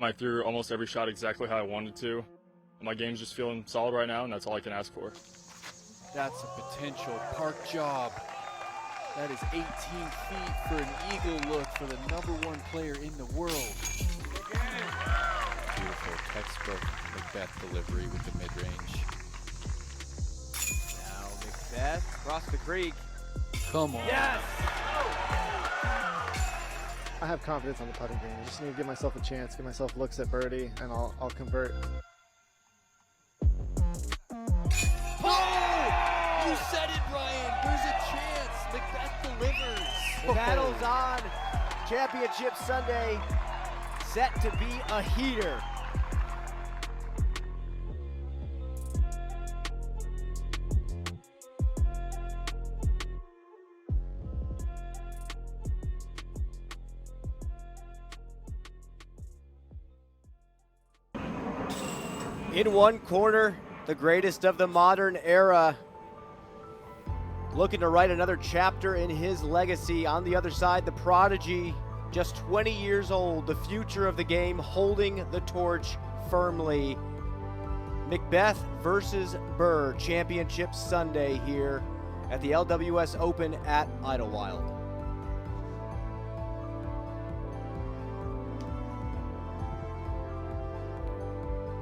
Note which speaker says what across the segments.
Speaker 1: I threw almost every shot exactly how I wanted to. My game's just feeling solid right now, and that's all I can ask for.
Speaker 2: That's a potential park job. That is 18 feet for an eagle look for the #1 player in the world.
Speaker 3: Beautiful textbook McBeth delivery with the mid-range.
Speaker 4: Now McBeth across the creek.
Speaker 2: Come on.
Speaker 4: Yes!
Speaker 5: I have confidence on the putting green. I just need to give myself a chance, give myself looks at birdie, and I'll convert.
Speaker 2: Oh! You said it, Ryan. There's a chance. McBeth delivers.
Speaker 4: The battle's on. Championship Sunday set to be a heater. In one corner, the greatest of the modern era, looking to write another chapter in his legacy. On the other side, the prodigy, just 20 years old, the future of the game, holding the torch firmly. McBeth versus Buhr, Championship Sunday here at the LWS Open at Idlewild.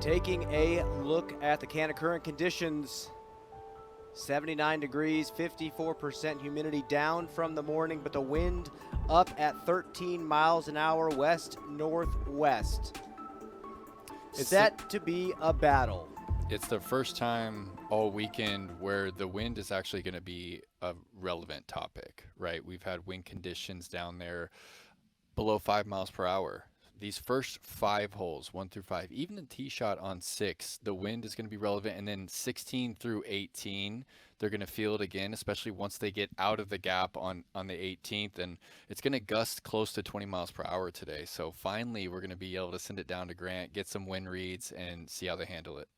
Speaker 4: Taking a look at the current conditions, 79 degrees, 54% humidity, down from the morning, but the wind up at 13 miles an hour west-northwest. Set to be a battle.
Speaker 3: It's the first time all weekend where the wind is actually going to be a relevant topic, right? We've had wind conditions down there below 5 miles per hour. These first 5 holes, 1 through 5, even the tee shot on 6, the wind is going to be relevant. And then 16 through 18, they're going to feel it again, especially once they get out of the gap on the 18th. And it's going to gust close to 20 miles per hour today. So finally, we're going to be able to send it down to Grant, get some wind reads, and see how they handle it.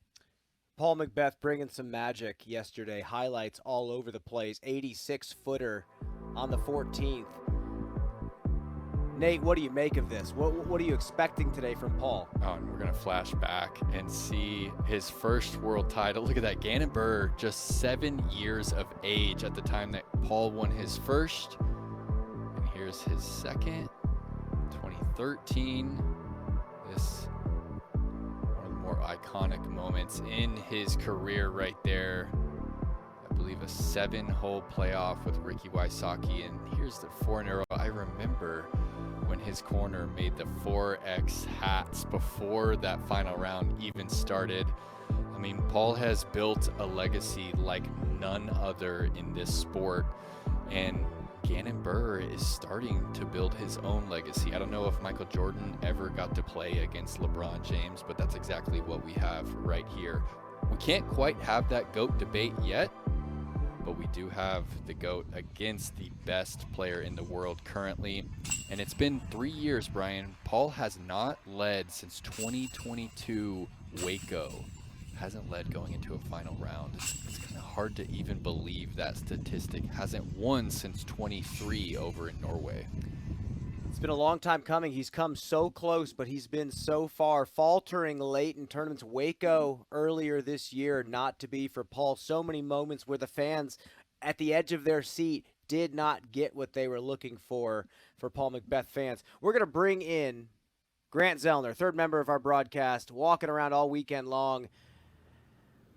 Speaker 4: Paul McBeth bringing some magic yesterday. Highlights all over the place. 86-footer on the 14th. Nate, what do you make of this? What are you expecting today from Paul?
Speaker 3: Oh, and we're going to flash back and see his first world title. Look at that. Gannon Buhr, just 7 years of age at the time that Paul won his first. And here's his second, 2013. This one of the more iconic moments in his career right there. I believe a 7-hole playoff with Ricky Wysocki. And here's the 4-in-a-row. I remember when his corner made the 4X hats before that final round even started. I mean, Paul has built a legacy like none other in this sport, and Gannon Buhr is starting to build his own legacy. I don't know if Michael Jordan ever got to play against LeBron James, but that's exactly what we have right here. We can't quite have that GOAT debate yet, but we do have the GOAT against the best player in the world currently. And it's been 3 years, Brian. Paul has not led since 2022 Waco. Hasn't led going into a final round. It's kind of hard to even believe that statistic. Hasn't won since 23 over in Norway.
Speaker 4: It's been a long time coming. He's come so close, but he's been so far, faltering late in tournaments. Waco earlier this year, not to be for Paul. So many moments where the fans at the edge of their seat did not get what they were looking for Paul McBeth fans. We're going to bring in Grant Zellner, third member of our broadcast, walking around all weekend long.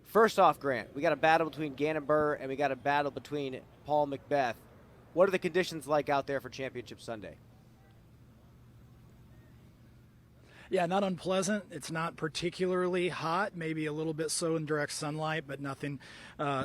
Speaker 4: First off, Grant, we got a battle between Gannon Buhr and we got a battle between Paul McBeth. What are the conditions like out there for Championship Sunday?
Speaker 6: Yeah, not unpleasant. It's not particularly hot, maybe a little bit so in direct sunlight, but nothing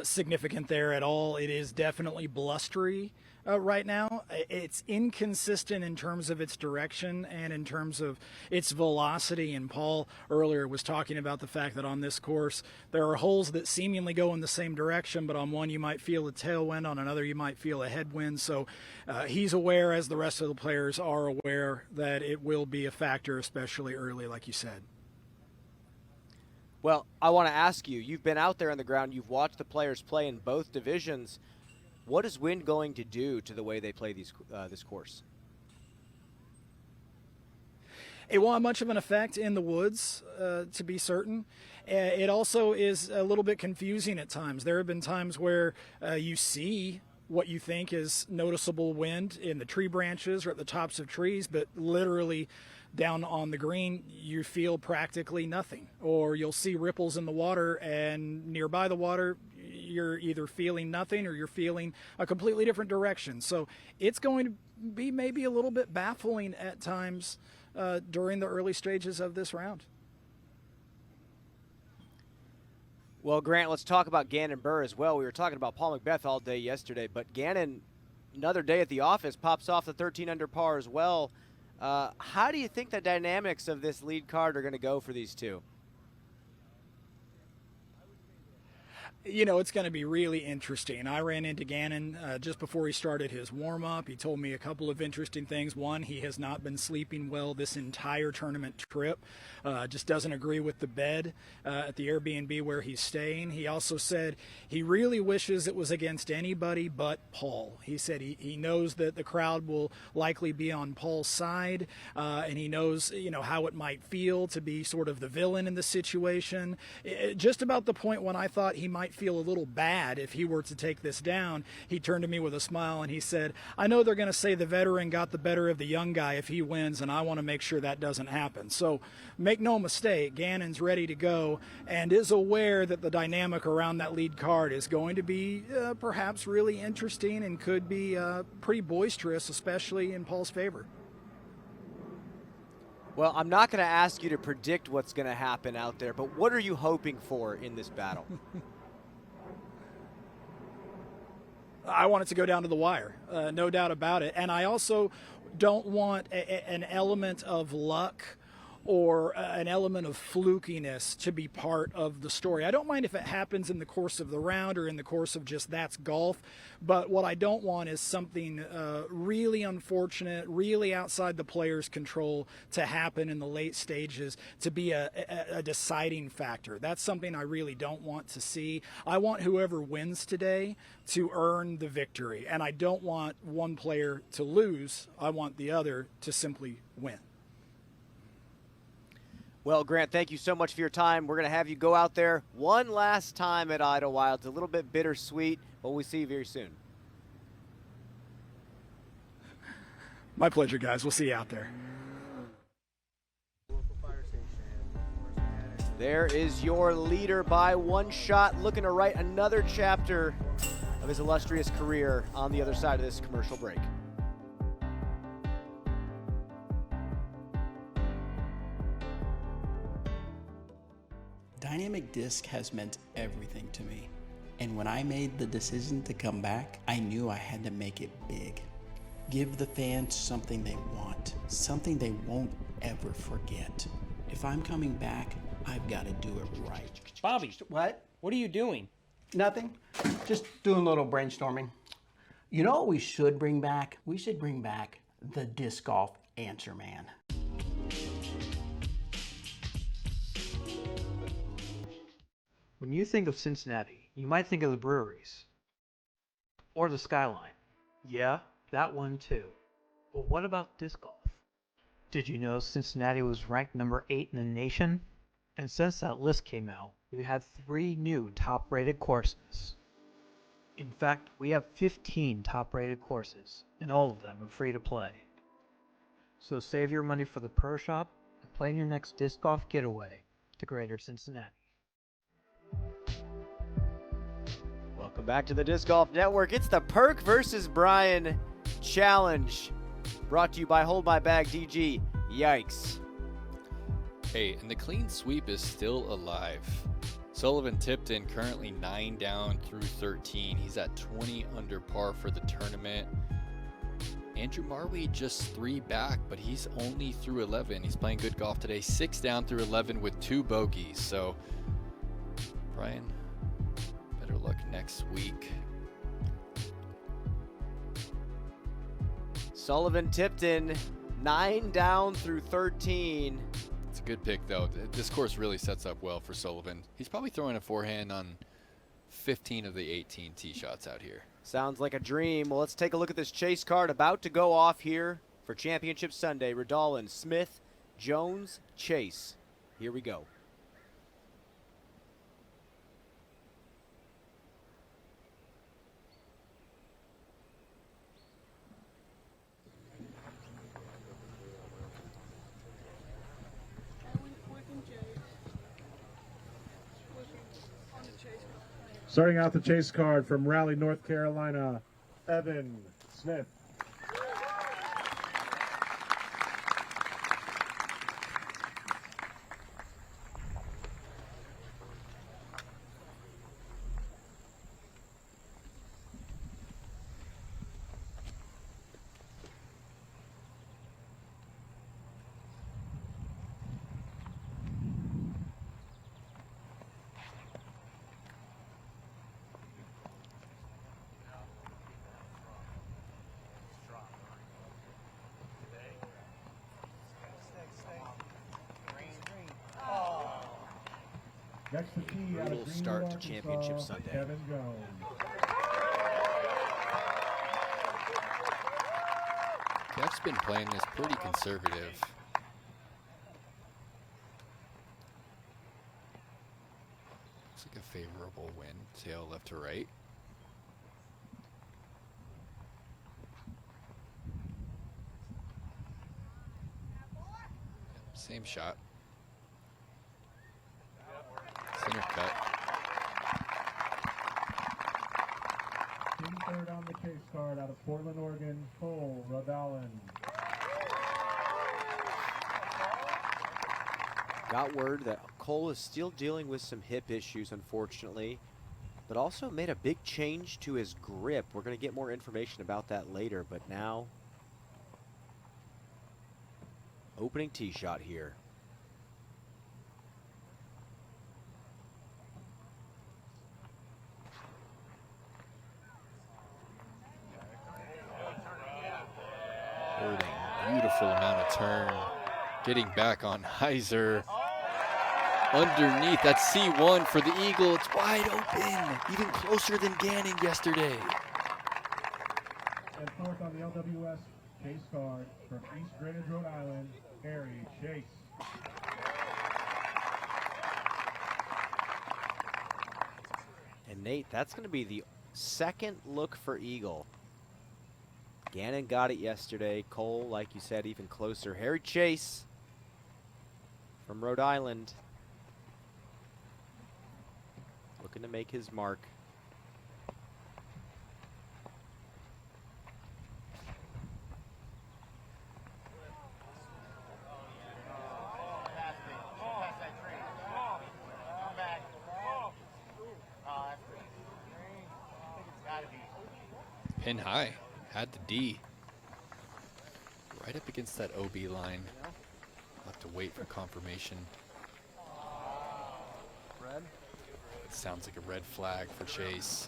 Speaker 6: significant there at all. It is definitely blustery right now. It's inconsistent in terms of its direction and in terms of its velocity. And Paul earlier was talking about the fact that on this course, there are holes that seemingly go in the same direction, but on one you might feel a tailwind, on another you might feel a headwind. So he's aware, as the rest of the players are aware, that it will be a factor, especially early, like you said.
Speaker 4: Well, I want to ask you, you've been out there on the ground, you've watched the players play in both divisions. What is wind going to do to the way they play this course?
Speaker 6: It won't have much of an effect in the woods, to be certain. It also is a little bit confusing at times. There have been times where you see what you think is noticeable wind in the tree branches or at the tops of trees, but literally down on the green you feel practically nothing. Or you'll see ripples in the water, and nearby the water you're either feeling nothing or you're feeling a completely different direction. So it's going to be maybe a little bit baffling at times during the early stages of this round.
Speaker 4: Well, Grant, let's talk about Gannon Buhr as well. We were talking about Paul McBeth all day yesterday, but Gannon, another day at the office, pops off the 13 under par as well. How do you think the dynamics of this lead card are going to go for these two?
Speaker 6: You know, it's going to be really interesting. I ran into Gannon just before he started his warm-up. He told me a couple of interesting things. One, he has not been sleeping well this entire tournament trip. Just doesn't agree with the bed at the Airbnb where he's staying. He also said he really wishes it was against anybody but Paul. He said he knows that the crowd will likely be on Paul's side, and he knows, you know, how it might feel to be sort of the villain in the situation. Just about the point when I thought he might feel a little bad if he were to take this down, he turned to me with a smile and he said, I know they're going to say the veteran got the better of the young guy if he wins, and I want to make sure that doesn't happen. So make no mistake, Gannon's ready to go and is aware that the dynamic around that lead card is going to be perhaps really interesting and could be pretty boisterous, especially in Paul's favor.
Speaker 4: Well, I'm not going to ask you to predict what's going to happen out there, but what are you hoping for in this battle?
Speaker 6: I want it to go down to the wire, no doubt about it. And I also don't want an element of luck or an element of flukiness to be part of the story. I don't mind if it happens in the course of the round or in the course of just that's golf, but what I don't want is something really unfortunate, really outside the player's control to happen in the late stages to be a deciding factor. That's something I really don't want to see. I want whoever wins today to earn the victory, and I don't want one player to lose. I want the other to simply win.
Speaker 4: Well, Grant, thank you so much for your time. We're going to have you go out there one last time at Idlewild. It's a little bit bittersweet, but we'll see you very soon.
Speaker 6: My pleasure, guys. We'll see you out there.
Speaker 4: There is your leader by one shot, looking to write another chapter of his illustrious career on the other side of this commercial break.
Speaker 7: Dynamic disc has meant everything to me. And when I made the decision to come back, I knew I had to make it big. Give the fans something they want, something they won't ever forget. If I'm coming back, I've got to do it right.
Speaker 8: Bobby,
Speaker 9: What?
Speaker 8: what are you doing?
Speaker 9: Nothing. Just doing a little brainstorming. You know what we should bring back? We should bring back the disc golf answer man.
Speaker 10: When you think of Cincinnati, you might think of the breweries. Or the skyline. Yeah, that one too. But what about disc golf? Did you know Cincinnati was ranked number 8 in the nation? And since that list came out, we've had 3 new top-rated courses. In fact, we have 15 top-rated courses, and all of them are free to play. So save your money for the Pro Shop and plan your next disc golf getaway to Greater Cincinnati.
Speaker 4: Welcome back to the Disc Golf Network. It's the Perk versus Brian Challenge, brought to you by Hold My Bag DG. Yikes.
Speaker 3: Hey, and the clean sweep is still alive. Sullivan Tipton currently 9 down through 13. He's at 20 under par for the tournament. Andrew Marwey just 3 back, but he's only through 11. He's playing good golf today. 6 down through 11 with 2 bogeys. So, Brian, better luck next week.
Speaker 4: Sullivan Tipton, 9 down through 13.
Speaker 3: It's a good pick, though. This course really sets up well for Sullivan. He's probably throwing a forehand on 15 of the 18 tee shots out here.
Speaker 4: Sounds like a dream. Well, let's take a look at this chase card about to go off here for Championship Sunday. Radallen, Smith, Jones, Chase. Here we go.
Speaker 8: Starting out the chase card from Raleigh, North Carolina, Evan Smith. Next to tee out of
Speaker 4: Brutal start to Championship
Speaker 8: Arkansas,
Speaker 4: Sunday.
Speaker 8: Kevin Jones.
Speaker 3: Jeff's been playing this pretty conservative. Looks like a favorable wind, tail left to right. Same shot. Center cut.
Speaker 8: Team third on the chase card out of Portland, Oregon, Cole Rodalin.
Speaker 4: Got word that Cole is still dealing with some hip issues, unfortunately, but also made a big change to his grip. We're going to get more information about that later, but now, opening tee shot here.
Speaker 3: Holding, beautiful amount of turn. Getting back on Heiser. Underneath, that's C1 for the Eagle. It's wide open, even closer than Gannon yesterday.
Speaker 8: And fourth on the LWS chase card from East Greenwich, Rhode Island, Harry Chase.
Speaker 4: And Nate, that's going to be the second look for Eagle. Gannon got it yesterday. Cole, like you said, even closer. Harry Chase from Rhode Island, looking to make his mark.
Speaker 3: Pin high, had the D. Right up against that OB line. I'll have to wait for confirmation.
Speaker 2: Red.
Speaker 3: It sounds like a red flag for Chase.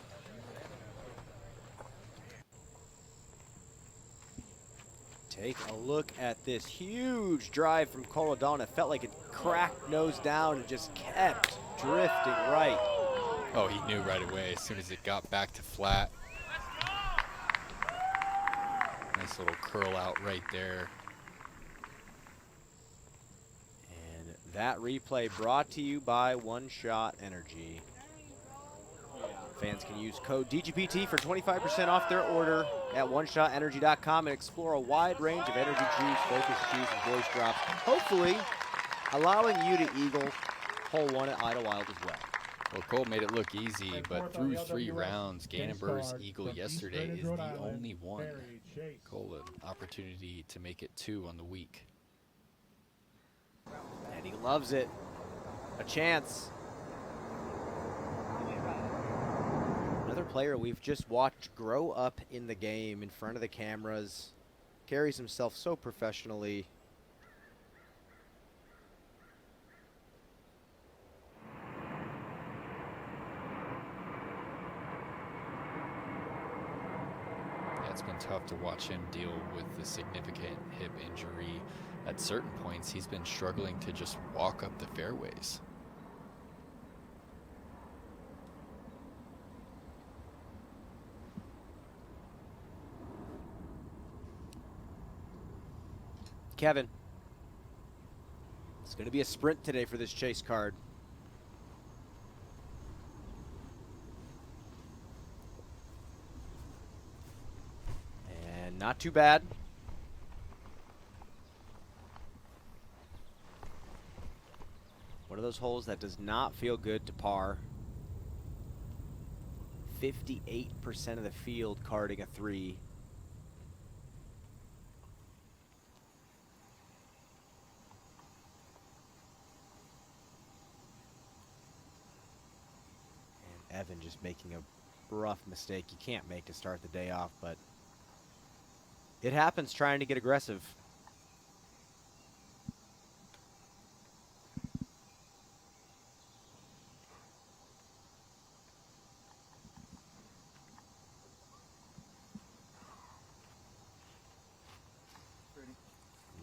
Speaker 4: Take a look at this huge drive from Colodon. It felt like it cracked nose down and just kept drifting right.
Speaker 3: Oh, he knew right away as soon as it got back to flat. Nice little curl out right there.
Speaker 4: And that replay brought to you by One Shot Energy. Fans can use code DGPT for 25% off their order at oneshotenergy.com and explore a wide range of energy juice, focus juice, and voice drops, hopefully allowing you to eagle hole one at Idlewild as well.
Speaker 3: Well, Cole made it look easy, but through 3 rounds, Gannon Buhr's eagle yesterday is the only one. Cole, an opportunity to make it 2 on the week.
Speaker 4: And he loves it. A chance. Another player we've just watched grow up in the game in front of the cameras. Carries himself so professionally.
Speaker 3: It's been tough to watch him deal with the significant hip injury. At certain points, he's been struggling to just walk up the fairways.
Speaker 4: Kevin. It's going to be a sprint today for this chase card. And not too bad. One of those holes that does not feel good to par. 58% of the field carding a 3. And Evan just making a rough mistake you can't make to start the day off, but it happens trying to get aggressive.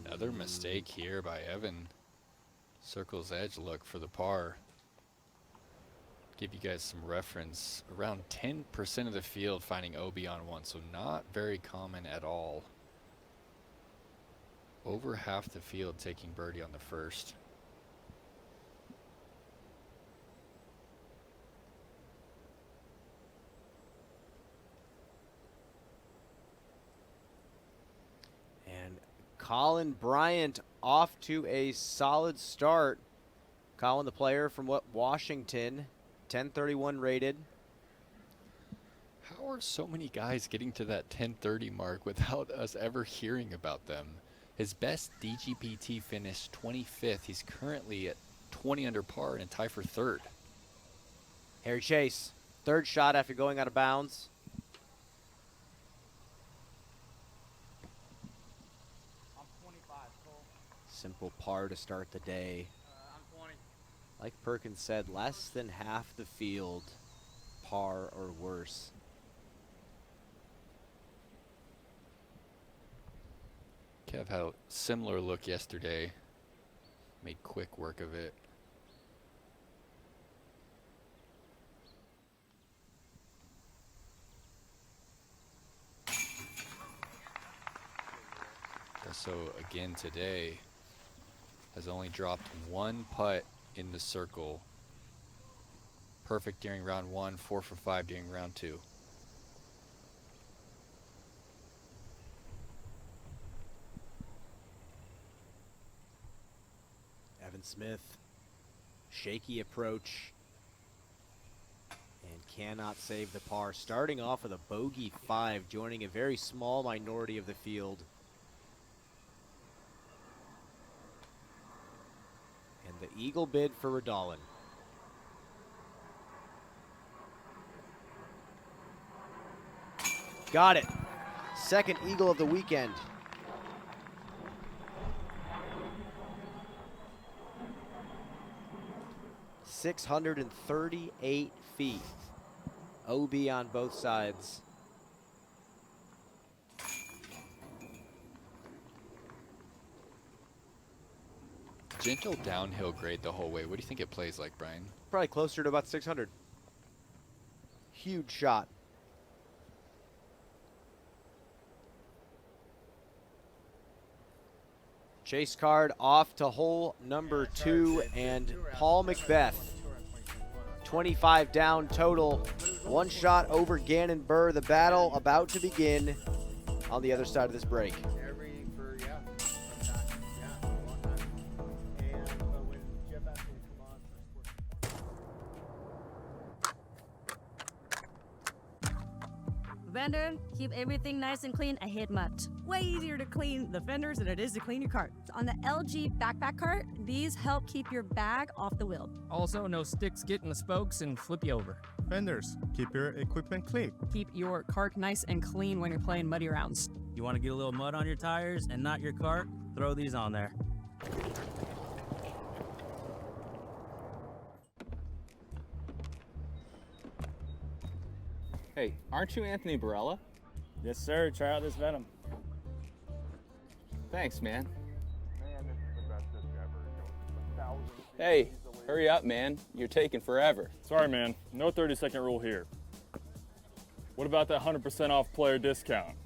Speaker 3: Another mistake here by Evan. Circle's edge look for the par. Give you guys some reference. Around 10% of the field finding OB on 1, so not very common at all. Over half the field taking birdie on the first.
Speaker 4: And Colin Bryant off to a solid start. Colin, the player from Washington, 1031 rated.
Speaker 3: How are so many guys getting to that 1030 mark without us ever hearing about them? His best DGPT finished 25th. He's currently at 20 under par and a tie for third.
Speaker 4: Harry Chase, third shot after going out of bounds. Simple par to start the day. Like Perkins said, less than half the field par or worse.
Speaker 3: Kev had a similar look yesterday. Made quick work of it. So again today has only dropped one putt in the circle. Perfect during round 1, 4 for 5 during round 2.
Speaker 4: Evan Smith, shaky approach, and cannot save the par. Starting off with a bogey 5, joining a very small minority of the field. And the eagle bid for Redolin. Got it. Second eagle of the weekend. .638 feet. OB on both sides.
Speaker 3: Gentle downhill grade the whole way. What do you think it plays like, Brian?
Speaker 4: Probably closer to about 600. Huge shot. Chase card off to hole number 2, and Paul McBeth. 25 down total. One shot over Gannon Buhr. The battle about to begin on the other side of this break.
Speaker 11: Vendor, keep everything nice and clean ahead much. Way easier to clean the fenders than it is to clean your cart. On the LG backpack cart, these help keep your bag off the wheel.
Speaker 12: Also, no sticks get in the spokes and flip you over.
Speaker 13: Fenders, keep your equipment clean.
Speaker 14: Keep your cart nice and clean when you're playing muddy rounds.
Speaker 12: You want to get a little mud on your tires and not your cart? Throw these on there.
Speaker 15: Hey, aren't you Anthony Barella?
Speaker 16: Yes, sir. Try out this Venom.
Speaker 15: Thanks, man. Hey, hurry up, man. You're taking forever.
Speaker 1: Sorry, man. No 30-second rule here. What about that 100% off player discount?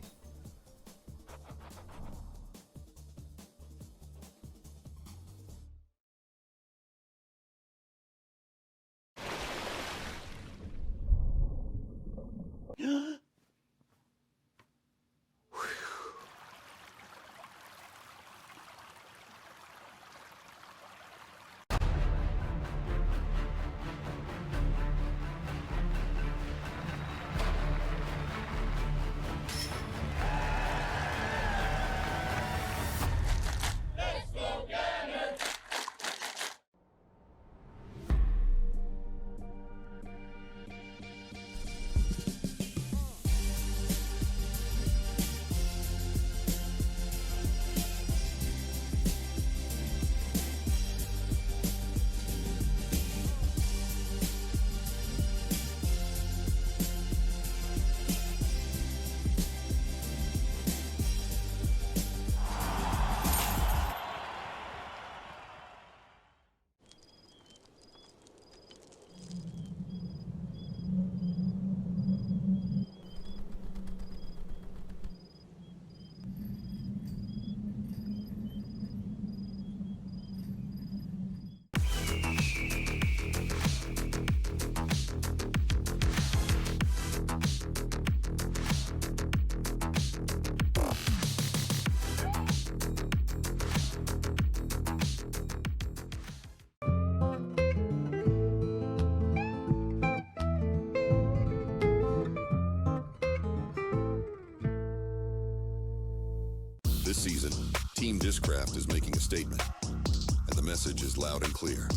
Speaker 17: Discraft is making a statement, and the message is loud and clear.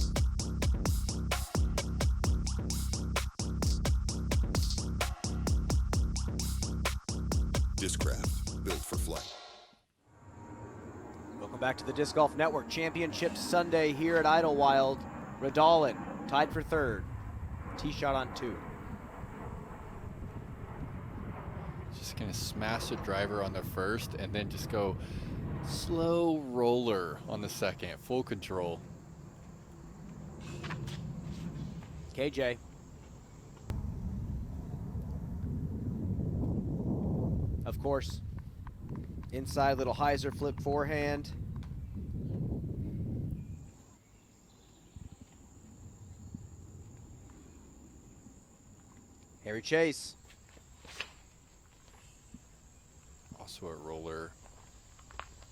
Speaker 17: Discraft, built for flight.
Speaker 4: Welcome back to the Disc Golf Network Championship Sunday here at Idlewild. Radalin tied for third. Tee shot on 2.
Speaker 3: Just gonna smash the driver on the first and then just go slow roller on the second. Full control.
Speaker 4: KJ. Of course, inside little hyzer flip forehand. Harry Chase.
Speaker 3: Also a roller.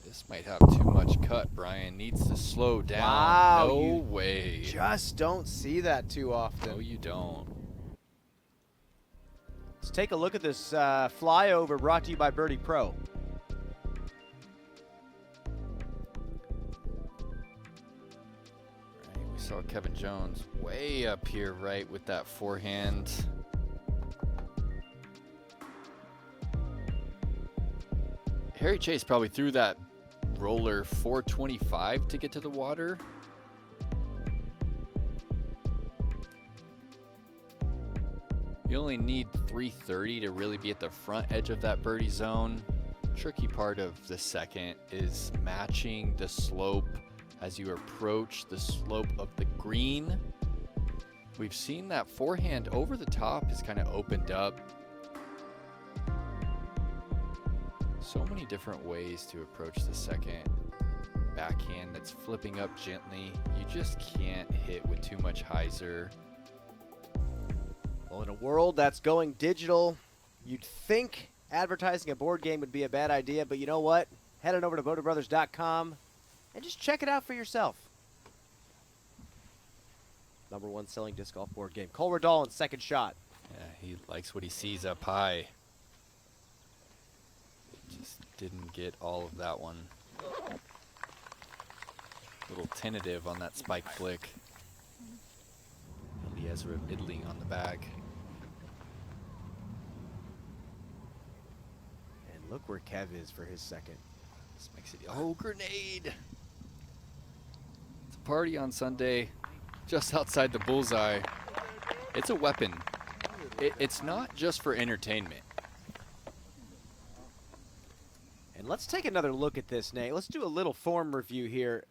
Speaker 3: This might have too much cut. Brian needs to slow down.
Speaker 4: Wow,
Speaker 3: no
Speaker 4: you
Speaker 3: way.
Speaker 4: Just don't see that too often.
Speaker 3: No, you don't.
Speaker 4: Let's take a look at this flyover brought to you by Birdie Pro.
Speaker 3: Right, we saw Kevin Jones way up here, right, with that forehand. Harry Chase probably threw that roller 425 to get to the water. You only need 330 to really be at the front edge of that birdie zone. Tricky part of the second is matching the slope as you approach the slope of the green. We've seen that forehand over the top has kind of opened up. So many different ways to approach the second. Backhand that's flipping up gently. You just can't hit with too much hyzer.
Speaker 4: Well, in a world that's going digital, you'd think advertising a board game would be a bad idea, but you know what? Head on over to VoterBrothers.com and just check it out for yourself. #1 selling disc golf board game. Cole Radalin, second shot.
Speaker 3: Yeah, he likes what he sees up high. Just didn't get all of that one. A little tentative on that spike flick. Eliezer middling on the bag.
Speaker 4: And look where Kev is for his second.
Speaker 3: This makes it. Oh, grenade! It's a party on Sunday, just outside the bullseye. It's a weapon. It's not just for entertainment.
Speaker 4: And let's take another look at this, Nate. Let's do a little form review here.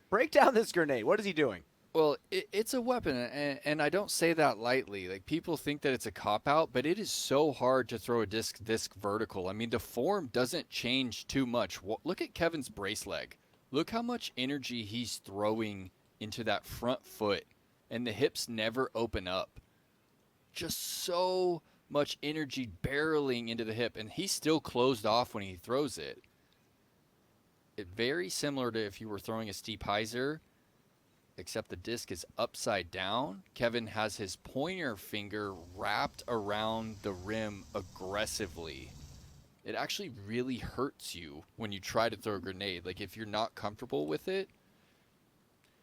Speaker 4: Break down this grenade. What is he doing?
Speaker 3: Well, it's a weapon, and I don't say that lightly. Like, people think that it's a cop-out, but it is so hard to throw a disc vertical. I mean, the form doesn't change too much. Look at Kevin's brace leg. Look how much energy he's throwing into that front foot, and the hips never open up. Just so much energy barreling into the hip, and he's still closed off when he throws it. It's very similar to if you were throwing a steep hyzer, except the disc is upside down. Kevin has his pointer finger wrapped around the rim aggressively. It actually really hurts you when you try to throw a grenade. Like, if you're not comfortable with it,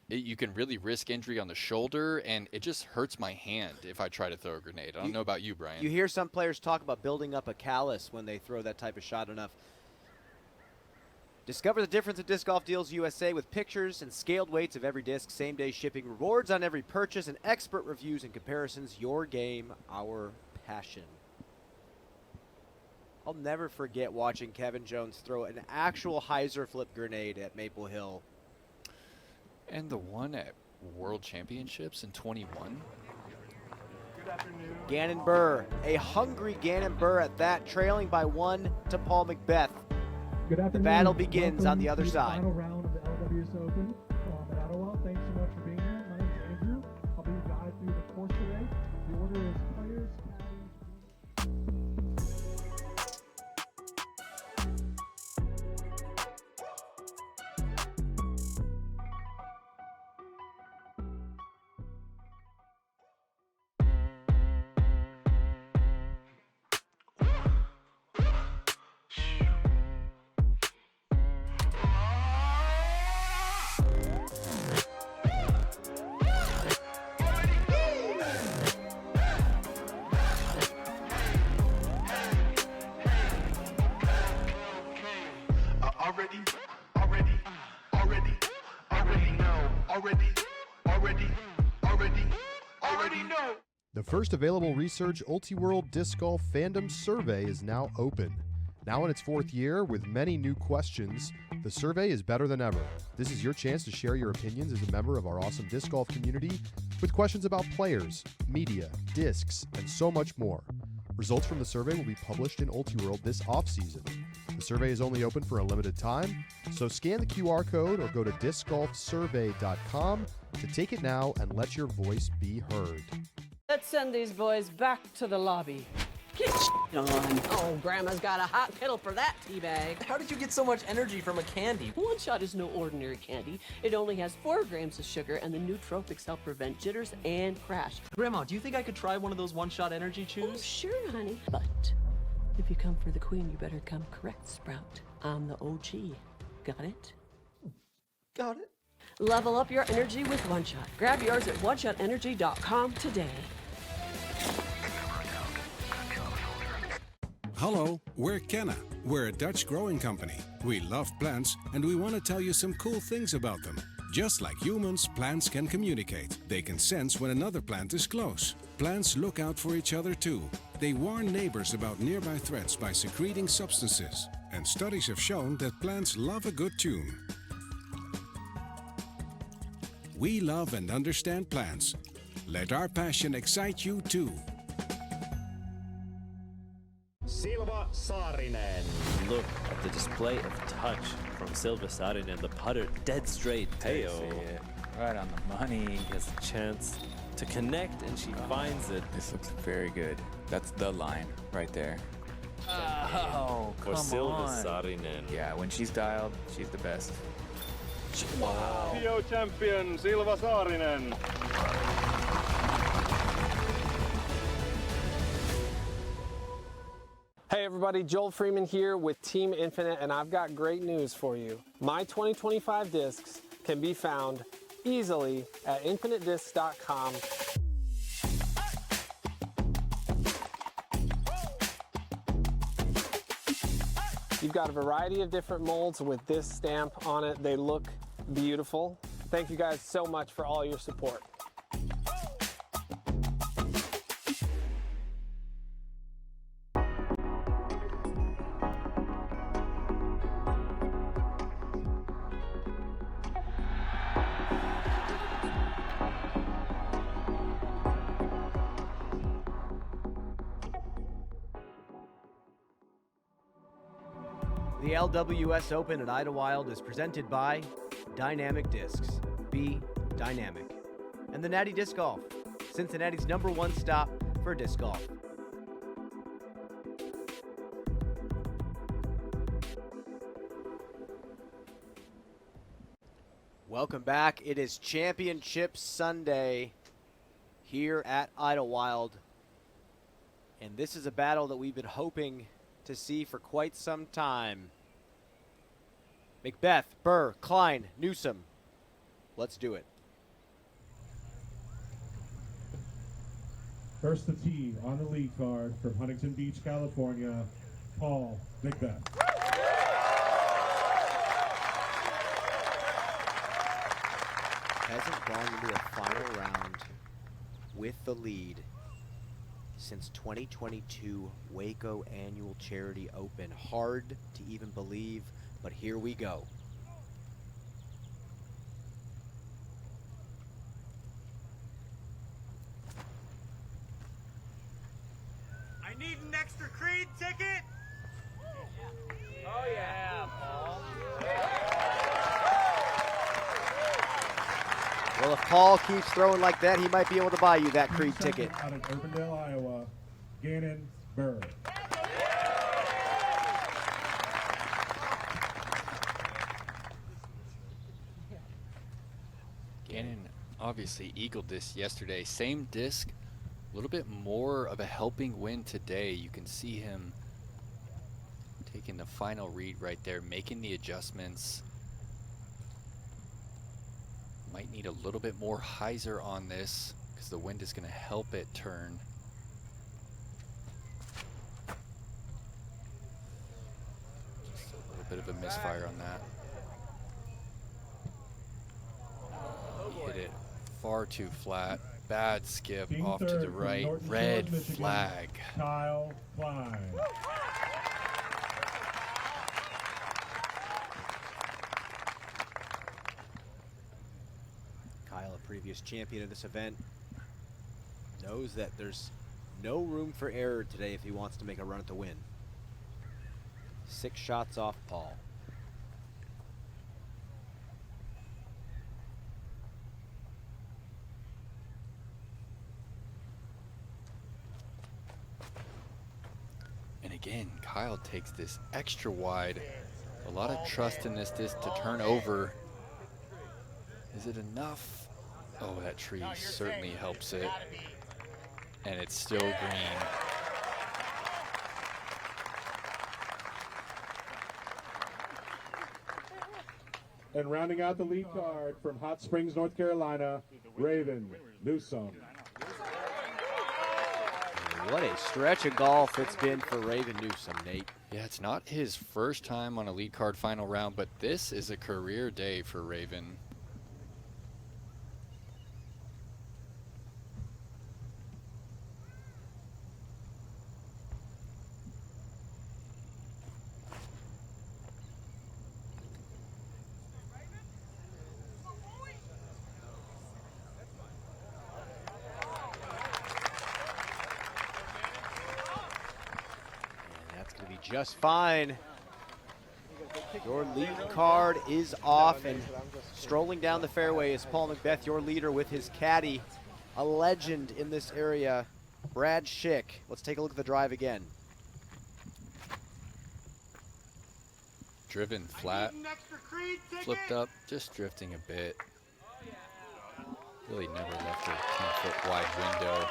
Speaker 3: you can really risk injury on the shoulder, and it just hurts my hand if I try to throw a grenade. I don't know about you, Brian.
Speaker 4: You hear some players talk about building up a callus when they throw that type of shot enough. Discover the difference at Disc Golf Deals USA with pictures and scaled weights of every disc, same-day shipping, rewards on every purchase, and expert reviews and comparisons. Your game, our passion. I'll never forget watching Kevin Jones throw an actual hyzer flip grenade at Maple Hill.
Speaker 3: And the one at World Championships in 21.
Speaker 4: Gannon Buhr, a hungry Gannon Buhr at that, trailing by 1 to Paul McBeth.
Speaker 8: Good afternoon.
Speaker 4: The battle begins on the other side.
Speaker 8: Final round of the LWS Open at Idlewild. Thanks so much for being here. My name is Andrew. I'll be your guide through the course today. The order is players,
Speaker 18: The first available research Ultiworld Disc Golf Fandom Survey is now open. Now in its 4th year, with many new questions, the survey is better than ever. This is your chance to share your opinions as a member of our awesome disc golf community with questions about players, media, discs, and so much more. Results from the survey will be published in Ultiworld this off-season. The survey is only open for a limited time, so scan the QR code or go to discgolfsurvey.com to take it now and let your voice be heard.
Speaker 19: Let's send these boys back to the lobby. Get on. Oh, Grandma's got a hot kettle for that teabag.
Speaker 20: How did you get so much energy from a candy?
Speaker 19: One Shot is no ordinary candy. It only has 4 grams of sugar, and the nootropics help prevent jitters and crash.
Speaker 20: Grandma, do you think I could try one of those One Shot energy chews?
Speaker 19: Oh, sure, honey. But if you come for the queen, you better come correct, Sprout. I'm the OG. Got it?
Speaker 20: Got it.
Speaker 19: Level up your energy with One Shot. Grab yours at oneshotenergy.com today.
Speaker 17: Hello, we're Kenna. We're a Dutch growing company. We love plants and we want to tell you some cool things about them. Just like humans, plants can communicate. They can sense when another plant is close. Plants look out for each other too. They warn neighbors about nearby threats by secreting substances. And studies have shown that plants love a good tune. We love and understand plants. Let our passion excite you too.
Speaker 21: Silva Saarinen.
Speaker 22: Look at the display of touch from Silva Saarinen, the putter, dead straight. Hey-o.
Speaker 3: Right on the money.
Speaker 22: He has a chance to connect, and she finds it.
Speaker 3: This looks very good. That's the line right there. Oh,
Speaker 22: For
Speaker 3: come
Speaker 22: Silva
Speaker 3: on.
Speaker 22: Saarinen.
Speaker 3: Yeah, when she's dialed, she's the best.
Speaker 22: Wow.
Speaker 1: MPO champion Silva Saarinen.
Speaker 23: Hey everybody, Joel Freeman here with Team Infinite, and I've got great news for you. My 2025 discs can be found easily at infinitediscs.com. You've got a variety of different molds with this stamp on it. They look beautiful. Thank you guys so much for all your support.
Speaker 4: The LWS Open at Idlewild is presented by Dynamic Discs. Be dynamic. And the Natty Disc Golf, Cincinnati's #1 stop for disc golf. Welcome back. It is Championship Sunday here at Idlewild. And this is a battle that we've been hoping to see for quite some time. McBeth, Buhr, Klein, Newsom. Let's do it.
Speaker 8: First to tee on the lead card from Huntington Beach, California, Paul McBeth.
Speaker 4: Hasn't gone into a final round with the lead since 2022 Waco Annual Charity Open. Hard to even believe, but here we go.
Speaker 24: I need an extra Creed ticket. Oh yeah, Paul.
Speaker 4: Well, if Paul keeps throwing like that, he might be able to buy you that Creed ticket.
Speaker 8: Out of Urbandale, Iowa, Gannon Buhr.
Speaker 3: Gannon obviously eagled this yesterday. Same disc, a little bit more of a helping wind today. You can see him taking the final read right there, making the adjustments. Might need a little bit more hyzer on this because the wind is going to help it turn. Just a little bit of a misfire on that. He hit it Far too flat. Bad skip
Speaker 8: Team
Speaker 3: off to the
Speaker 8: third from
Speaker 3: right.
Speaker 8: Norton
Speaker 3: Red
Speaker 8: Shores, Michigan,
Speaker 3: flag.
Speaker 8: Kyle Klein.
Speaker 4: Kyle, a previous champion of this event, knows that there's no room for error today if he wants to make a run at the win. 6 shots off Paul.
Speaker 3: And again, Kyle takes this extra wide. A lot of trust in this disc to turn over. Is it enough? Oh, that tree certainly helps it. And it's still green.
Speaker 8: And rounding out the lead card from Hot Springs, North Carolina, Raven Newsom.
Speaker 4: What a stretch of golf it's been for Raven Newsom, Nate.
Speaker 3: Yeah, it's not his first time on a lead card final round, but this is a career day for Raven.
Speaker 4: Just fine. Your lead card is off, and strolling down the fairway is Paul McBeth, your leader, with his caddy, a legend in this area, Brad Schick. Let's take a look at the drive again.
Speaker 3: Driven flat, flipped up, just drifting a bit. Really never left a 10-foot wide window.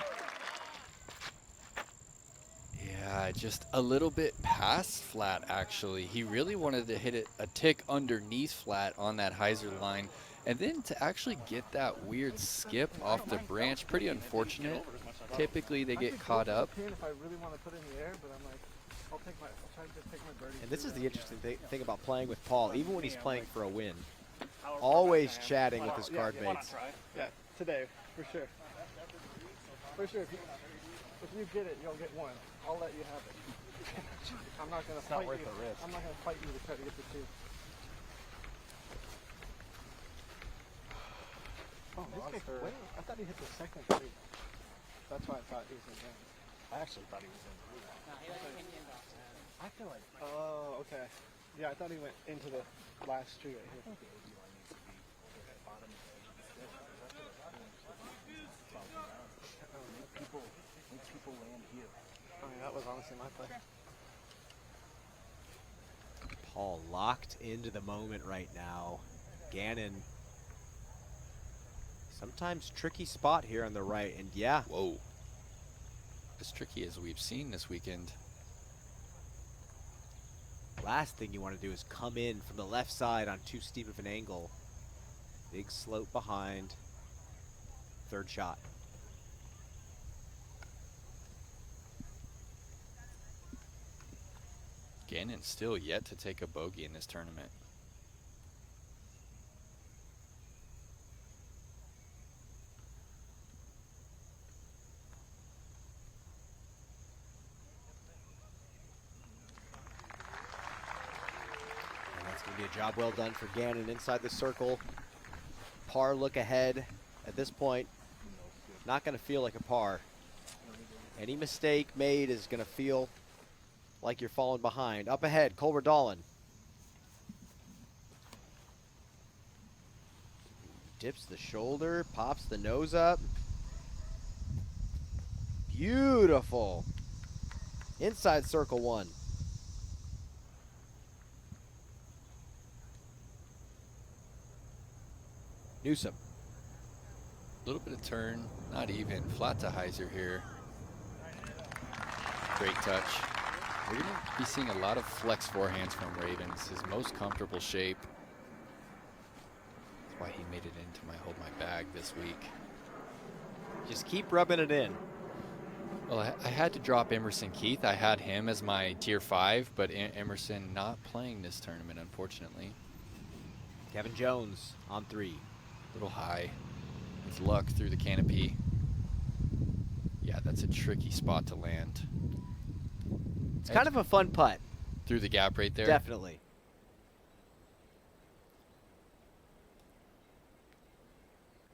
Speaker 3: Yeah, just a little bit past flat, actually. He really wanted to hit it a tick underneath flat on that hyzer line. And then to actually get that weird skip off the branch, pretty unfortunate. Typically, they get caught up.
Speaker 4: And this is the interesting thing about playing with Paul, even when he's playing for a win. Always chatting with his card mates.
Speaker 5: Yeah, today, for sure. For sure. If you get it, you'll get one. I'll let you have it. I'm not gonna fight you. I'm not gonna fight you to try to get the 2. Oh, this guy, wait, I thought he hit the second 3. That's why I thought he was in game. I actually thought he was in blue. I feel like. Oh, okay. Yeah, I thought he went into the last tree right here. People land here. I mean, that was honestly my play.
Speaker 4: Paul locked into the moment right now. Gannon. Sometimes tricky spot here on the right, and yeah.
Speaker 3: Whoa. As tricky as we've seen this weekend.
Speaker 4: Last thing you want to do is come in from the left side on too steep of an angle. Big slope behind. Third shot.
Speaker 3: Gannon still yet to take a bogey in this tournament.
Speaker 4: And that's going to be a job well done for Gannon inside the circle. Par look ahead at this point. Not going to feel like a par. Any mistake made is going to feel like you're falling behind. Up ahead, Culver Dolan. Dips the shoulder, pops the nose up. Beautiful. Inside circle 1. Newsom.
Speaker 3: A little bit of turn, not even. Flat to hyzer here. Great touch. We're going to be seeing a lot of flex forehands from Ravens, his most comfortable shape. That's why he made it into my hold my bag this week.
Speaker 4: Just keep rubbing it in.
Speaker 3: Well, I had to drop Emerson Keith. I had him as my tier 5, but Emerson not playing this tournament, unfortunately.
Speaker 4: Kevin Jones on 3.
Speaker 3: A little high. with luck through the canopy. Yeah, that's a tricky spot to land.
Speaker 4: It's kind of a fun putt.
Speaker 3: Through the gap right there?
Speaker 4: Definitely.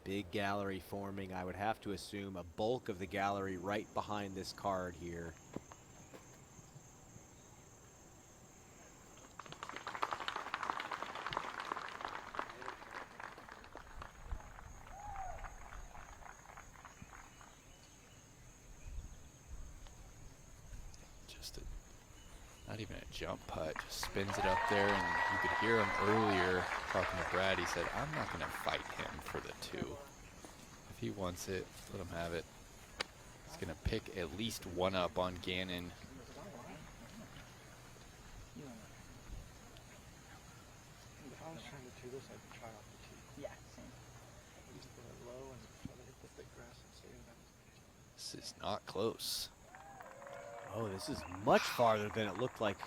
Speaker 4: Big gallery forming. I would have to assume a bulk of the gallery right behind this card here.
Speaker 3: Not even a jump putt, just spins it up there, and you could hear him earlier talking to Brad. He said, I'm not going to fight him for the 2. If he wants it, let him have it. He's going to pick at least 1 up on Gannon.
Speaker 5: If I was trying to do this, I'd try off the tee. Yeah, same. Just put it low and try to hit the thick grass and stay in that.
Speaker 3: This is not close.
Speaker 4: Oh, this is much farther than it looked like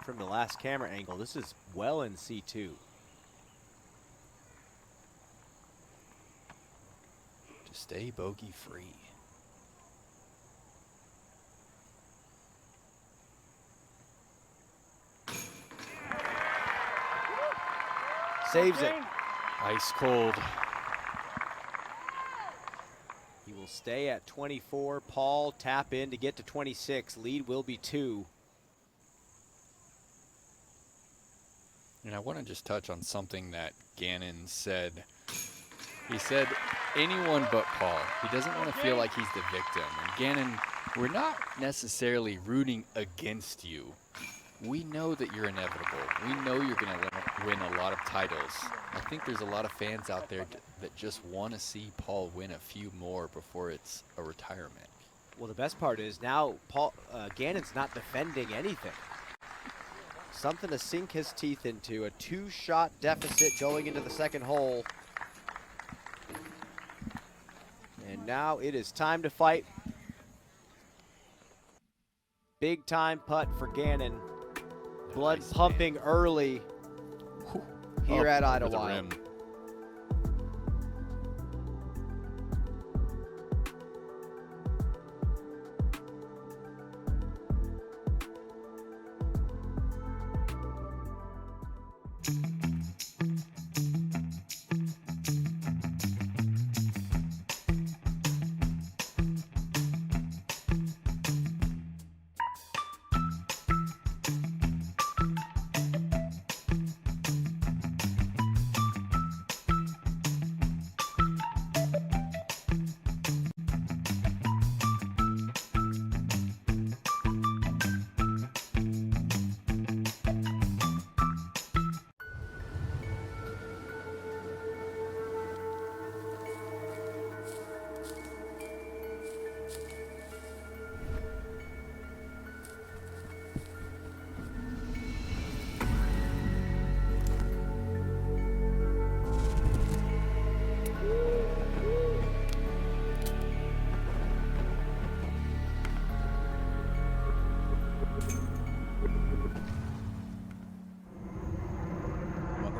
Speaker 4: from the last camera angle. This is well in C2. To
Speaker 3: stay bogey free.
Speaker 4: Saves it.
Speaker 3: Ice cold.
Speaker 4: He will stay at 24. Paul tap in to get to 26. Lead will be 2.
Speaker 3: And I want to just touch on something that Gannon said. He said, anyone but Paul. He doesn't want to feel like he's the victim. And Gannon, we're not necessarily rooting against you. We know that you're inevitable. We know you're going to win a lot of titles. I think there's a lot of fans out there that just want to see Paul win a few more before it's a retirement.
Speaker 4: Well, the best part is now Gannon's not defending anything. Something to sink his teeth into. A 2-shot deficit going into the second hole. And now it is time to fight. Big time putt for Gannon. Blood
Speaker 3: Nice,
Speaker 4: pumping early here at
Speaker 3: over the
Speaker 4: Idlewild.
Speaker 3: rim.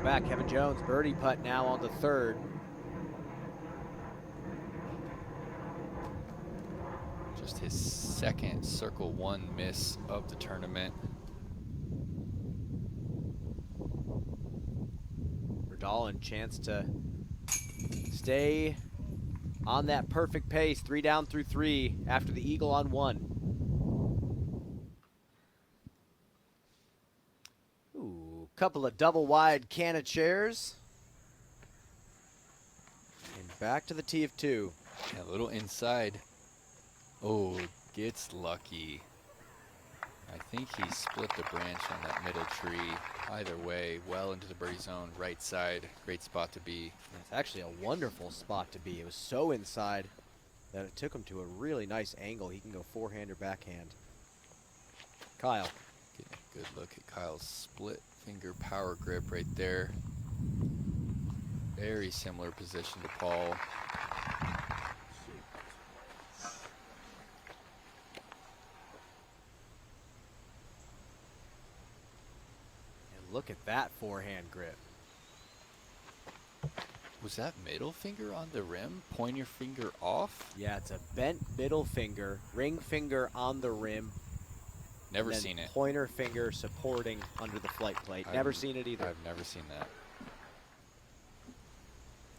Speaker 4: Back, Kevin Jones, birdie putt now on the 3rd.
Speaker 3: Just his second circle 1 miss of the tournament.
Speaker 4: Verdalen chance to stay on that perfect pace. 3 down through 3 after the eagle on 1. Couple of double wide cannon chairs. And back to the tee of 2.
Speaker 3: Yeah, a little inside. Oh, gets lucky. I think he split the branch on that middle tree. Either way, well into the birdie zone, right side. Great spot to be.
Speaker 4: It's actually a wonderful spot to be. It was so inside that it took him to a really nice angle. He can go forehand or backhand. Kyle.
Speaker 3: Getting a good look at Kyle's split finger power grip right there. Very similar position to Paul.
Speaker 4: And look at that forehand grip.
Speaker 3: Was that middle finger on the rim? Pointer finger off?
Speaker 4: Yeah, it's a bent middle finger, ring finger on the rim.
Speaker 3: Never
Speaker 4: and then
Speaker 3: seen it.
Speaker 4: Pointer finger supporting under the flight plate. Never seen it either.
Speaker 3: I've never seen that.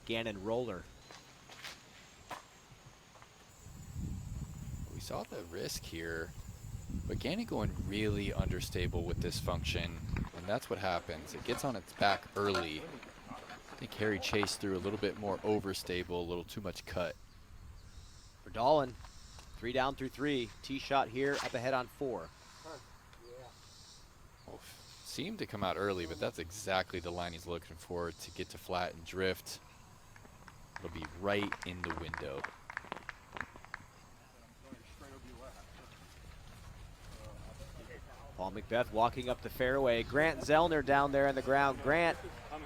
Speaker 4: Gannon roller.
Speaker 3: We saw the risk here, but Gannon going really understable with this function, and that's what happens. It gets on its back early. I think Harry Chase threw a little bit more overstable, a little too much cut.
Speaker 4: For Dahlin, 3 down through 3. Tee shot here, up ahead on 4.
Speaker 3: Well, seemed to come out early, but that's exactly the line he's looking for to get to flat and drift. It'll be right in the window.
Speaker 4: Paul McBeth walking up the fairway. Grant Zellner down there on the ground. Grant,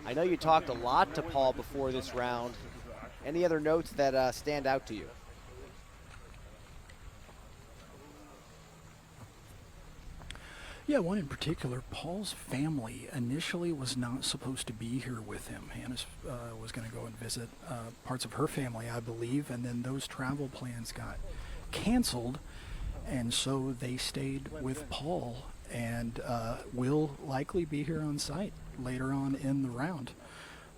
Speaker 4: I know you talked a lot to Paul before this round. Any other notes that stand out to you?
Speaker 6: Yeah, one in particular. Paul's family initially was not supposed to be here with him. Hannah was going to go and visit parts of her family, I believe, and then those travel plans got canceled, and so they stayed with Paul and will likely be here on site later on in the round,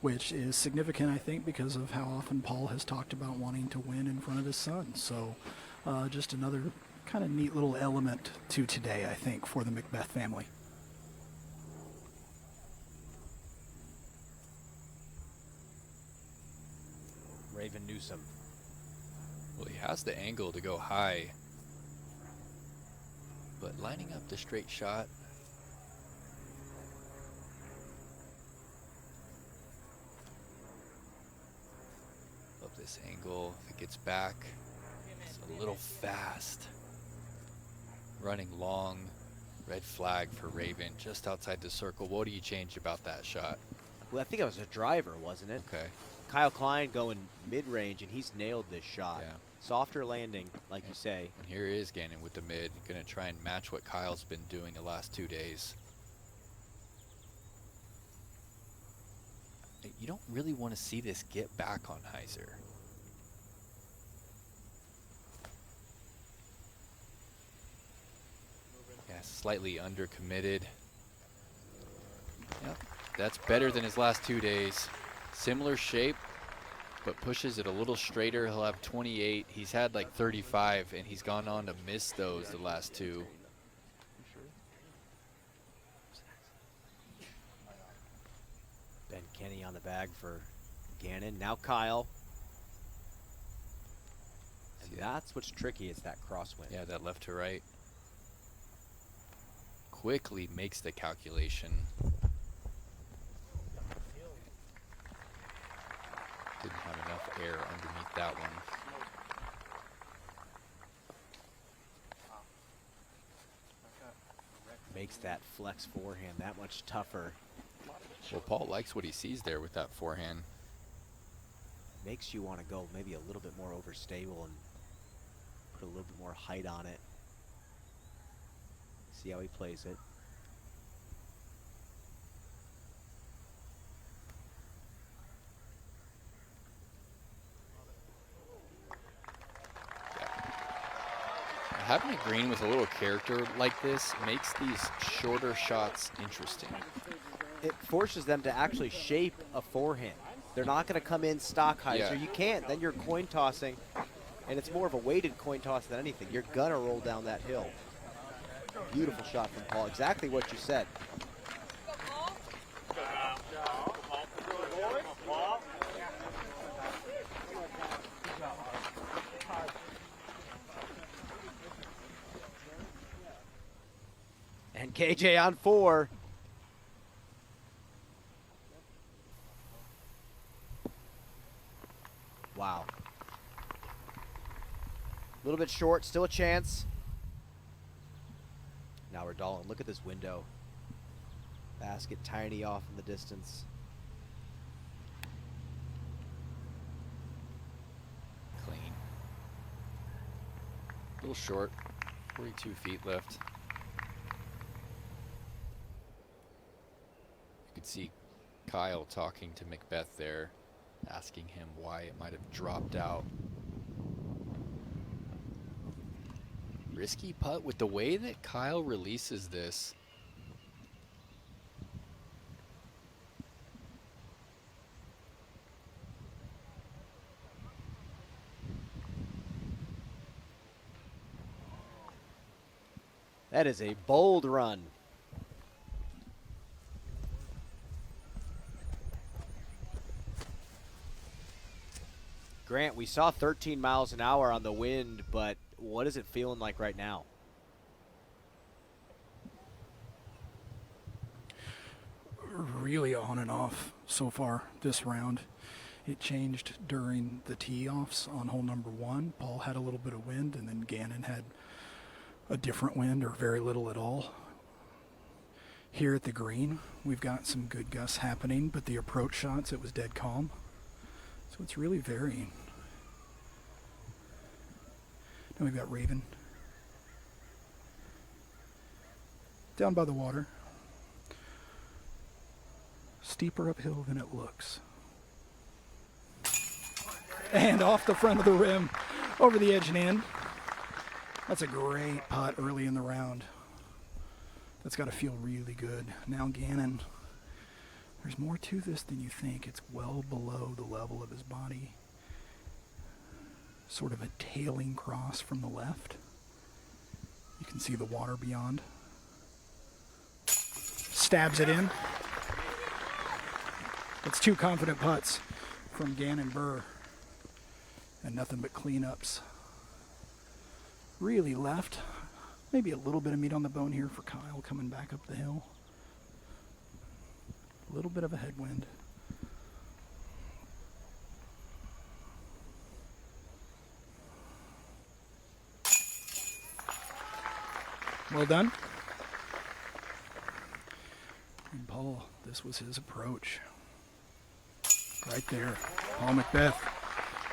Speaker 6: which is significant, I think, because of how often Paul has talked about wanting to win in front of his son. So just another kind of neat little element to today, I think, for the McBeth family.
Speaker 4: Raven Newsom.
Speaker 3: Well, he has the angle to go high, but lining up the straight shot. Love this angle. If it gets back, it's a little fast. Running long, red flag for Raven just outside the circle. What do you change about that shot?
Speaker 4: Well, I think it was a driver, wasn't it?
Speaker 3: Okay.
Speaker 4: Kyle Klein going mid-range, and he's nailed this shot.
Speaker 3: Yeah.
Speaker 4: Softer landing, like you say.
Speaker 3: And here is Gannon with the mid, going to try and match what Kyle's been doing the last 2 days. You don't really want to see this get back on Heiser. Yeah, slightly undercommitted. Yep, that's better than his last 2 days. Similar shape, but pushes it a little straighter. He'll have 28. He's had like 35, and he's gone on to miss those the last 2.
Speaker 4: Ben Kenny on the bag for Gannon. Now Kyle. And that's what's tricky, is that crosswind.
Speaker 3: Yeah, that left to right. Quickly makes the calculation. Didn't have enough air underneath that one.
Speaker 4: Makes that flex forehand that much tougher.
Speaker 3: Well, Paul likes what he sees there with that forehand.
Speaker 4: Makes you want to go maybe a little bit more overstable and put a little bit more height on it. See how he plays it.
Speaker 3: Having a green with a little character like this makes these shorter shots interesting.
Speaker 4: It forces them to actually shape a forehand. They're not going to come in stock high, so you can't. Then you're coin tossing, and it's more of a weighted coin toss than anything. You're going to roll down that hill. Beautiful shot from Paul. Exactly what you said. And KJ on 4. Wow. A little bit short, still a chance. Now we're Dahlin. Look at this window. Basket tiny off in the distance.
Speaker 3: Clean. A little short. 42 feet left. You could see Kyle talking to McBeth there. asking him why it might have dropped out. Risky putt with the way that Kyle releases this.
Speaker 4: That is a bold run. Grant, we saw 13 miles an hour on the wind, but what is it feeling like right now?
Speaker 6: Really on and off so far this round. It changed during the tee-offs on hole number 1. Paul had a little bit of wind, and then Gannon had a different wind or very little at all. Here at the green, we've got some good gusts happening, but the approach shots, it was dead calm. So it's really varying. Now we've got Raven down by the water. Steeper uphill than it looks. And off the front of the rim, over the edge and in. That's a great putt early in the round. That's got to feel really good. Now Gannon, there's more to this than you think. It's well below the level of his body. Sort of a tailing cross from the left. You can see the water beyond. Stabs it in. It's 2 confident putts from Gannon Buhr. And nothing but cleanups. Really left. Maybe a little bit of meat on the bone here for Kyle coming back up the hill. A little bit of a headwind. Well done. And Paul, this was his approach. Right there. Paul McBeth.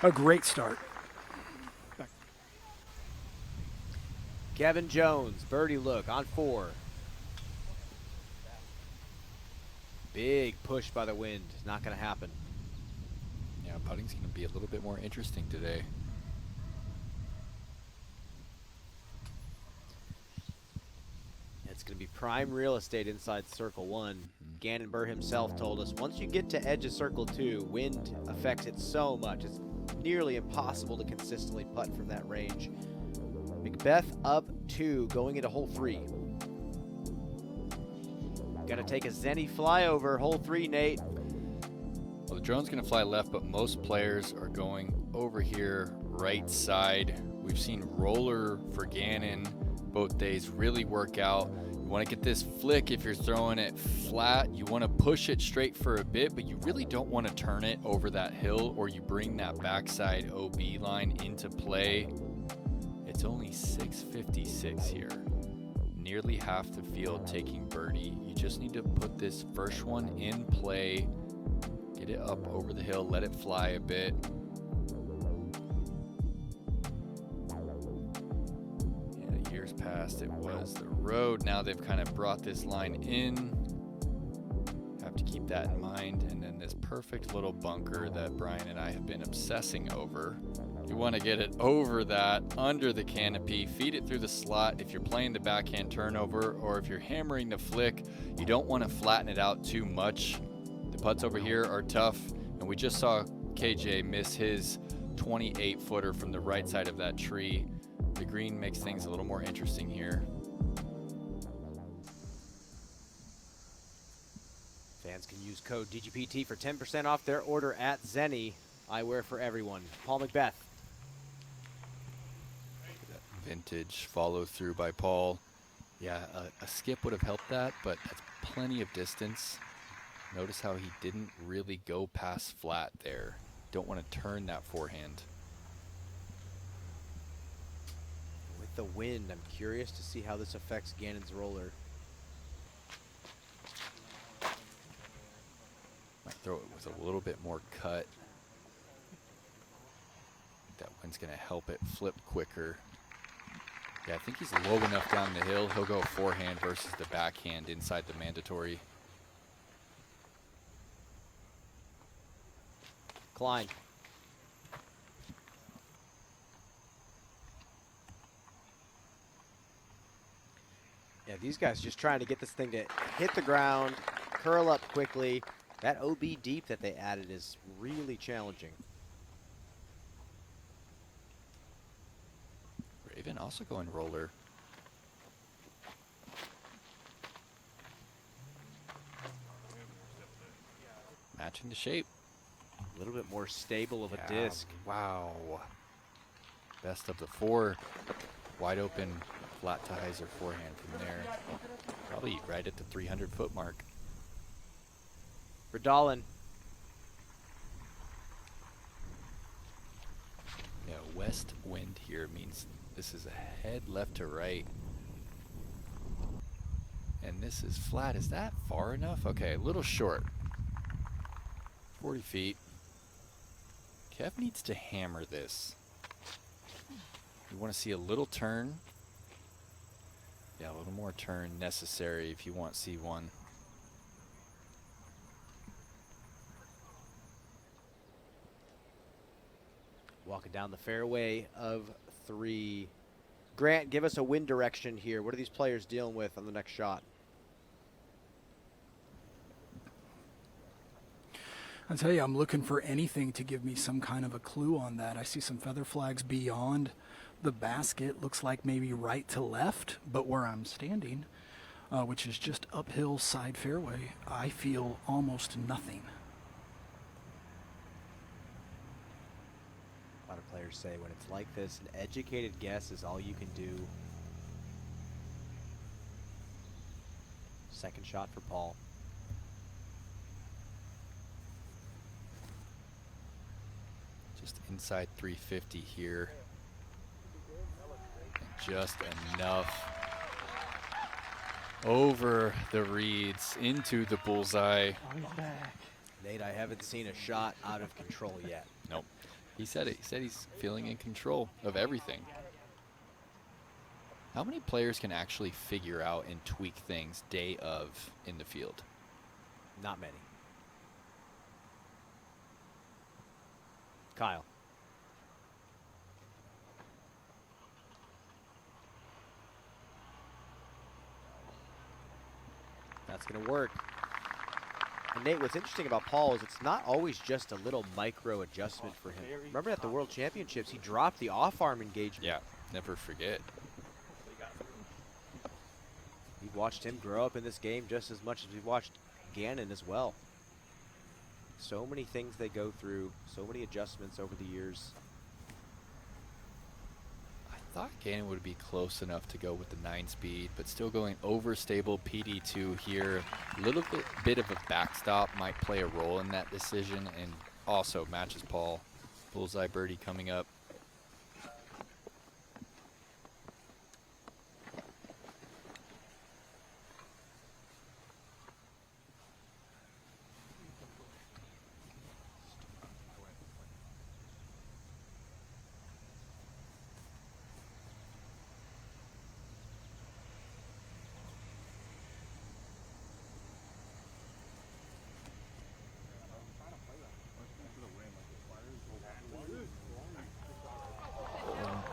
Speaker 6: A great start. Back.
Speaker 4: Kevin Jones, birdie look on 4. Big push by the wind. Not going to happen.
Speaker 3: Yeah, putting's going to be a little bit more interesting today.
Speaker 4: It's going to be prime real estate inside Circle 1. Gannon Buhr himself told us, once you get to edge of Circle 2, wind affects it so much. It's nearly impossible to consistently putt from that range. McBeth up 2 going into hole 3. Gonna take a Zenny flyover, hole 3, Nate.
Speaker 3: Well, the drone's gonna fly left, but most players are going over here, right side. We've seen roller for Gannon both days really work out. You want to get this flick if you're throwing it flat. You want to push it straight for a bit, but you really don't want to turn it over that hill, or you bring that backside OB line into play. It's only 656 here. Nearly half the field taking birdie. You just need to put this first one in play. Get it up over the hill, let it fly a bit. Yeah, years past it was the road. Now they've kind of brought this line in. Have to keep that in mind. And then this perfect little bunker that Brian and I have been obsessing over. You want to get it over that, under the canopy, feed it through the slot if you're playing the backhand turnover, or if you're hammering the flick, you don't want to flatten it out too much. The putts over here are tough, and we just saw KJ miss his 28-footer from the right side of that tree. The green makes things a little more interesting here.
Speaker 4: Fans can use code DGPT for 10% off their order at Zenny. Eyewear for everyone. Paul McBeth.
Speaker 3: Vintage follow through by Paul. Yeah, a skip would have helped that, but that's plenty of distance. Notice how he didn't really go past flat there. Don't want to turn that forehand.
Speaker 4: With the wind, I'm curious to see how this affects Gannon's roller.
Speaker 3: Might throw it with a little bit more cut. That wind's going to help it flip quicker. Yeah, I think he's low enough down the hill. He'll go forehand versus the backhand inside the mandatory.
Speaker 4: Klein. Yeah, these guys just trying to get this thing to hit the ground, curl up quickly. That OB deep that they added is really challenging.
Speaker 3: Raven also going roller. Matching the shape.
Speaker 4: A little bit more stable of a disc.
Speaker 3: Wow. Best of the 4. Wide open flat to hyzer forehand from there. Probably right at the 300-foot mark.
Speaker 4: Verdalen.
Speaker 3: Yeah, west wind here means this is a head left to right. And this is flat. Is that far enough? Okay, a little short. 40 feet. Kev needs to hammer this. You want to see a little turn. Yeah, a little more turn necessary if you want C1.
Speaker 4: Walking down the fairway of 3. Grant, give us a wind direction here. What are these players dealing with on the next shot?
Speaker 6: I'll tell you, I'm looking for anything to give me some kind of a clue on that. I see some feather flags beyond the basket. Looks like maybe right to left, but where I'm standing, which is just uphill side fairway, I feel almost nothing.
Speaker 4: A lot of players say when it's like this, an educated guess is all you can do. Second shot for Paul.
Speaker 3: Just inside 350 here. And just enough over the reeds into the bullseye.
Speaker 4: Nate, I haven't seen a shot out of control yet.
Speaker 3: Nope. He said it. He said he's feeling in control of everything. How many players can actually figure out and tweak things day of in the field?
Speaker 4: Not many. Kyle. That's going to work. And Nate, what's interesting about Paul is it's not always just a little micro adjustment for him. Remember at the World Championships, he dropped the off-arm engagement.
Speaker 3: Yeah, never forget.
Speaker 4: We've watched him grow up in this game just as much as we've watched Gannon as well. So many things they go through, so many adjustments over the years.
Speaker 3: I thought Gannon would be close enough to go with the 9-speed, but still going over stable PD2 here. A little bit of a backstop might play a role in that decision, and also matches Paul. Bullseye birdie coming up.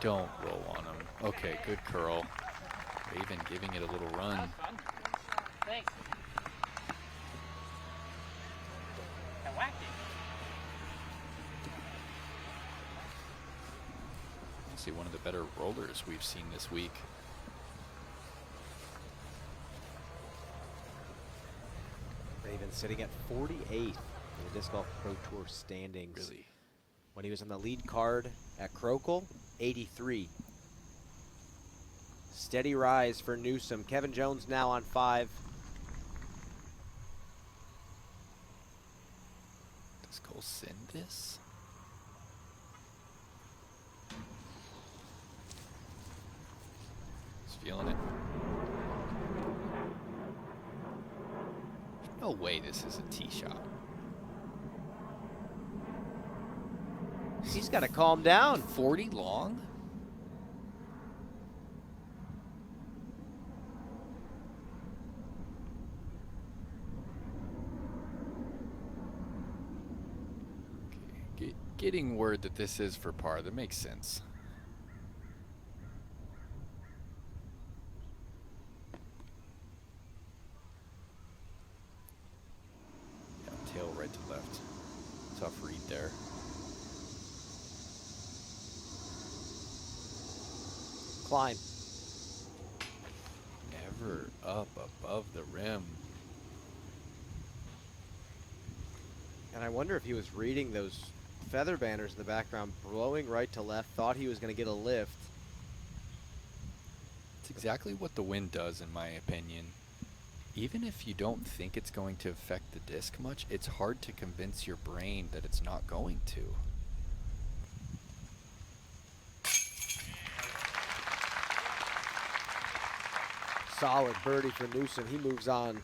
Speaker 3: Don't roll on him. Okay, good curl. Raven giving it a little run.
Speaker 24: Thanks. I whacked it.
Speaker 3: See, one of the better rollers we've seen this week.
Speaker 4: Raven sitting at 48th in the Disc Golf Pro Tour standings.
Speaker 3: Really?
Speaker 4: When he was on the lead card at Crokel, 83. Steady rise for Newsom. Kevin Jones now on 5.
Speaker 3: Does Cole send this? He's feeling it. No way this is a tee shot.
Speaker 4: He's got to calm down.
Speaker 3: 40 long? Okay, getting word that this is for par. That makes sense. Yeah, tail right to left. Tough read there.
Speaker 4: Climb.
Speaker 3: Never up above the rim.
Speaker 4: And I wonder if he was reading those feather banners in the background, blowing right to left, thought he was going to get a lift.
Speaker 3: It's exactly what the wind does, in my opinion. Even if you don't think it's going to affect the disc much, it's hard to convince your brain that it's not going to.
Speaker 4: Solid birdie for Newsom. He moves on.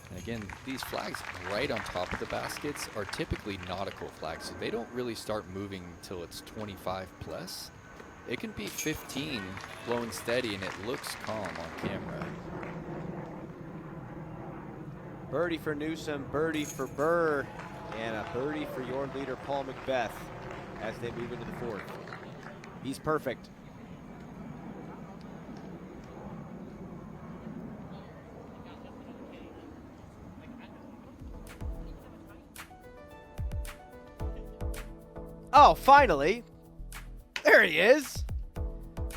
Speaker 3: And again, these flags right on top of the baskets are typically nautical flags, so they don't really start moving until it's 25 plus. It can be 15 blowing steady and it looks calm on camera.
Speaker 4: Birdie for Newsom, birdie for Buhr, and a birdie for your leader, Paul McBeth, as they move into the fourth. He's perfect. Oh, finally. There he is.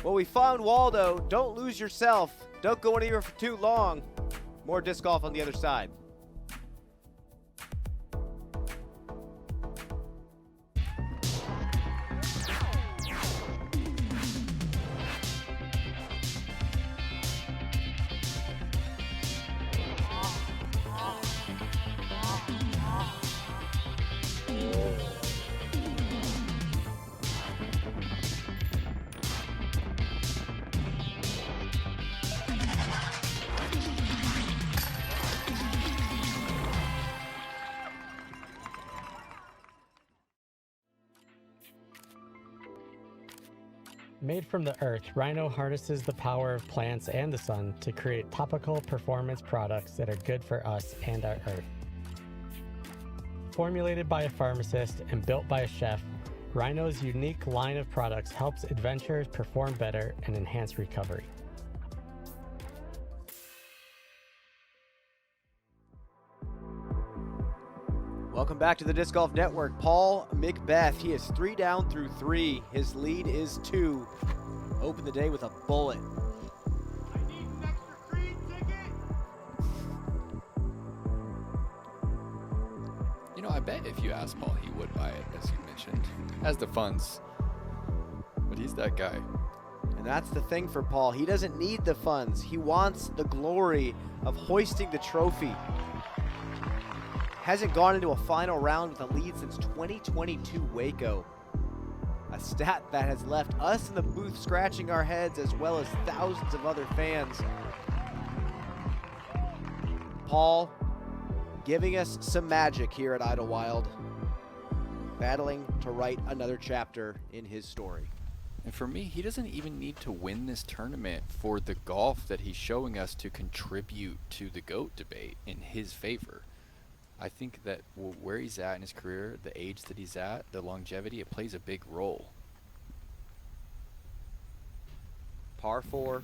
Speaker 4: Well, we found Waldo. Don't lose yourself. Don't go anywhere for too long. More disc golf on the other side.
Speaker 2: Made from the earth, Rhino harnesses the power of plants and the sun to create topical performance products that are good for us and our earth. Formulated by a pharmacist and built by a chef, Rhino's unique line of products helps adventurers perform better and enhance recovery.
Speaker 4: Welcome back to the Disc Golf Network. Paul McBeth, he is 3 down through 3. His lead is 2. Open the day with a bullet.
Speaker 21: I need an extra Creed ticket.
Speaker 3: You know, I bet if you asked Paul, he would buy it, as you mentioned. Has the funds. But he's that guy.
Speaker 4: And that's the thing for Paul. He doesn't need the funds. He wants the glory of hoisting the trophy. Hasn't gone into a final round with a lead since 2022 Waco. A stat that has left us in the booth scratching our heads, as well as thousands of other fans. Paul giving us some magic here at Idlewild, battling to write another chapter in his story.
Speaker 3: And for me, he doesn't even need to win this tournament for the golf that he's showing us to contribute to the GOAT debate in his favor. I think that where he's at in his career, the age that he's at, the longevity, it plays a big role.
Speaker 4: Par 4,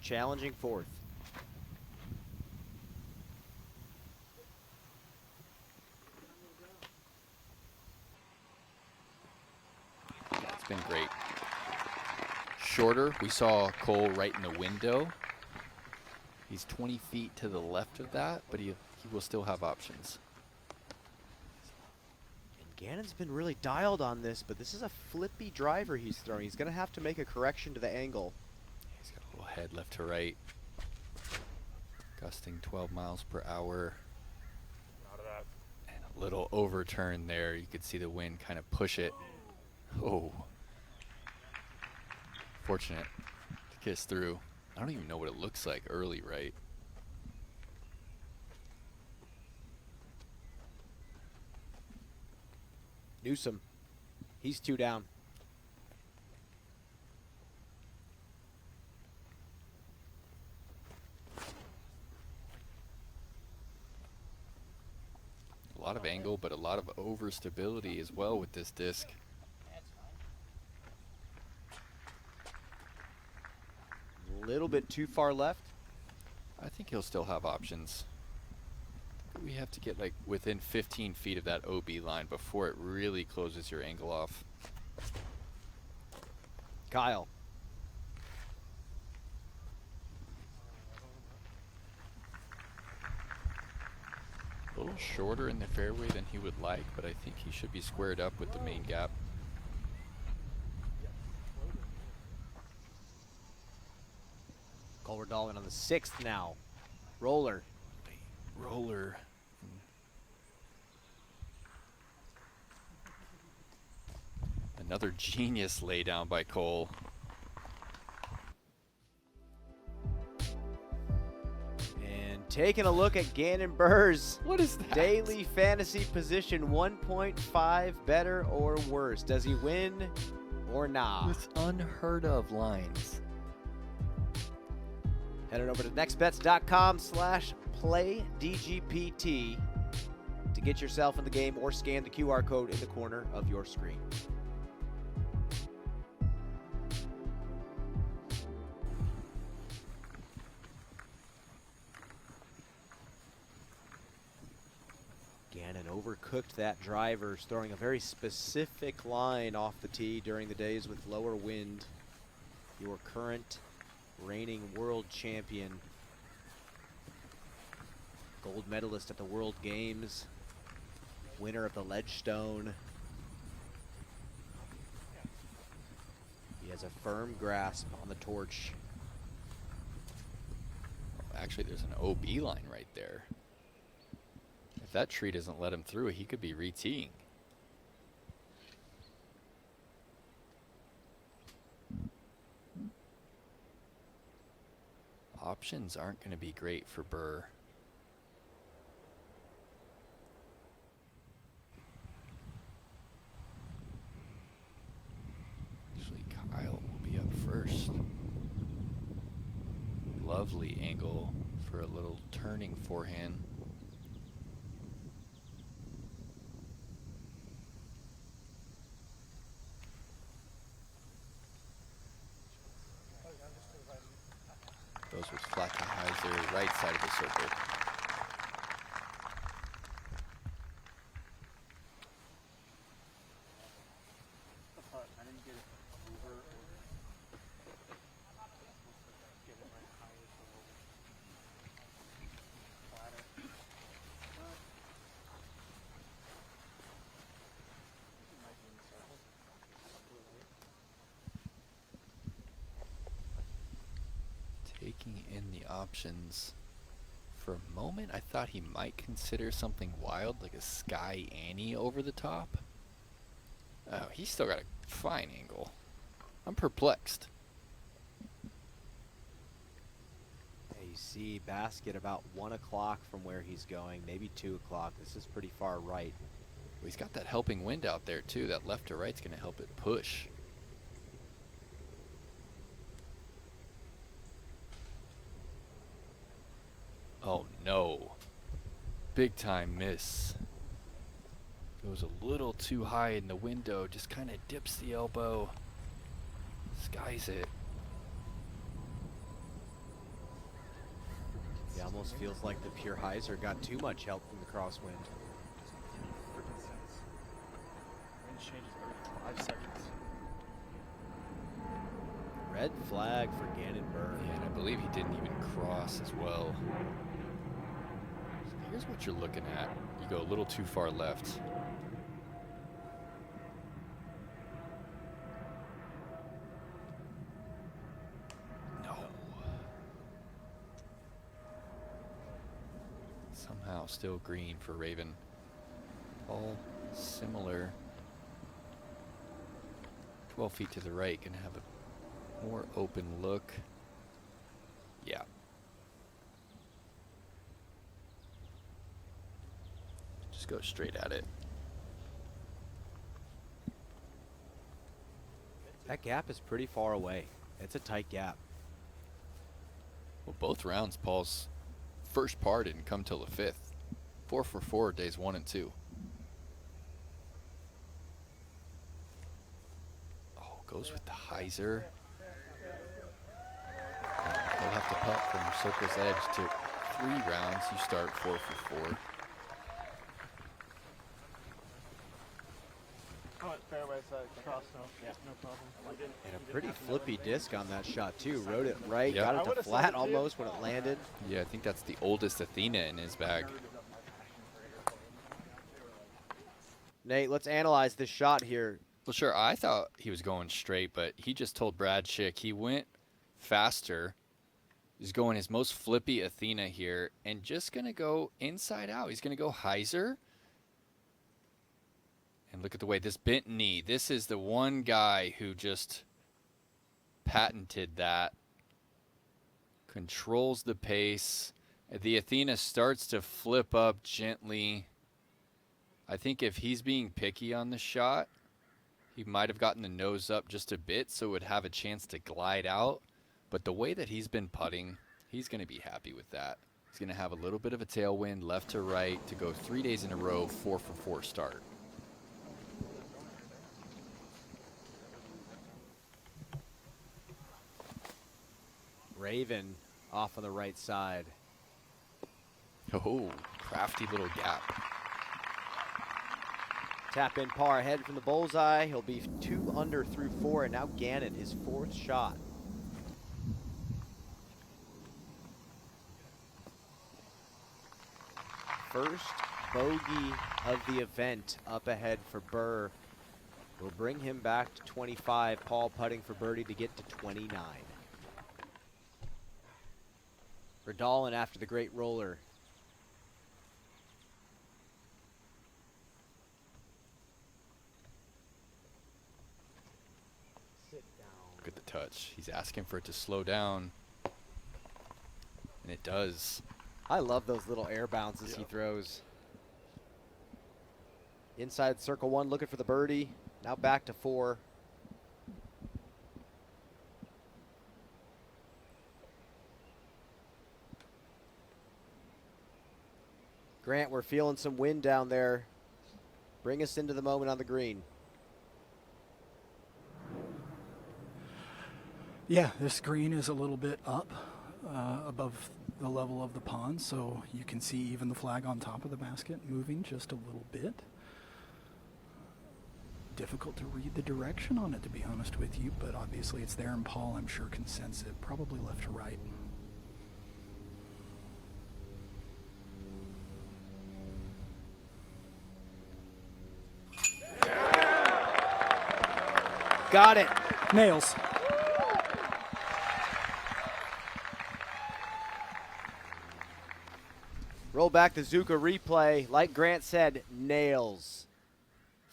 Speaker 4: challenging fourth.
Speaker 3: It's been great. Shorter, we saw Cole right in the window. He's 20 feet to the left of that, but he will still have options.
Speaker 4: And Gannon's been really dialed on this, but this is a flippy driver he's throwing. He's going to have to make a correction to the angle.
Speaker 3: He's got a little head left to right. Gusting 12 miles per hour.
Speaker 1: Out of that.
Speaker 3: And a little overturn there. You could see the wind kind of push it. Oh. Fortunate to kiss through. I don't even know what it looks like early, right?
Speaker 4: Newsom, he's 2 down.
Speaker 3: lot of angle, but a lot of overstability as well with this disc.
Speaker 4: A little bit too far left.
Speaker 3: I think he'll still have options. We have to get like within 15 feet of that OB line before it really closes your angle off.
Speaker 4: Kyle.
Speaker 3: A little shorter in the fairway than he would like, but I think he should be squared up with the main gap.
Speaker 4: Culver Darwin on the 6th now. Roller.
Speaker 3: Roller. Another genius laydown by Cole.
Speaker 4: And taking a look at Gannon Buhr's
Speaker 3: what is that?
Speaker 4: Daily fantasy position, 1.5 better or worse. Does he win or not?
Speaker 3: With unheard of lines.
Speaker 4: Head on over to nextbets.com/playdgpt to get yourself in the game or scan the QR code in the corner of your screen. Gannon overcooked that driver, throwing a very specific line off the tee during the days with lower wind. Your current reigning world champion, gold medalist at the World Games, winner of the Ledgestone. He has a firm grasp on the torch.
Speaker 3: Actually, there's an OB line right there. If that tree doesn't let him through, he could be re-teeing. Options aren't going to be great for Buhr. Actually, Kyle will be up first. Lovely angle for a little turning forehand. Goes with Flackenheiser, right side of the circle.
Speaker 5: I didn't get it over or get it right higher or flatter. Might be in the circle.
Speaker 3: Taking in the options. For a moment, I thought he might consider something wild, like a Sky Annie over the top. Oh, he's still got a fine angle. I'm perplexed.
Speaker 4: You see basket about 1 o'clock from where he's going, maybe 2 o'clock. This is pretty far right.
Speaker 3: Well, he's got that helping wind out there too. That left to right's going to help it push. Oh no. Big time miss. Goes a little too high in the window, just kind of dips the elbow. Skies it.
Speaker 4: It almost feels like the pure hyzer got too much help from the crosswind.
Speaker 5: Wind changes every 5 seconds.
Speaker 4: Red flag for Gannon Buhr.
Speaker 3: Yeah, and I believe he didn't even cross as well. So here's what you're looking at. You go a little too far left. No. Somehow still green for Raven. All similar. 12 feet to the right, gonna have a more open look. Yeah. Just go straight at it.
Speaker 4: That gap is pretty far away. It's a tight gap.
Speaker 3: Well, both rounds, Paul's first par didn't come till the 5th. 4 for 4 days 1 and 2. Oh, goes with the hyzer. He'll have to putt from circle's edge to 3 rounds. You start 4 for 4.
Speaker 5: Oh, fairway side, cross, no, yeah, no problem.
Speaker 4: And a pretty flippy disc on that shot too. Rode it right,
Speaker 3: Yeah.
Speaker 4: got it to flat almost when it landed.
Speaker 3: Yeah, I think that's the oldest Athena in his bag.
Speaker 4: Nate, let's analyze this shot here.
Speaker 3: Well, sure, I thought he was going straight, but he just told Brad Schick he went faster. He's going his most flippy Athena here and just going to go inside out. He's going to go hyzer. And look at the way this bent knee. This is the one guy who just patented that. Controls the pace. The Athena starts to flip up gently. I think if he's being picky on the shot, he might have gotten the nose up just a bit so it would have a chance to glide out. But the way that he's been putting, he's going to be happy with that. He's going to have a little bit of a tailwind left to right to go 3 days in a row, 4 for 4 start.
Speaker 4: Raven off on the right side.
Speaker 3: Oh, crafty little gap.
Speaker 4: Tap in par ahead from the bullseye. He'll be 2 under through 4, and now Gannon, his 4th shot. First bogey of the event up ahead for Buhr. Will bring him back to 25. Paul putting for birdie to get to 29. Verdalen after the great roller.
Speaker 3: Look at the touch. He's asking for it to slow down. And it does.
Speaker 4: I love those little air bounces he throws. Inside circle 1, looking for the birdie. Now back to 4. Grant, we're feeling some wind down there. Bring us into the moment on the green.
Speaker 6: Yeah, this green is a little bit up above the level of the pond, so you can see even the flag on top of the basket moving just a little bit. Difficult to read the direction on it, to be honest with you, but obviously it's there, and Paul, I'm sure, can sense it. Probably left to right.
Speaker 4: Got it.
Speaker 6: Nails.
Speaker 4: Roll back the Zuka replay. Like Grant said, nails.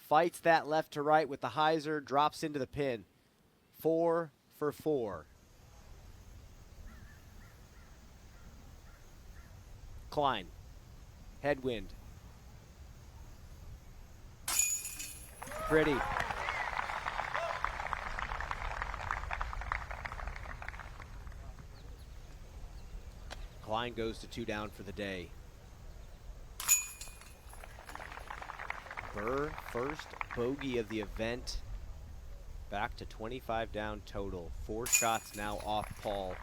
Speaker 4: Fights that left to right with the hyzer, drops into the pin. 4 for 4. Klein. Headwind. Pretty. Klein goes to 2 down for the day. Buhr, first bogey of the event. Back to 25 down total. 4 shots now off Paul.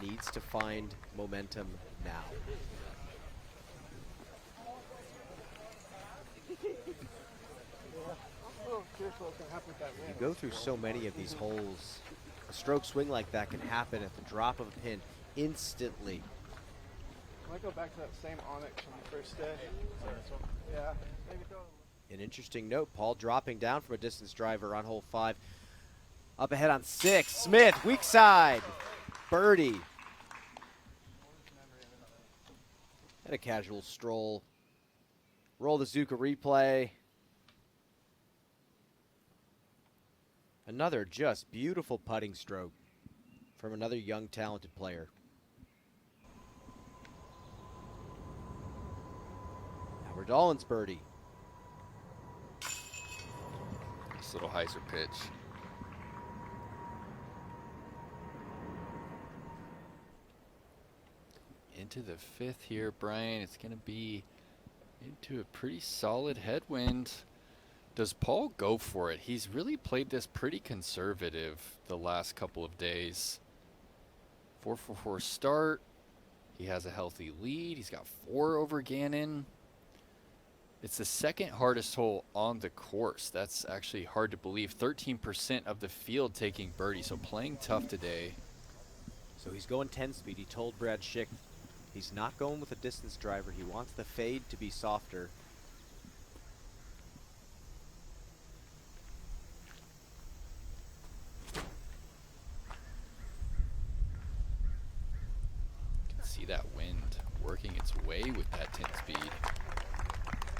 Speaker 4: Needs to find momentum now. You go through so many of these holes. A stroke swing like that can happen at the drop of a pin instantly.
Speaker 5: I might go back to that same Onyx from the first day. Yeah, maybe throw
Speaker 4: An interesting note, Paul dropping down from a distance driver on hole 5. Up ahead on 6, Smith, weak side, birdie. And a casual stroll. Roll the Zuka replay. Another just beautiful putting stroke from another young, talented player. Now Verdalen's birdie.
Speaker 3: This little hyzer pitch. into the 5th here, Brian. It's going to be into a pretty solid headwind. Does Paul go for it? He's really played this pretty conservative the last couple of days. 4-for-4 start. He has a healthy lead. He's got 4 over Gannon. It's the 2nd hardest hole on the course. That's actually hard to believe. 13% of the field taking birdie, so playing tough today.
Speaker 4: So he's going 10 speed. He told Brad Schick he's not going with a distance driver. He wants the fade to be softer.
Speaker 3: You can see that wind working its way with that 10 speed.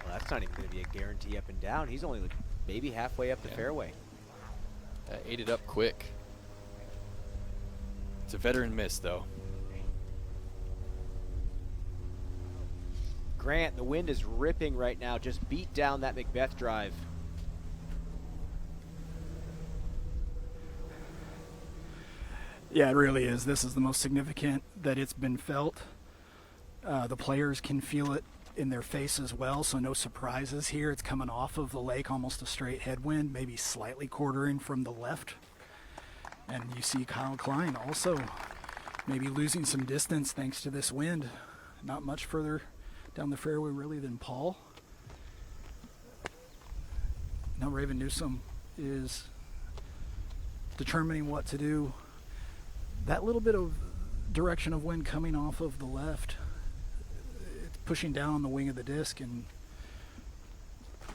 Speaker 4: Well, that's not even going to be a guarantee up and down. He's only like maybe halfway up the fairway.
Speaker 3: That ate it up quick. It's a veteran miss, though.
Speaker 4: Grant, the wind is ripping right now. Just beat down that McBeth drive.
Speaker 6: Yeah, it really is. This is the most significant that it's been felt. The players can feel it in their face as well, so no surprises here. It's coming off of the lake, almost a straight headwind, maybe slightly quartering from the left. And you see Kyle Klein also maybe losing some distance thanks to this wind. Not much further down the fairway really than Paul. Now Raven Newsom is determining what to do. That little bit of direction of wind coming off of the left, it's pushing down on the wing of the disc and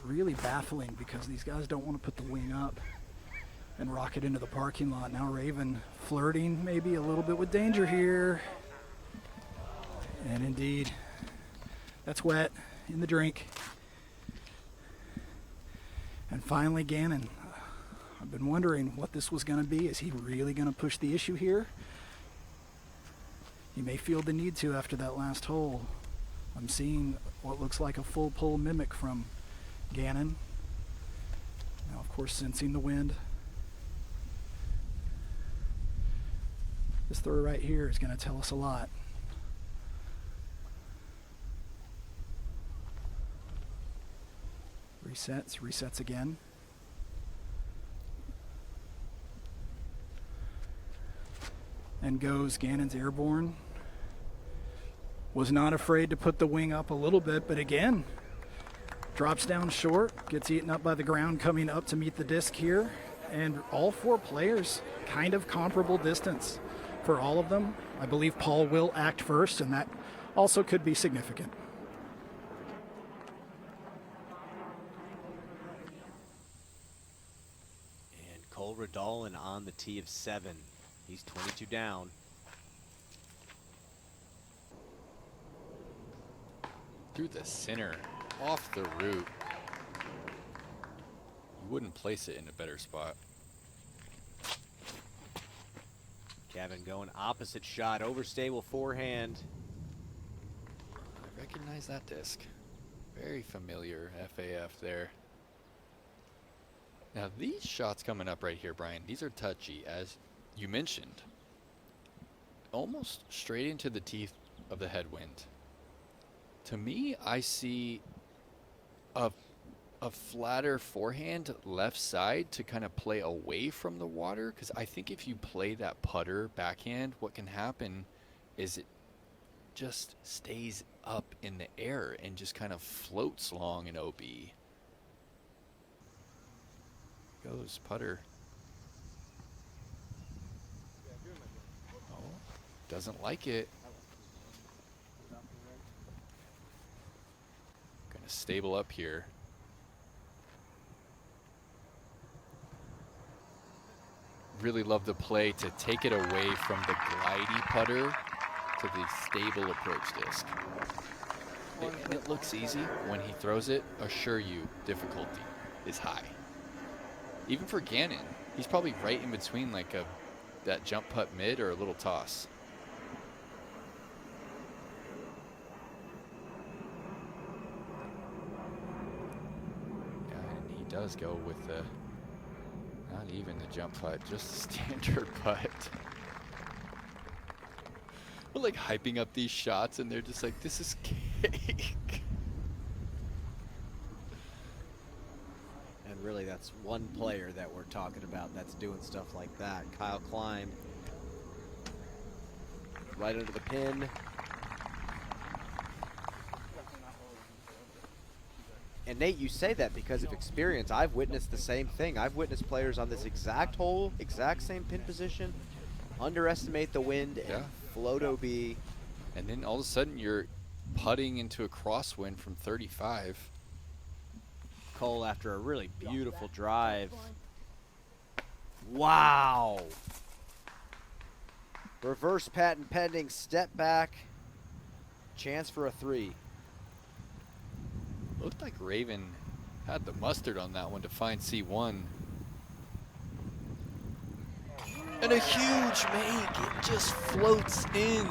Speaker 6: really baffling because these guys don't want to put the wing up and rock it into the parking lot. Now Raven flirting maybe a little bit with danger here. And indeed, that's wet in the drink. And finally Gannon. I've been wondering what this was going to be. Is he really going to push the issue here? He may feel the need to after that last hole. I'm seeing what looks like a full pull mimic from Gannon. Now, of course, sensing the wind. This throw right here is going to tell us a lot. Resets again. And goes Gannon's airborne. Was not afraid to put the wing up a little bit, but again, drops down short, gets eaten up by the ground coming up to meet the disc here. And all 4 players kind of comparable distance for all of them. I believe Paul will act first, and that also could be significant.
Speaker 4: And Cole Radalin on the tee of 7. He's 22 down.
Speaker 3: Through the center, off the root. You wouldn't place it in a better spot.
Speaker 4: Kevin going opposite shot, overstable forehand.
Speaker 3: I recognize that disc. Very familiar FAF there. Now these shots coming up right here, Brian, these are touchy, as you mentioned. Almost straight into the teeth of the headwind. To me, I see a flatter forehand left side to kind of play away from the water, because I think if you play that putter backhand, what can happen is it just stays up in the air and just kind of floats along an OB. Goes putter. Oh, doesn't like it. Gonna stable up here. Really love the play to take it away from the glidey putter to the stable approach disc. And it looks easy. When he throws it, assure you, difficulty is high. Even for Gannon, he's probably right in between like that jump putt mid or a little toss. Yeah, and he does go with the, not even the jump putt, just the standard putt. We're like hyping up these shots, and they're just like, this is cake.
Speaker 4: And really, that's one player that we're talking about that's doing stuff like that. Kyle Klein. Right under the pin. And Nate, you say that because of experience. I've witnessed the same thing. I've witnessed players on this exact hole, exact same pin position, underestimate the wind and float OB.
Speaker 3: And then all of a sudden you're putting into a crosswind from 35.
Speaker 4: Cole after a really beautiful drive. Wow. Reverse patent pending, step back. Chance for a 3.
Speaker 3: Looked like Raven had the mustard on that one to find C1. And a huge make, it just floats in.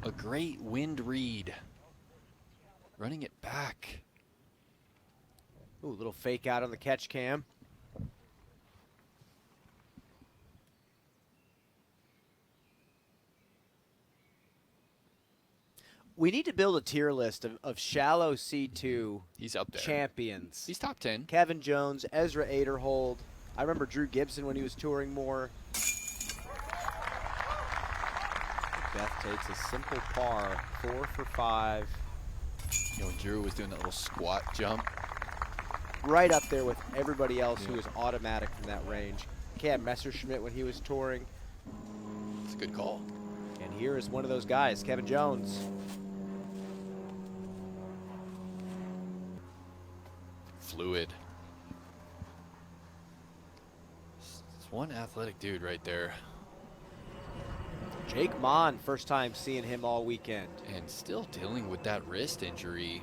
Speaker 3: A great wind read. Running it back.
Speaker 4: Ooh, little fake out on the catch cam. We need to build a tier list of shallow C2
Speaker 3: He's up there.
Speaker 4: champions.
Speaker 3: He's top 10.
Speaker 4: Kevin Jones, Ezra Aderhold. I remember Drew Gibson when he was touring more. Beth takes a simple par, 4 for 5.
Speaker 3: You know, when Drew was doing that little squat jump.
Speaker 4: Right up there with everybody else who was automatic from that range. Cam Messerschmidt when he was touring.
Speaker 3: It's a good call.
Speaker 4: And here is one of those guys, Kevin Jones.
Speaker 3: Fluid. It's one athletic dude right there.
Speaker 4: Jake Mon, first time seeing him all weekend.
Speaker 3: And still dealing with that wrist injury.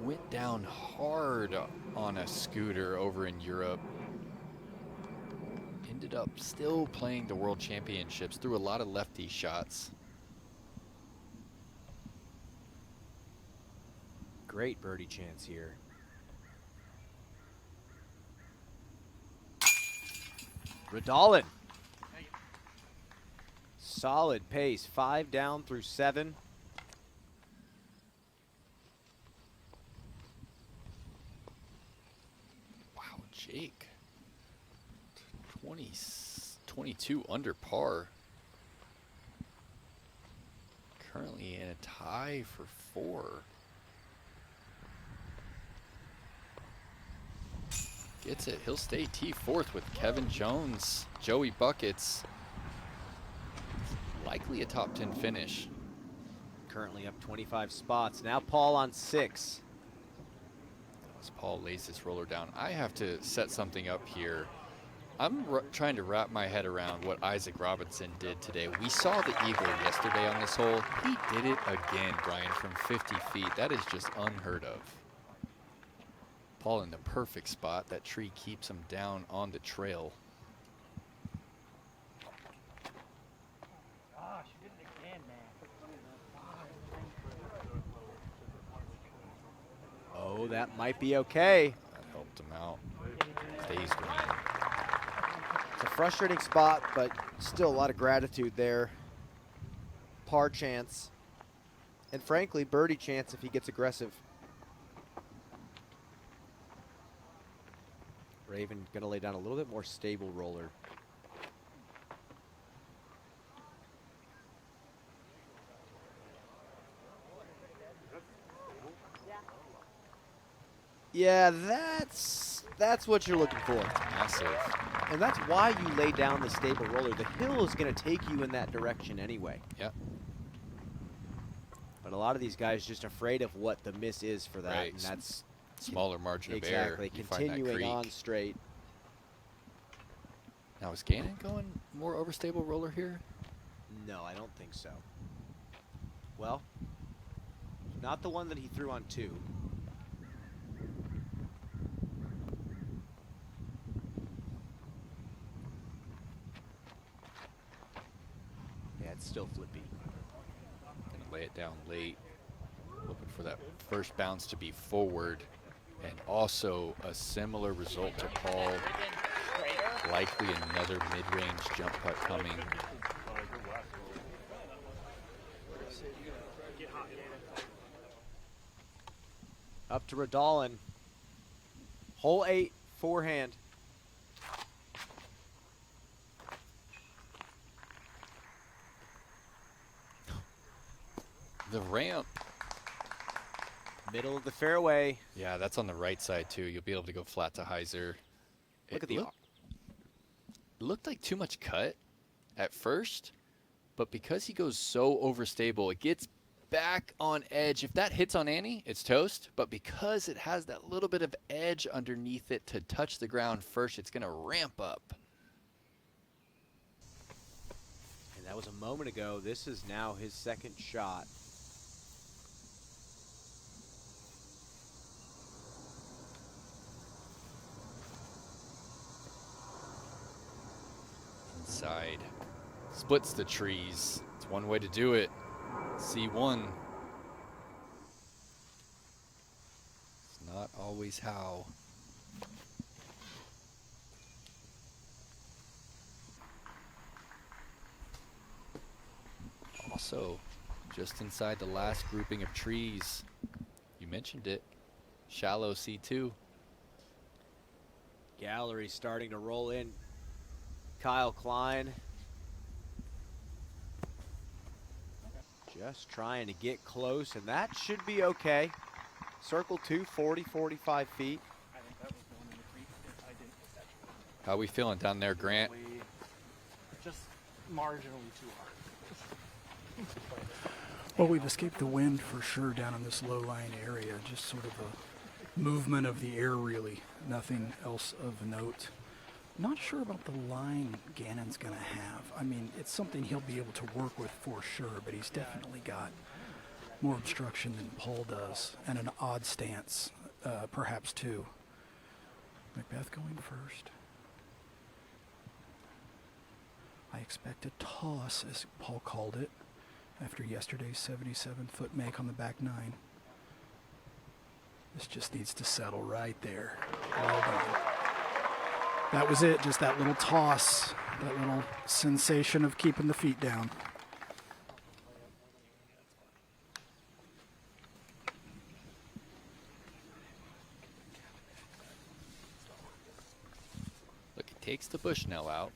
Speaker 3: Went down hard on a scooter over in Europe. Ended up still playing the World Championships, threw a lot of lefty shots.
Speaker 4: Great birdie chance here. Radalin. Solid pace, 5 down through 7.
Speaker 3: Wow, Jake. 22 under par. Currently in a tie for 4. Gets it. He'll stay T4th with Kevin Jones, Joey Buckets. Likely a top 10 finish.
Speaker 4: Currently up 25 spots. Now Paul on 6.
Speaker 3: As Paul lays this roller down, I have to set something up here. I'm trying to wrap my head around what Isaac Robinson did today. We saw the eagle yesterday on this hole. He did it again, Brian, from 50 feet. That is just unheard of. Paul in the perfect spot. That tree keeps him down on the trail.
Speaker 24: Gosh, you did it again, man.
Speaker 4: Oh, that might be okay.
Speaker 3: That helped him out. Stays green.
Speaker 4: It's a frustrating spot, but still a lot of gratitude there. Par chance. And frankly, birdie chance if he gets aggressive. Raven gonna lay down a little bit more stable roller. Yeah, that's what you're looking for.
Speaker 3: Massive.
Speaker 4: And that's why you lay down the stable roller. The hill is going to take you in that direction anyway.
Speaker 3: Yep.
Speaker 4: But a lot of these guys just afraid of what the miss is for that.
Speaker 3: Right.
Speaker 4: And that's
Speaker 3: smaller margin of error.
Speaker 4: Exactly.
Speaker 3: You find that
Speaker 4: Continuing
Speaker 3: creek.
Speaker 4: on straight.
Speaker 3: Now is Gannon going more overstable roller here?
Speaker 4: No, I don't think so. Well, not the one that he threw on 2. Yeah, it's still flippy.
Speaker 3: Gonna lay it down late. Hoping for that first bounce to be forward. And also a similar result to Paul. Likely another mid-range jump putt coming.
Speaker 4: Up to Radalin. Hole 8, forehand.
Speaker 3: The ramp.
Speaker 4: Middle of the fairway.
Speaker 3: Yeah, that's on the right side too. You'll be able to go flat to hyzer.
Speaker 4: Look at the
Speaker 3: Looked like too much cut at first, but because he goes so overstable, it gets back on edge. If that hits on Annie, it's toast, but because it has that little bit of edge underneath it to touch the ground first, it's going to ramp up.
Speaker 4: And that was a moment ago. This is now his second shot.
Speaker 3: Inside. Splits the trees. It's one way to do it. C1. It's not always how. Also, just inside the last grouping of trees, you mentioned it, shallow C2.
Speaker 4: Gallery starting to roll in. Kyle Klein just trying to get close, and that should be okay. Circle 2, 40, 45 feet.
Speaker 5: I think that was going in the creek if I didn't get that shot.
Speaker 3: How we feeling down there, Grant?
Speaker 5: Just marginally too hard.
Speaker 6: Well, we've escaped the wind for sure down in this low-lying area. Just sort of a movement of the air, really. Nothing else of note. Not sure about the line Gannon's going to have. I mean, it's something he'll be able to work with for sure, but he's definitely got more obstruction than Paul does, and an odd stance, perhaps, too. McBeth going first. I expect a toss, as Paul called it, after yesterday's 77-foot make on the back nine. This just needs to settle right there. Well done. That was it, just that little toss, that little sensation of keeping the feet down.
Speaker 3: Look, he takes the Bushnell out.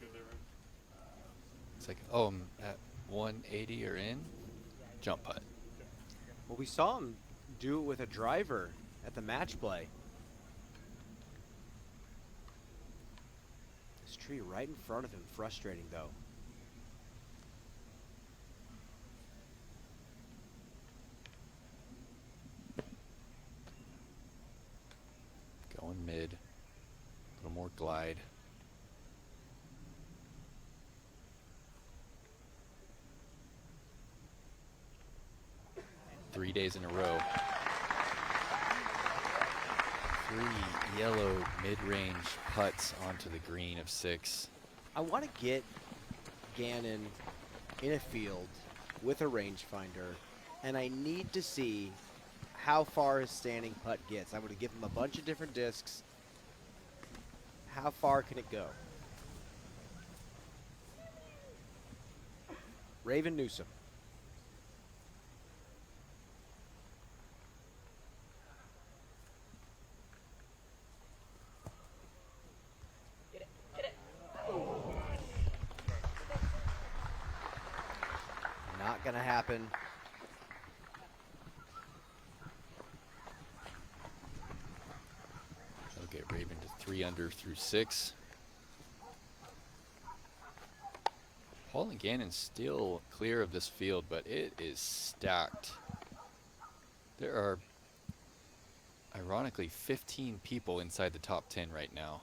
Speaker 3: It's like, oh, I'm at 180 or in. Jump putt.
Speaker 4: Well, we saw him do it with a driver at the match play. This tree right in front of him, frustrating though.
Speaker 3: Going mid. A little more glide. Three days in a row. 3 yellow mid-range putts onto the green of 6.
Speaker 4: I want to get Gannon in a field with a rangefinder, and I need to see how far his standing putt gets. I'm going to give him a bunch of different discs. How far can it go? Raven Newsom. Not gonna happen.
Speaker 3: That'll get Raven to 3 under through 6. Paul and Gannon still clear of this field, but it is stacked. There are, ironically, 15 people inside the top 10 right now.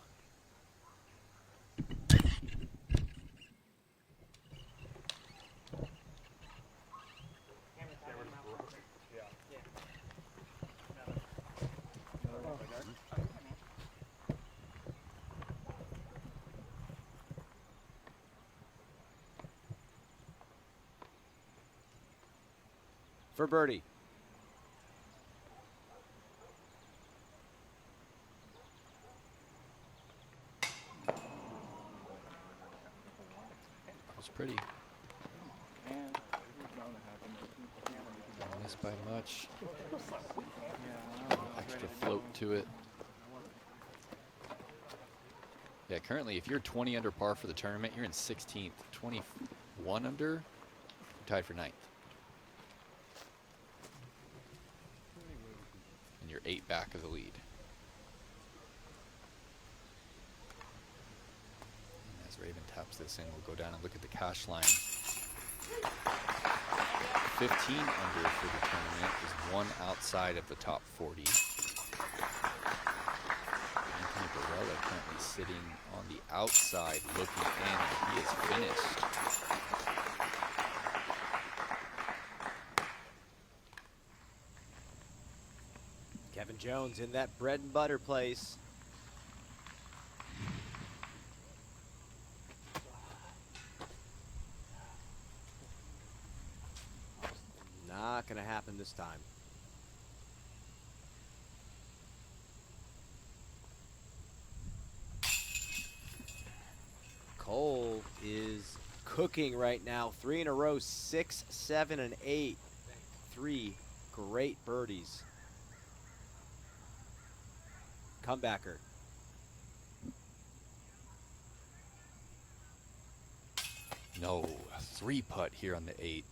Speaker 4: For birdie.
Speaker 3: miss by much. Extra float to it. Yeah, currently, if you're 20 under par for the tournament, you're in 16th. 21 under, you're tied for 9th. And you're 8 back of the lead. And as Raven taps this in, we'll go down and look at the cash line. 15 under for the tournament is one outside of the top 40. Anthony Barella currently sitting on the outside looking in, and he is finished.
Speaker 4: Kevin Jones in that bread and butter place. Not going to happen this time. Cole is cooking right now. 3 in a row, 6, 7, and 8. 3 great birdies. Comebacker.
Speaker 3: No, a 3 putt here on the 8th.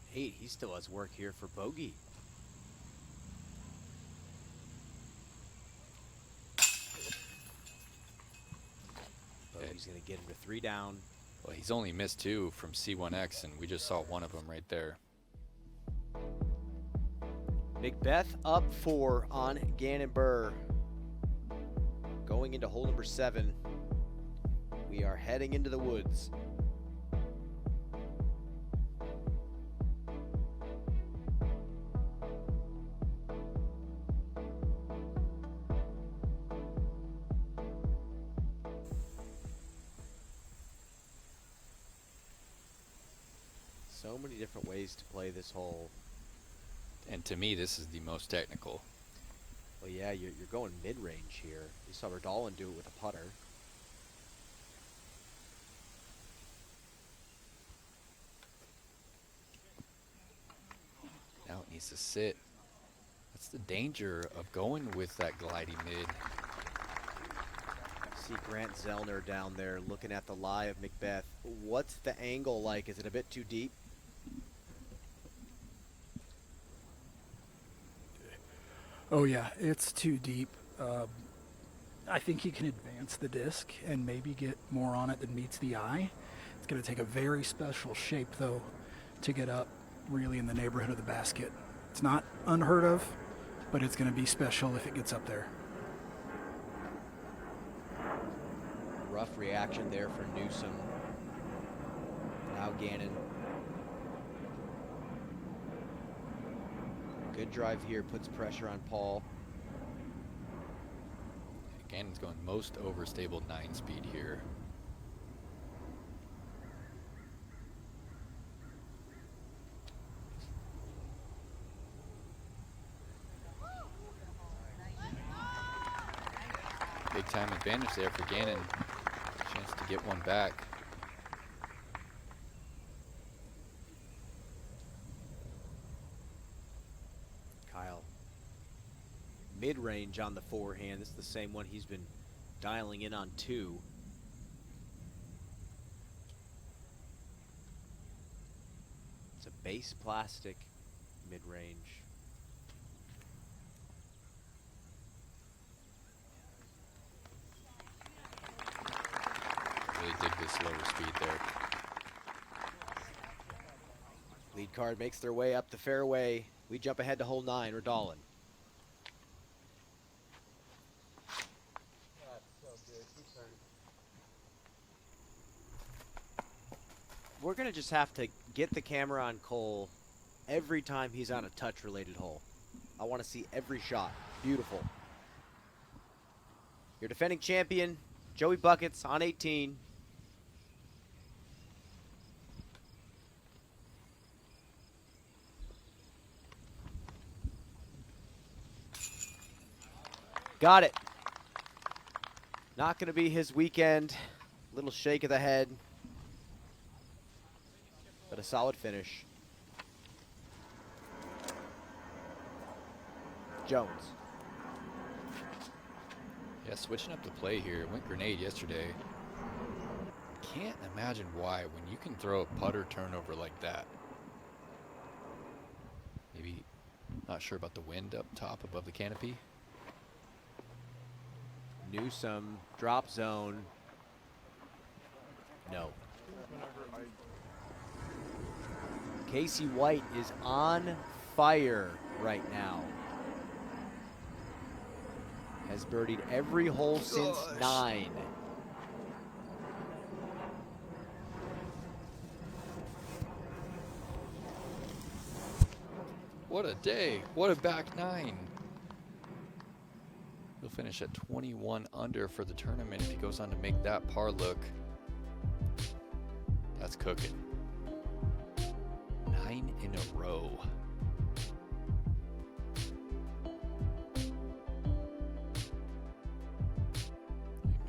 Speaker 4: He still has work here for bogey. Bogey's going to get him to 3 down.
Speaker 3: Well, he's only missed 2 from C1X, and we just saw one of them right there.
Speaker 4: McBeth up 4 on Gannon Buhr. Going into hole number 7. We are heading into the woods. So many different ways to play this hole.
Speaker 3: And to me, this is the most technical.
Speaker 4: Well, yeah, you're going mid-range here. You saw Redolin do it with a putter.
Speaker 3: Now it needs to sit. That's the danger of going with that glidey mid.
Speaker 4: See Grant Zellner down there looking at the lie of McBeth. What's the angle like? Is it a bit too deep?
Speaker 6: Oh yeah, it's too deep. I think he can advance the disc and maybe get more on it than meets the eye. It's going to take a very special shape, though, to get up really in the neighborhood of the basket. It's not unheard of, but it's going to be special if it gets up there.
Speaker 4: Rough reaction there for Newsom. Now Gannon. Good drive here, puts pressure on Paul.
Speaker 3: Gannon's going most overstable 9-speed here. Big time advantage there for Gannon. Chance to get one back.
Speaker 4: Kyle. Mid-range on the forehand. This is the same one he's been dialing in on 2. It's a base plastic mid-range.
Speaker 3: Really dig this lower speed there.
Speaker 4: Lead card makes their way up the fairway. We jump ahead to hole 9, Redolin. We're going to just have to get the camera on Cole every time he's on a touch-related hole. I want to see every shot. Beautiful. Your defending champion, Joey Buckets on 18. Got it. Not going to be his weekend. Little shake of the head, but a solid finish. Jones.
Speaker 3: Yeah, switching up the play here. Went grenade yesterday. Can't imagine why when you can throw a putter turnover like that. Maybe not sure about the wind up top above the canopy.
Speaker 4: Newsom, drop zone. No. Casey White is on fire right now. Has birdied every hole since 9.
Speaker 3: What a day. What a back 9. He'll finish at 21 under for the tournament if he goes on to make that par look. That's cooking. 9 in a row.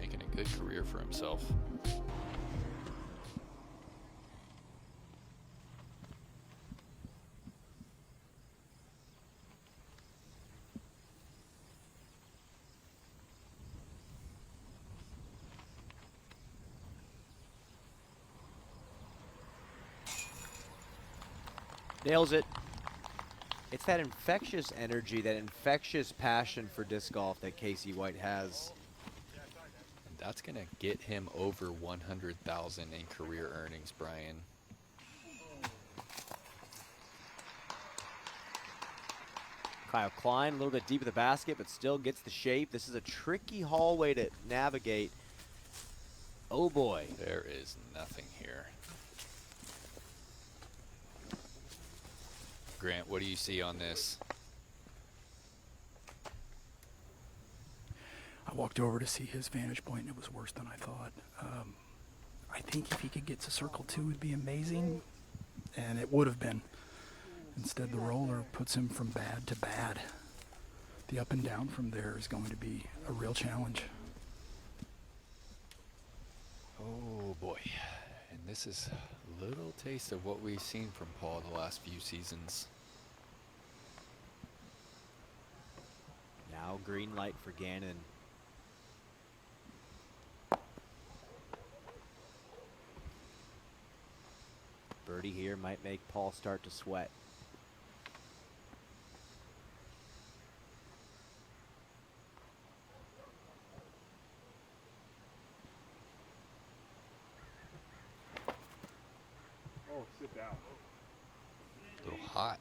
Speaker 3: Making a good career for himself.
Speaker 4: Nails it. It's that infectious energy, that infectious passion for disc golf that Casey White has.
Speaker 3: And that's going to get him over 100,000 in career earnings, Brian.
Speaker 4: Kyle Klein, a little bit deep in the basket, but still gets the shape. This is a tricky hallway to navigate. Oh boy.
Speaker 3: There is nothing here. Grant, what do you see on this?
Speaker 6: I walked over to see his vantage point, and it was worse than I thought. I think if he could get to circle 2, it'd be amazing, and it would have been. Instead, the roller puts him from bad to bad. The up and down from there is going to be a real challenge.
Speaker 3: Oh boy. And this is a little taste of what we've seen from Paul the last few seasons.
Speaker 4: Now green light for Gannon. Birdie here might make Paul start to sweat.
Speaker 1: Oh, sit down.
Speaker 3: A little hot.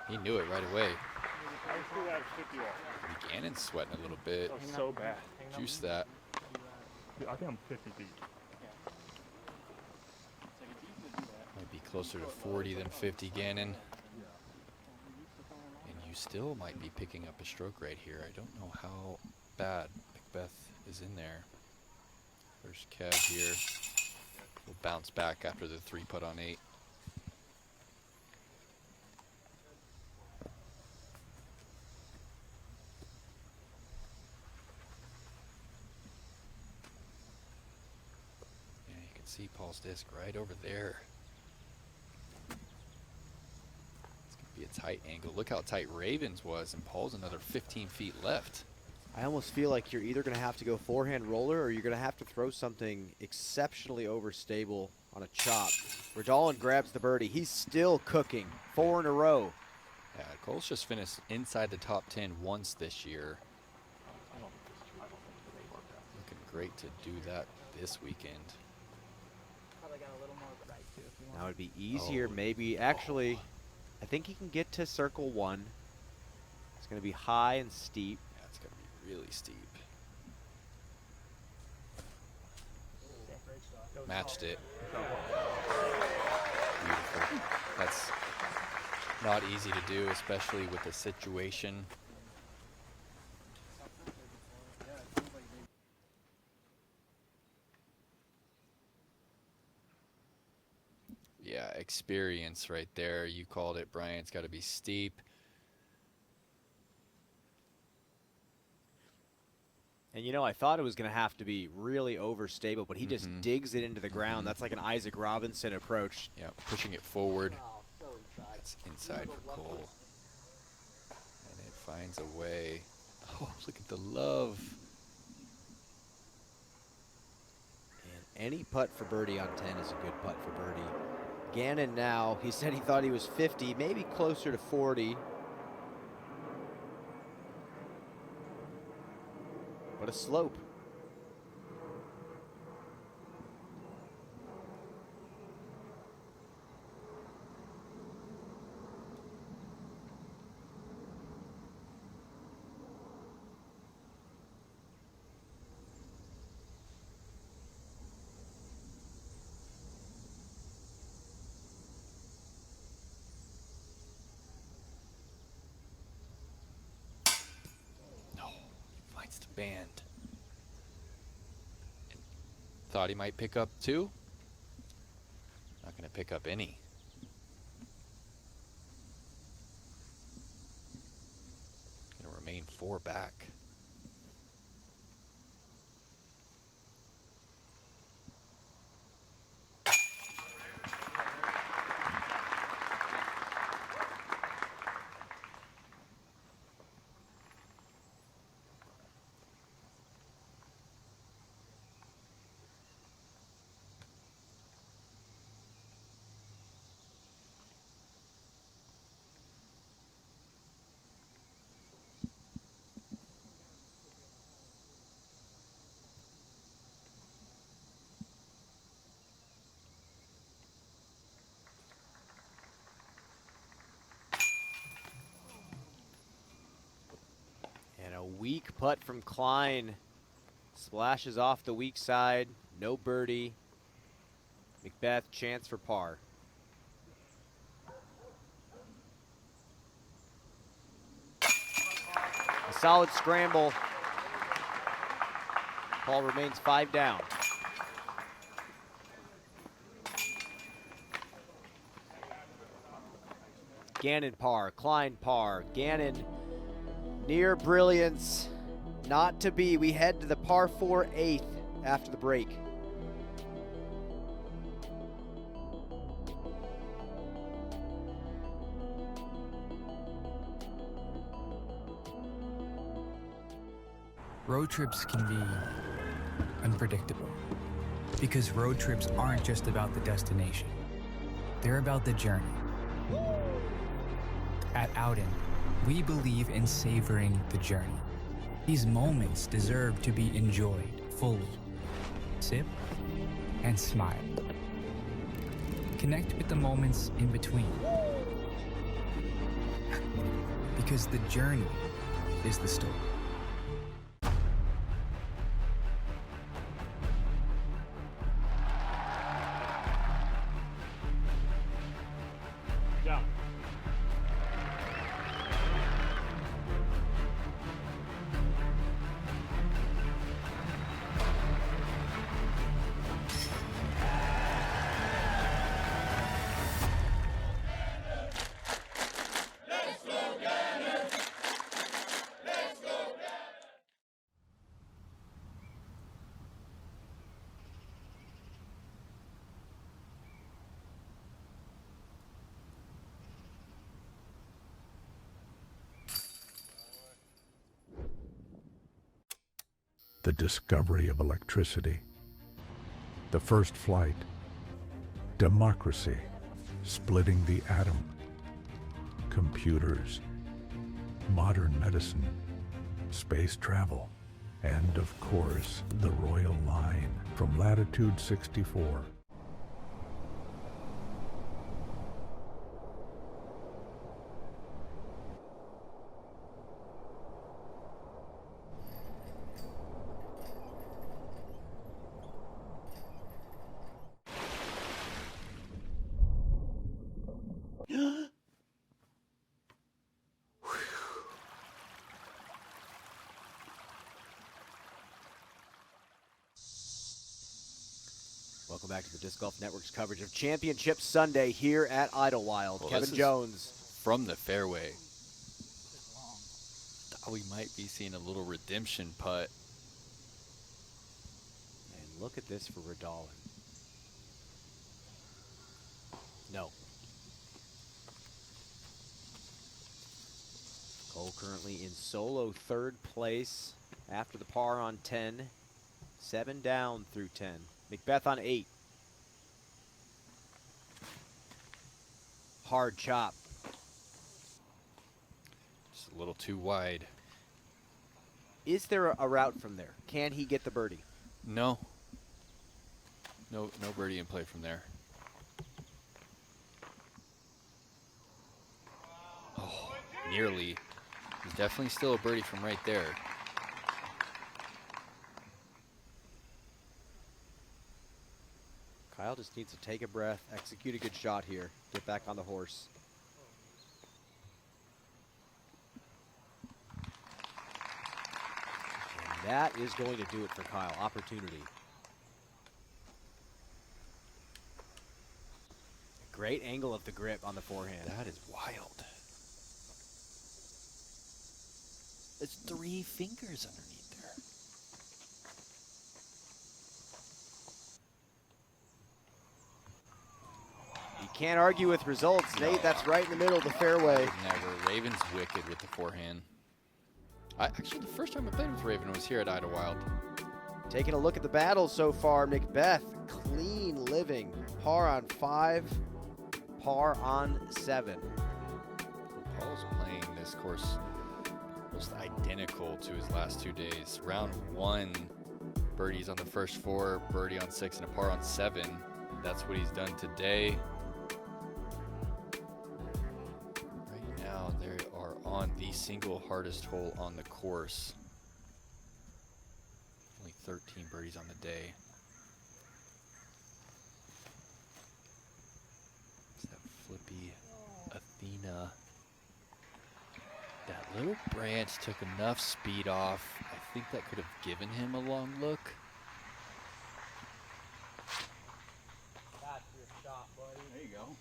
Speaker 3: He knew it right away.
Speaker 1: I was still at 50 off.
Speaker 3: Gannon's sweating a little bit.
Speaker 1: That was so bad.
Speaker 3: Juice that.
Speaker 1: I think I'm 50 deep.
Speaker 3: Might be closer to 40 than 50, Gannon. And you still might be picking up a stroke right here. I don't know how bad McBeth is in there. There's Kev here. We'll bounce back after the 3-putt on 8. Yeah, you can see Paul's disc right over there. It's going to be a tight angle. Look how tight Ravens was, and Paul's another 15 feet left.
Speaker 4: I almost feel like you're either going to have to go forehand roller or you're going to have to throw something exceptionally overstable on a chop. Redolin grabs the birdie. He's still cooking. 4 in a row.
Speaker 3: Yeah, Cole's just finished inside the top 10 once this year. Looking great to do that this weekend.
Speaker 4: Now it'd be easier, maybe. Actually, I think he can get to circle 1. It's going to be high and steep.
Speaker 3: Yeah, it's going to be really steep. Matched it. Beautiful. That's not easy to do, especially with the situation. Yeah, experience right there. You called it, Brian. It's got to be steep.
Speaker 4: And you know, I thought it was going to have to be really overstable, but he just digs it into the ground. That's like an Isaac Robinson approach.
Speaker 3: Yeah, pushing it forward. That's inside for Cole. And it finds a way. Oh, look at the love.
Speaker 4: And any putt for birdie on 10 is a good putt for birdie. Gannon now, he said he thought he was 50, maybe closer to 40. What a slope.
Speaker 3: Finds the band. Thought he might pick up 2. Not going to pick up any. Going to remain 4 back.
Speaker 4: A weak putt from Klein. Splashes off the weak side. No birdie. McBeth, chance for par. A solid scramble. Paul remains 5 down. Gannon par, Klein par. Gannon near brilliance, not to be. We head to the par 4 8th after the break.
Speaker 7: Road trips can be unpredictable because road trips aren't just about the destination. They're about the journey. At Outing, we believe in savoring the journey. These moments deserve to be enjoyed fully. Sip and smile. Connect with the moments in between. Because the journey is the story.
Speaker 9: The discovery of electricity, the first flight, democracy, splitting the atom, computers, modern medicine, space travel, and of course, the Royal Line from Latitude 64.
Speaker 4: Welcome back to the Disc Golf Network's coverage of Championship Sunday here at Idlewild.
Speaker 3: Well,
Speaker 4: Kevin Jones.
Speaker 3: From the fairway. Thought we might be seeing a little redemption putt
Speaker 4: Look at this for Redolin. No. Cole currently in solo third place after the par on 10. 7 down through 10. McBeth on 8. Hard chop.
Speaker 3: Just a little too wide.
Speaker 4: Is there a route from there? Can he get the birdie?
Speaker 3: No. No birdie in play from there. Oh, nearly. There's definitely still a birdie from right there.
Speaker 4: Kyle just needs to take a breath, execute a good shot here, get back on the horse. And that is going to do it for Kyle. Opportunity. Great angle of the grip on the forehand.
Speaker 3: That is wild. It's 3 fingers underneath there.
Speaker 4: You can't argue with results, Nate. That's right in the middle of the fairway.
Speaker 3: Never. Raven's wicked with the forehand. Actually, the first time I played with Raven was here at Idlewild.
Speaker 4: Taking a look at the battle so far, McBeth, clean living. Par on 5, par on 7.
Speaker 3: Paul's playing this course almost identical to his last 2 days. Round 1, birdies on the first 4, birdie on 6, and a par on 7. That's what he's done today. Right now, they are on the single hardest hole on the course. Only 13 birdies on the day. It's that flippy Athena. That little branch took enough speed off. I think that could have given him a long look.
Speaker 16: That's your shot, buddy. There you go.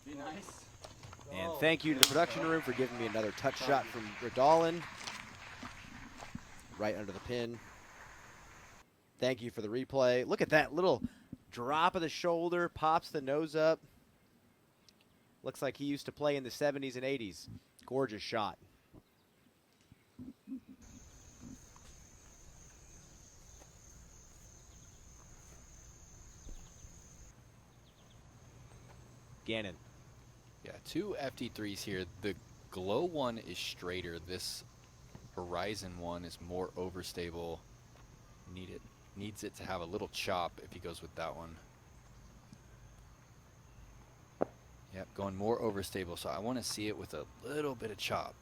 Speaker 16: Be nice.
Speaker 4: And thank you to the production room for giving me another touch shot from Redolin. Right under the pin. Thank you for the replay. Look at that little drop of the shoulder, pops the nose up. Looks like he used to play in the 70s and 80s. Gorgeous shot. Gannon.
Speaker 3: Yeah, 2 FD3s here. The Glow one is straighter. This Horizon one is more overstable. Needs it to have a little chop if he goes with that one. Yep, going more overstable, so I want to see it with a little bit of chop.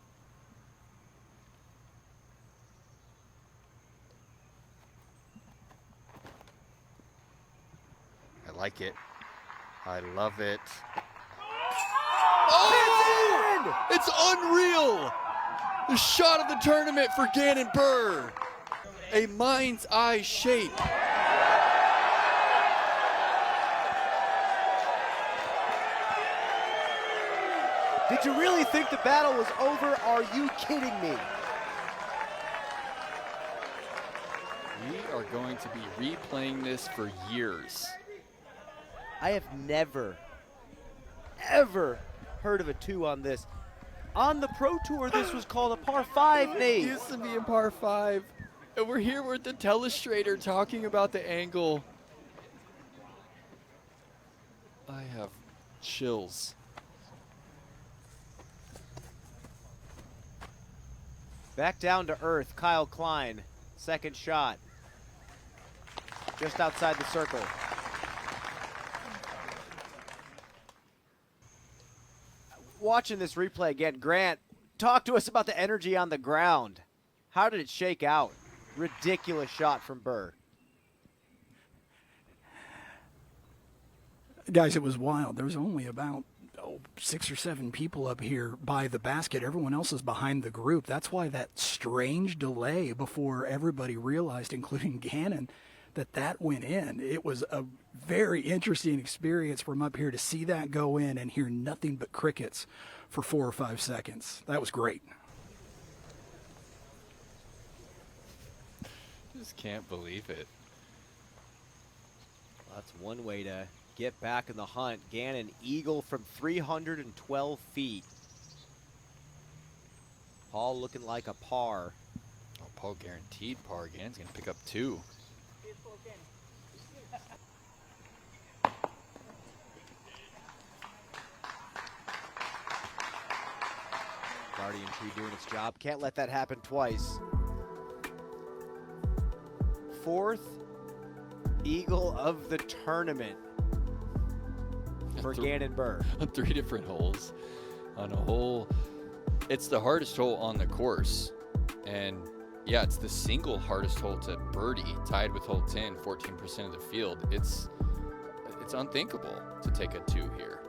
Speaker 3: I like it. I love it. Oh! It's unreal! The shot of the tournament for Gannon Buhr. A mind's eye shape.
Speaker 4: Did you really think the battle was over? Are you kidding me?
Speaker 3: We are going to be replaying this for years.
Speaker 4: I have never, ever heard of a 2 on this. On the Pro Tour, this was called a par 5, Nate.
Speaker 3: It used to be a par 5. And we're here with the telestrator talking about the angle. I have chills.
Speaker 4: Back down to earth, Kyle Klein. Second shot. Just outside the circle. Watching this replay again, Grant, talk to us about the energy on the ground. How did it shake out? Ridiculous shot from Buhr.
Speaker 6: Guys, it was wild. There was only about 6 or 7 people up here by the basket. Everyone else is behind the group. That's why that strange delay before everybody realized, including Gannon, that went in. It was a very interesting experience from up here to see that go in and hear nothing but crickets for 4 or 5 seconds. That was great.
Speaker 3: Just can't believe it.
Speaker 4: That's one way to get back in the hunt. Gannon eagle from 312 feet. Paul looking like a par.
Speaker 3: Oh, Paul guaranteed par. Gannon's going to pick up 2.
Speaker 4: Guardian Tree doing its job. Can't let that happen twice. 4th eagle of the tournament for Gannon Buhr.
Speaker 3: On 3 different holes. On a hole, it's the hardest hole on the course. And yeah, it's the single hardest hole to birdie, tied with hole 10, 14% of the field. It's unthinkable to take a 2 here.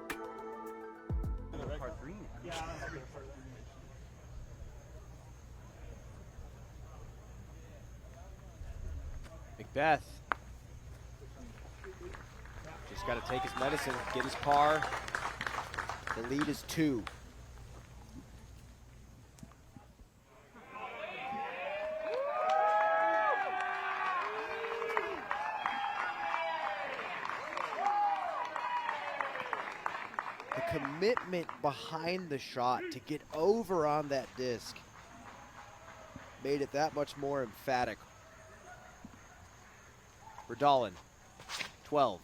Speaker 4: McBeth just got to take his medicine, get his par. The lead is 2. The commitment behind the shot to get over on that disc made it that much more emphatic. Verdalen, 12.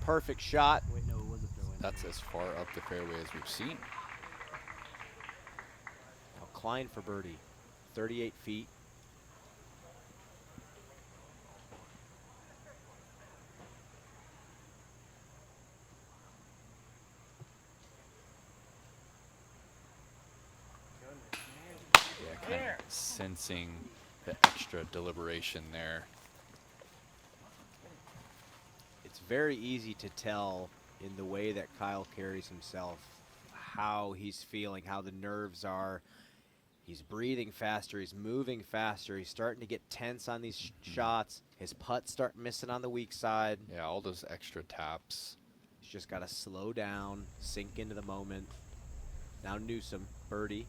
Speaker 4: Perfect shot.
Speaker 20: Wait, no, it wasn't throwing.
Speaker 3: That's as far up the fairway as we've seen.
Speaker 4: Now Klein for birdie, 38 feet.
Speaker 3: Kind of sensing the extra deliberation there.
Speaker 4: It's very easy to tell in the way that Kyle carries himself how he's feeling, how the nerves are. He's breathing faster, he's moving faster, he's starting to get tense on these shots. His putts start missing on the weak side.
Speaker 3: Yeah, all those extra taps.
Speaker 4: He's just got to slow down, sink into the moment. Now Newsom, birdie.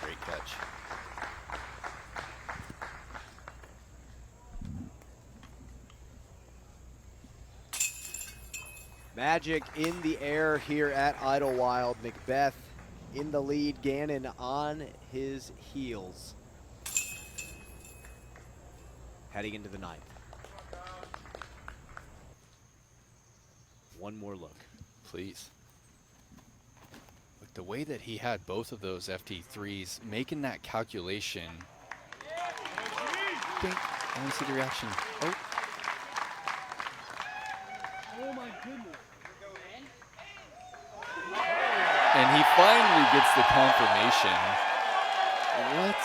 Speaker 3: Great catch.
Speaker 4: Magic in the air here at Idlewild. McBeth in the lead, Gannon on his heels. Heading into the 9th. One more look.
Speaker 3: Please. Look, the way that he had both of those FT3s, making that calculation. Ding. I want to see the reaction. Oh.
Speaker 8: Oh my goodness.
Speaker 3: And he finally gets the confirmation. What?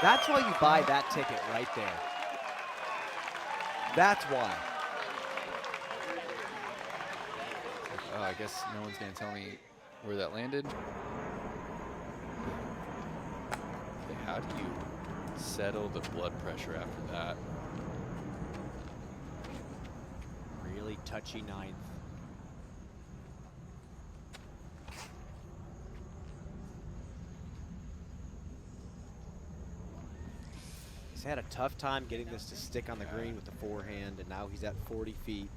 Speaker 4: That's why you buy that ticket right there. That's why.
Speaker 3: Oh, I guess no one's going to tell me where that landed. Okay, how do you settle the blood pressure after that?
Speaker 4: Really touchy 9th. He's had a tough time getting this to stick on the green with the forehand, and now he's at 40 feet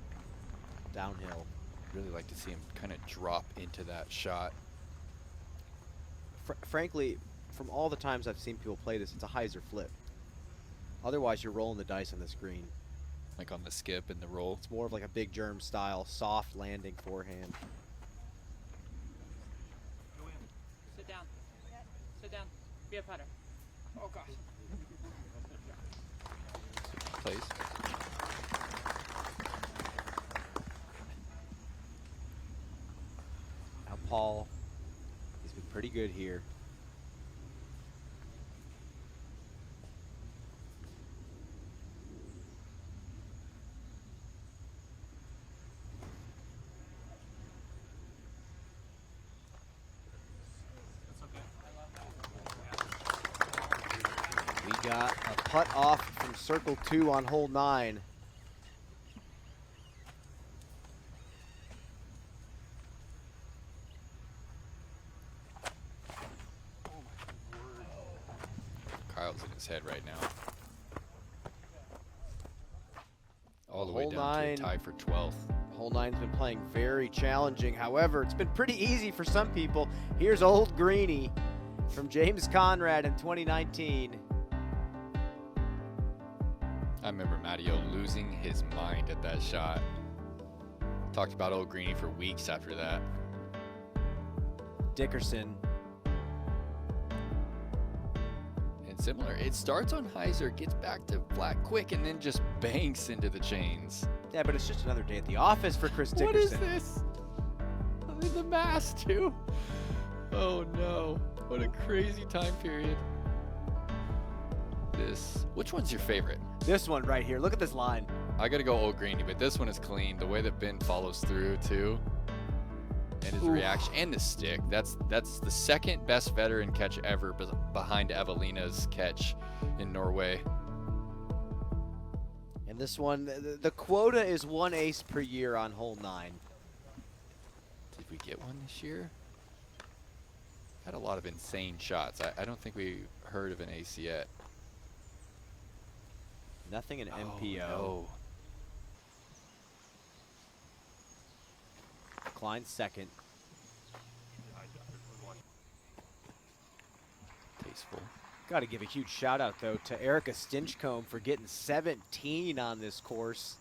Speaker 4: downhill.
Speaker 3: Really like to see him kind of drop into that shot.
Speaker 4: Frankly, from all the times I've seen people play this, it's a hyzer flip. Otherwise, you're rolling the dice on this green.
Speaker 3: Like on the skip and the roll?
Speaker 4: It's more of like a big germ style, soft landing forehand.
Speaker 10: Sit down. Sit down. Be a putter. Oh, gosh.
Speaker 3: Please.
Speaker 4: Now Paul, he's been pretty good here. We got a putt off from circle 2 on hole 9.
Speaker 3: Kyle's in his head right now. All the way
Speaker 4: Hole
Speaker 3: down
Speaker 4: 9.
Speaker 3: to a tie for 12th.
Speaker 4: Hole 9's been playing very challenging. However, it's been pretty easy for some people. Here's Old Greenie from James Conrad in 2019.
Speaker 3: I remember Matteo losing his mind at that shot. Talked about Old Greenie for weeks after that.
Speaker 4: Dickerson.
Speaker 3: And similar, it starts on hyzer, gets back to flat quick, and then just banks into the chains.
Speaker 4: Yeah, but it's just another day at the office for Chris Dickerson.
Speaker 3: What is this? I'm in the mass, too. Oh, no. What a crazy time period. Which one's your favorite?
Speaker 4: This one right here. Look at this line.
Speaker 3: I got to go Old Greenie, but this one is clean. The way that Ben follows through, too. And his reaction. And the stick. That's the second best veteran catch ever behind Evelina's catch in Norway.
Speaker 4: And this one, the quota is 1 ace per year on hole 9.
Speaker 3: Did we get one this year? Had a lot of insane shots. I don't think we heard of an ace yet.
Speaker 4: Nothing in MPO.
Speaker 3: No.
Speaker 4: Klein second.
Speaker 3: Tasteful.
Speaker 4: Got to give a huge shout out though to Erica Stinchcomb for getting 17 on this course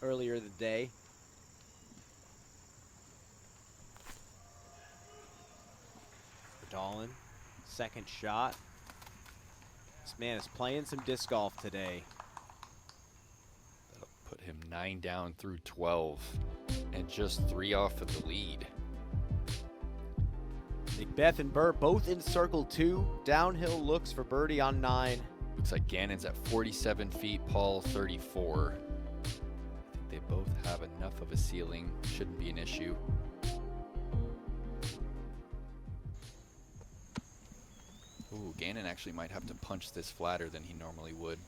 Speaker 4: earlier in the day. Dolan, second shot. This man is playing some disc golf today.
Speaker 3: That'll put him 9 down through 12 and just 3 off of the lead.
Speaker 4: McBeth and Buhr both in circle 2. Downhill looks for birdie on 9.
Speaker 3: Looks like Gannon's at 47 feet, Paul 34. I think they both have enough of a ceiling. Shouldn't be an issue. Ooh, Gannon actually might have to punch this flatter than he normally would.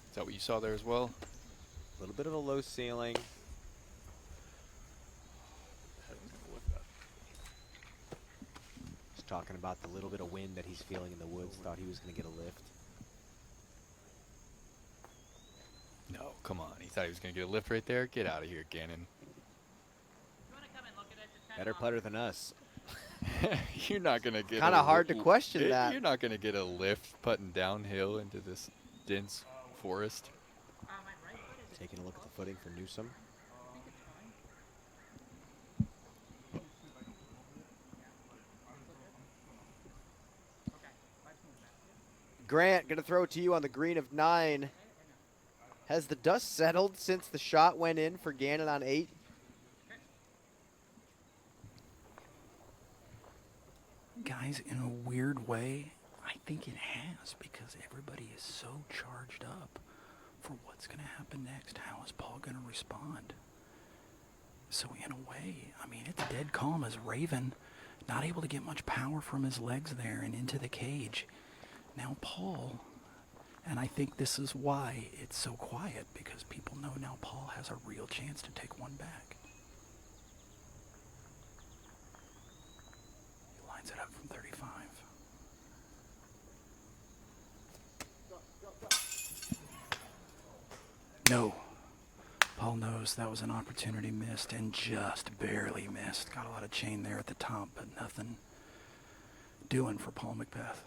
Speaker 3: Is that what you saw there as well?
Speaker 4: A little bit of a low ceiling. Just talking about the little bit of wind that he's feeling in the woods. Thought he was going to get a lift.
Speaker 3: No, come on. He thought he was going to get a lift right there. Get out of here, Gannon.
Speaker 4: Better putter than us.
Speaker 3: You're not going to get
Speaker 4: kind of hard to question that.
Speaker 3: You're not going to get a lift putting downhill into this dense forest.
Speaker 4: Taking a look at the footing for Newsom. Grant, going to throw it to you on the green of 9. Has the dust settled since the shot went in for Gannon on 8?
Speaker 6: Guys, in a weird way, I think it has, because everybody is so charged up for what's going to happen next. How is Paul going to respond? So in a way, I mean, it's dead calm as Raven, not able to get much power from his legs there and into the cage. Now Paul, and I think this is why it's so quiet, because people know now Paul has a real chance to take one back. He lines it up from 35. No. Paul knows that was an opportunity missed, and just barely missed. Got a lot of chain there at the top, but nothing doing for Paul McBeth.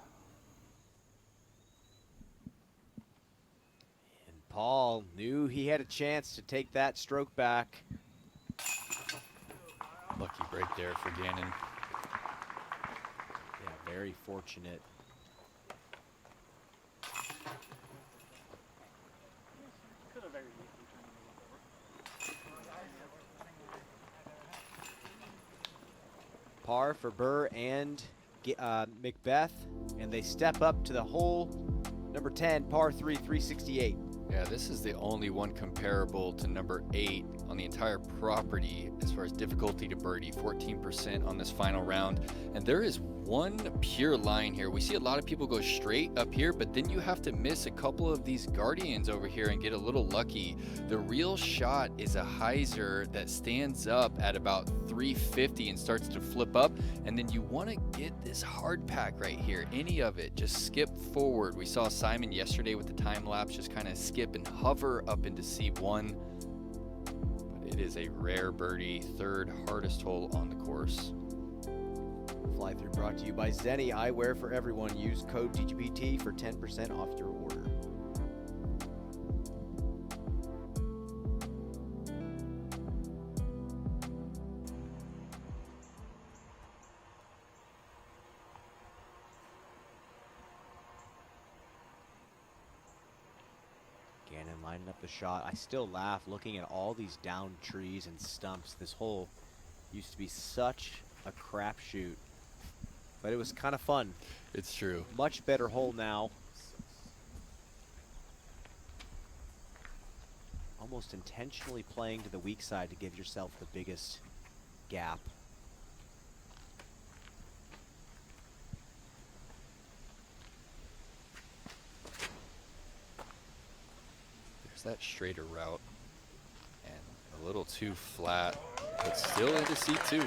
Speaker 4: And Paul knew he had a chance to take that stroke back.
Speaker 3: Lucky break there for Gannon.
Speaker 4: Yeah, very fortunate. Par for Buhr and McBeth, and they step up to the hole number 10, par 3, 368.
Speaker 3: Yeah, this is the only one comparable to number 8 on the entire property as far as difficulty to birdie, 14% on this final round. And there is one pure line here. We see a lot of people go straight up here, but then you have to miss a couple of these guardians over here and get a little lucky. The real shot is a hyzer that stands up at about 350 and starts to flip up. And then you want to get this hard pack right here. Any of it, just skip forward. We saw Simon yesterday with the time lapse just kind of skip and hover up into C1. But it is a rare birdie, third hardest hole on the course.
Speaker 4: Fly Through brought to you by Zenni Eyewear for everyone. Use code TGPT for 10% off your order. Gannon lining up the shot. I still laugh looking at all these downed trees and stumps. This hole used to be such a crapshoot, but it was kind of fun.
Speaker 3: It's true.
Speaker 4: Much better hole now. Almost intentionally playing to the weak side to give yourself the biggest gap.
Speaker 3: There's that straighter route and a little too flat, but still into C2.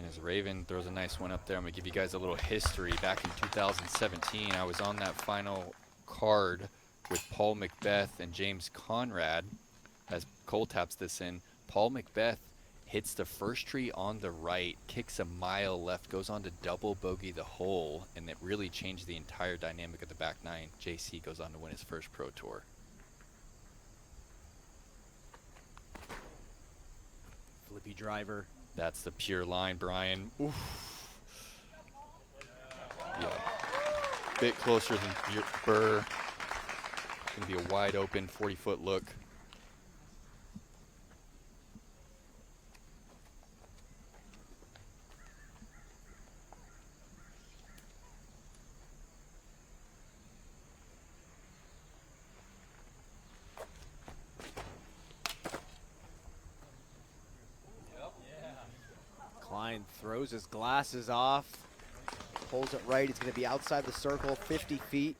Speaker 3: As Raven throws a nice one up there, I'm going to give you guys a little history. Back in 2017, I was on that final card with Paul McBeth and James Conrad. As Cole taps this in, Paul McBeth hits the first tree on the right, kicks a mile left, goes on to double bogey the hole, and it really changed the entire dynamic of the back nine. JC goes on to win his first Pro Tour.
Speaker 4: Flippy driver.
Speaker 3: That's the pure line, Brian. Oof. Yeah. Bit closer than Buhr. Gonna be a wide open 40-foot look.
Speaker 4: Klein throws his glasses off, pulls it right. He's going to be outside the circle, 50 feet.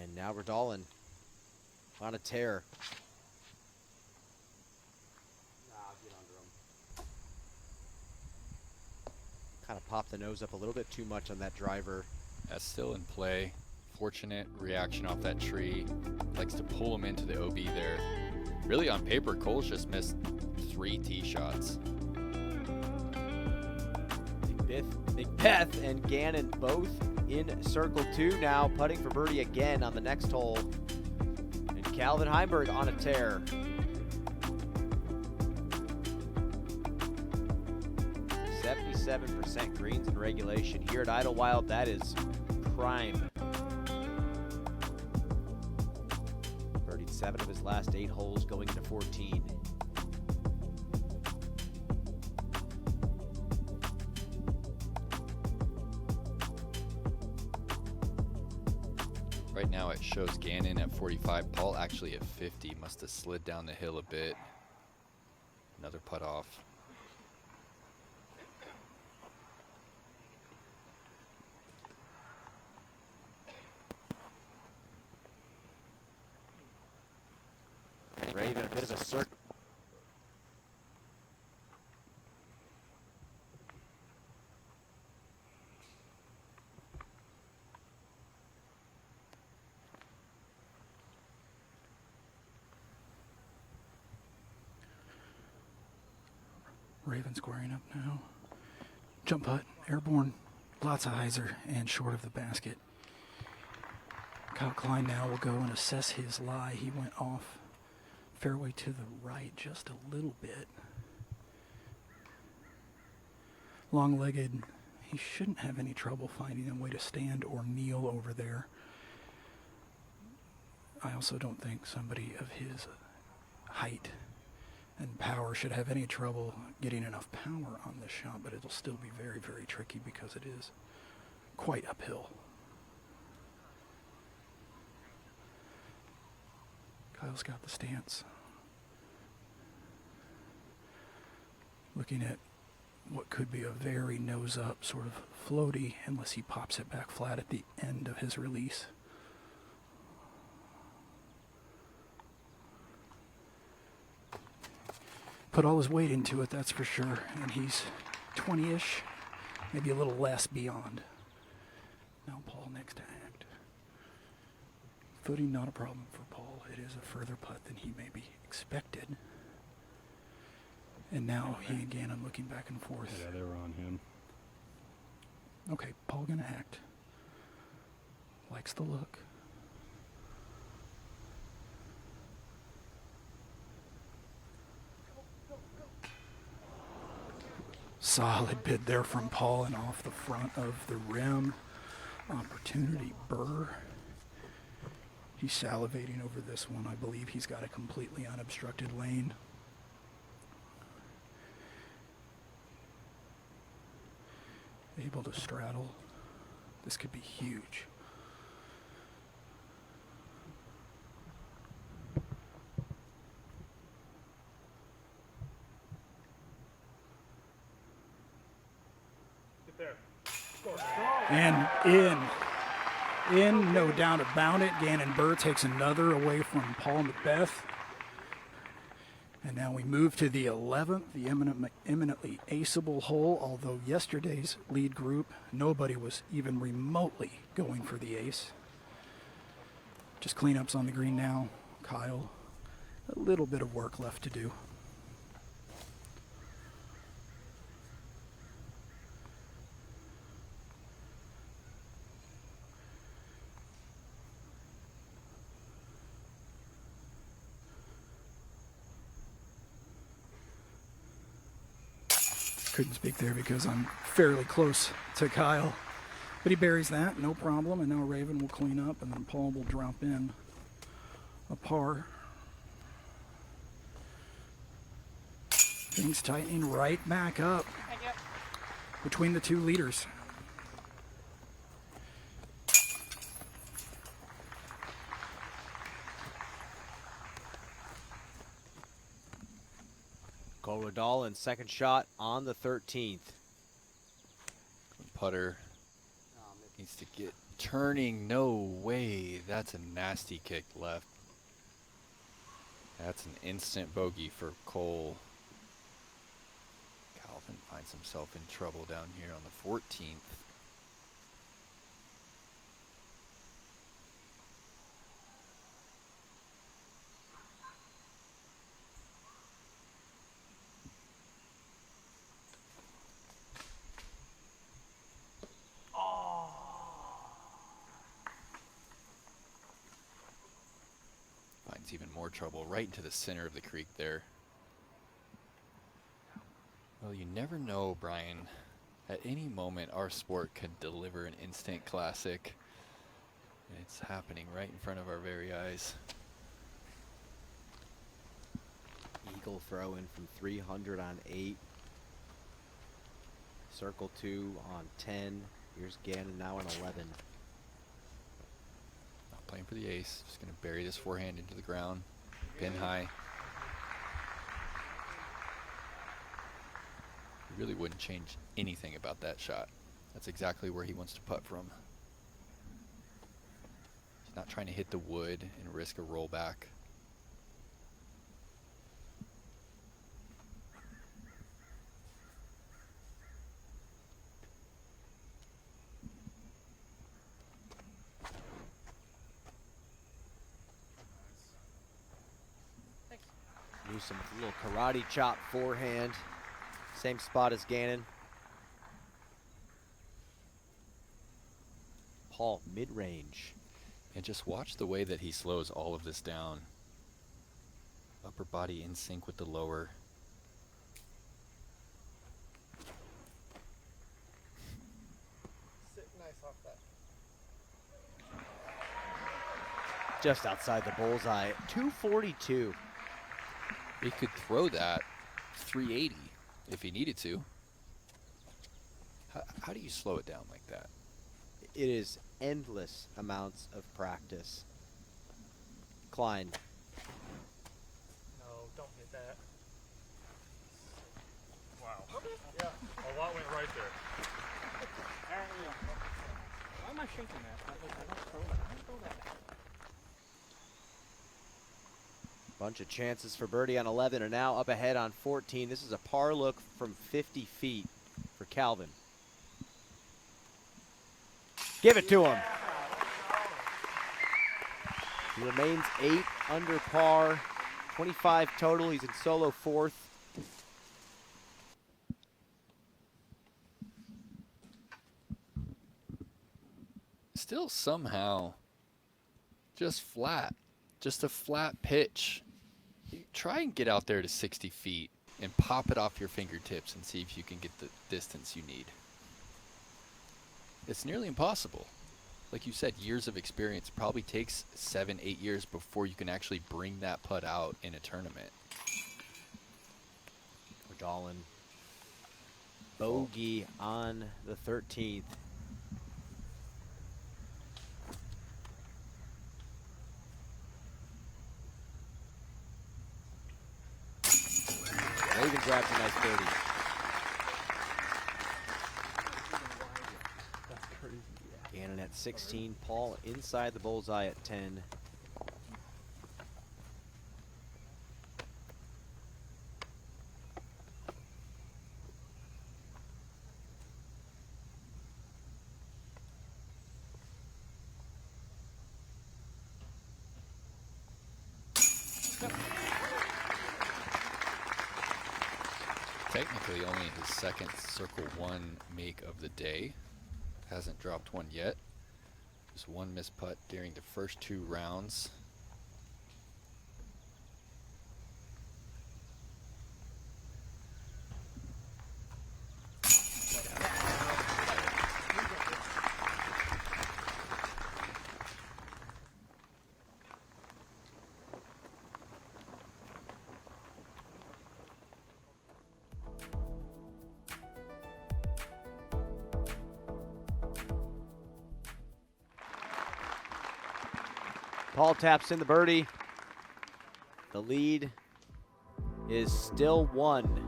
Speaker 4: And now Redolin on a tear. Kind of popped the nose up a little bit too much on that driver.
Speaker 3: That's still in play. Fortunate reaction off that tree. Likes to pull him into the OB there. Really, on paper, Cole's just missed 3 tee shots.
Speaker 4: McBeth and Gannon both in circle 2 now, putting for birdie again on the next hole. And Calvin Heimberg on a tear. 77% greens in regulation here at Idlewild. That is prime. Birdied 7 of his last 8 holes, going into 14.
Speaker 3: Right now it shows Gannon at 45, Paul actually at 50. Must have slid down the hill a bit. Another putt off.
Speaker 4: Raven, a bit of a circle.
Speaker 6: Raven squaring up now. Jump putt, airborne, lots of hyzer, and short of the basket. Kyle Klein now will go and assess his lie. He went off fairway to the right just a little bit. long-legged. He shouldn't have any trouble finding a way to stand or kneel over there. I also don't think somebody of his height and power should have any trouble getting enough power on this shot, but it'll still be very, very tricky because it is quite uphill. Kyle's got the stance. Looking at what could be a very nose-up sort of floaty, unless he pops it back flat at the end of his release. Put all his weight into it, that's for sure, and he's 20-ish, maybe a little less beyond. Now Paul next to act. Footing not a problem for Paul. It is a further putt than he maybe expected. And now he and Gannon looking back and forth.
Speaker 11: Yeah, they were on him.
Speaker 6: Okay, Paul gonna act. Likes the look. Solid bid there from Paul and off the front of the rim. Opportunity Buhr. He's salivating over this one. I believe he's got a completely unobstructed lane. Able to straddle. This could be huge.
Speaker 8: Get there. Score.
Speaker 6: And in, no doubt about it. Gannon Buhr takes another away from Paul McBeth. And now we move to the 11th, the eminently aceable hole, although yesterday's lead group, nobody was even remotely going for the ace. Just cleanups on the green now. Kyle, a little bit of work left to do. Couldn't speak there because I'm fairly close to Kyle. But he buries that, no problem. And now Raven will clean up, and then Paul will drop in a par. Things tightening right back up between the two leaders.
Speaker 4: Rodal in second shot on the 13th.
Speaker 3: Putter needs to get turning. No way. That's a nasty kick left. That's an instant bogey for Cole. Calvin finds himself in trouble down here on the 14th. Even more trouble right into the center of the creek there. Well, you never know, Brian. At any moment, our sport could deliver an instant classic. And it's happening right in front of our very eyes.
Speaker 4: Eagle throw in from 300 on 8. Circle 2 on 10. Here's Gannon now on 11.
Speaker 3: Playing for the ace, just going to bury this forehand into the ground, pin high. He really wouldn't change anything about that shot. That's exactly where he wants to putt from. He's not trying to hit the wood and risk a rollback.
Speaker 4: Some little karate chop forehand. Same spot as Gannon. Paul, mid-range.
Speaker 3: And just watch the way that he slows all of this down. Upper body in sync with the lower.
Speaker 4: Just outside the bullseye. 242.
Speaker 3: He could throw that 380 if he needed to. How do you slow it down like that?
Speaker 4: It is endless amounts of practice. Klein.
Speaker 1: No, don't hit that. Wow. Yeah, a lot went right there.
Speaker 24: Why am I shaking that? I don't throw that. I don't throw that.
Speaker 4: Bunch of chances for birdie on 11 and now up ahead on 14. This is a par look from 50 feet for Calvin. Give it to him. He remains 8 under par, 25 total. He's in solo 4th.
Speaker 3: Still somehow just flat, just a flat pitch. You try and get out there to 60 feet and pop it off your fingertips and see if you can get the distance you need. It's nearly impossible. Like you said, years of experience. Probably takes 7-8 years before you can actually bring that putt out in a tournament.
Speaker 4: O'Dallin. Bogey on the 13th. Raven grabs a nice birdie.
Speaker 5: That's crazy.
Speaker 4: Gannon at 16. Paul inside the bullseye at 10.
Speaker 3: Technically only his second circle one make of the day. Hasn't dropped one yet. Just one missed putt during the first 2 rounds.
Speaker 4: Paul taps in the birdie. The lead is still 1.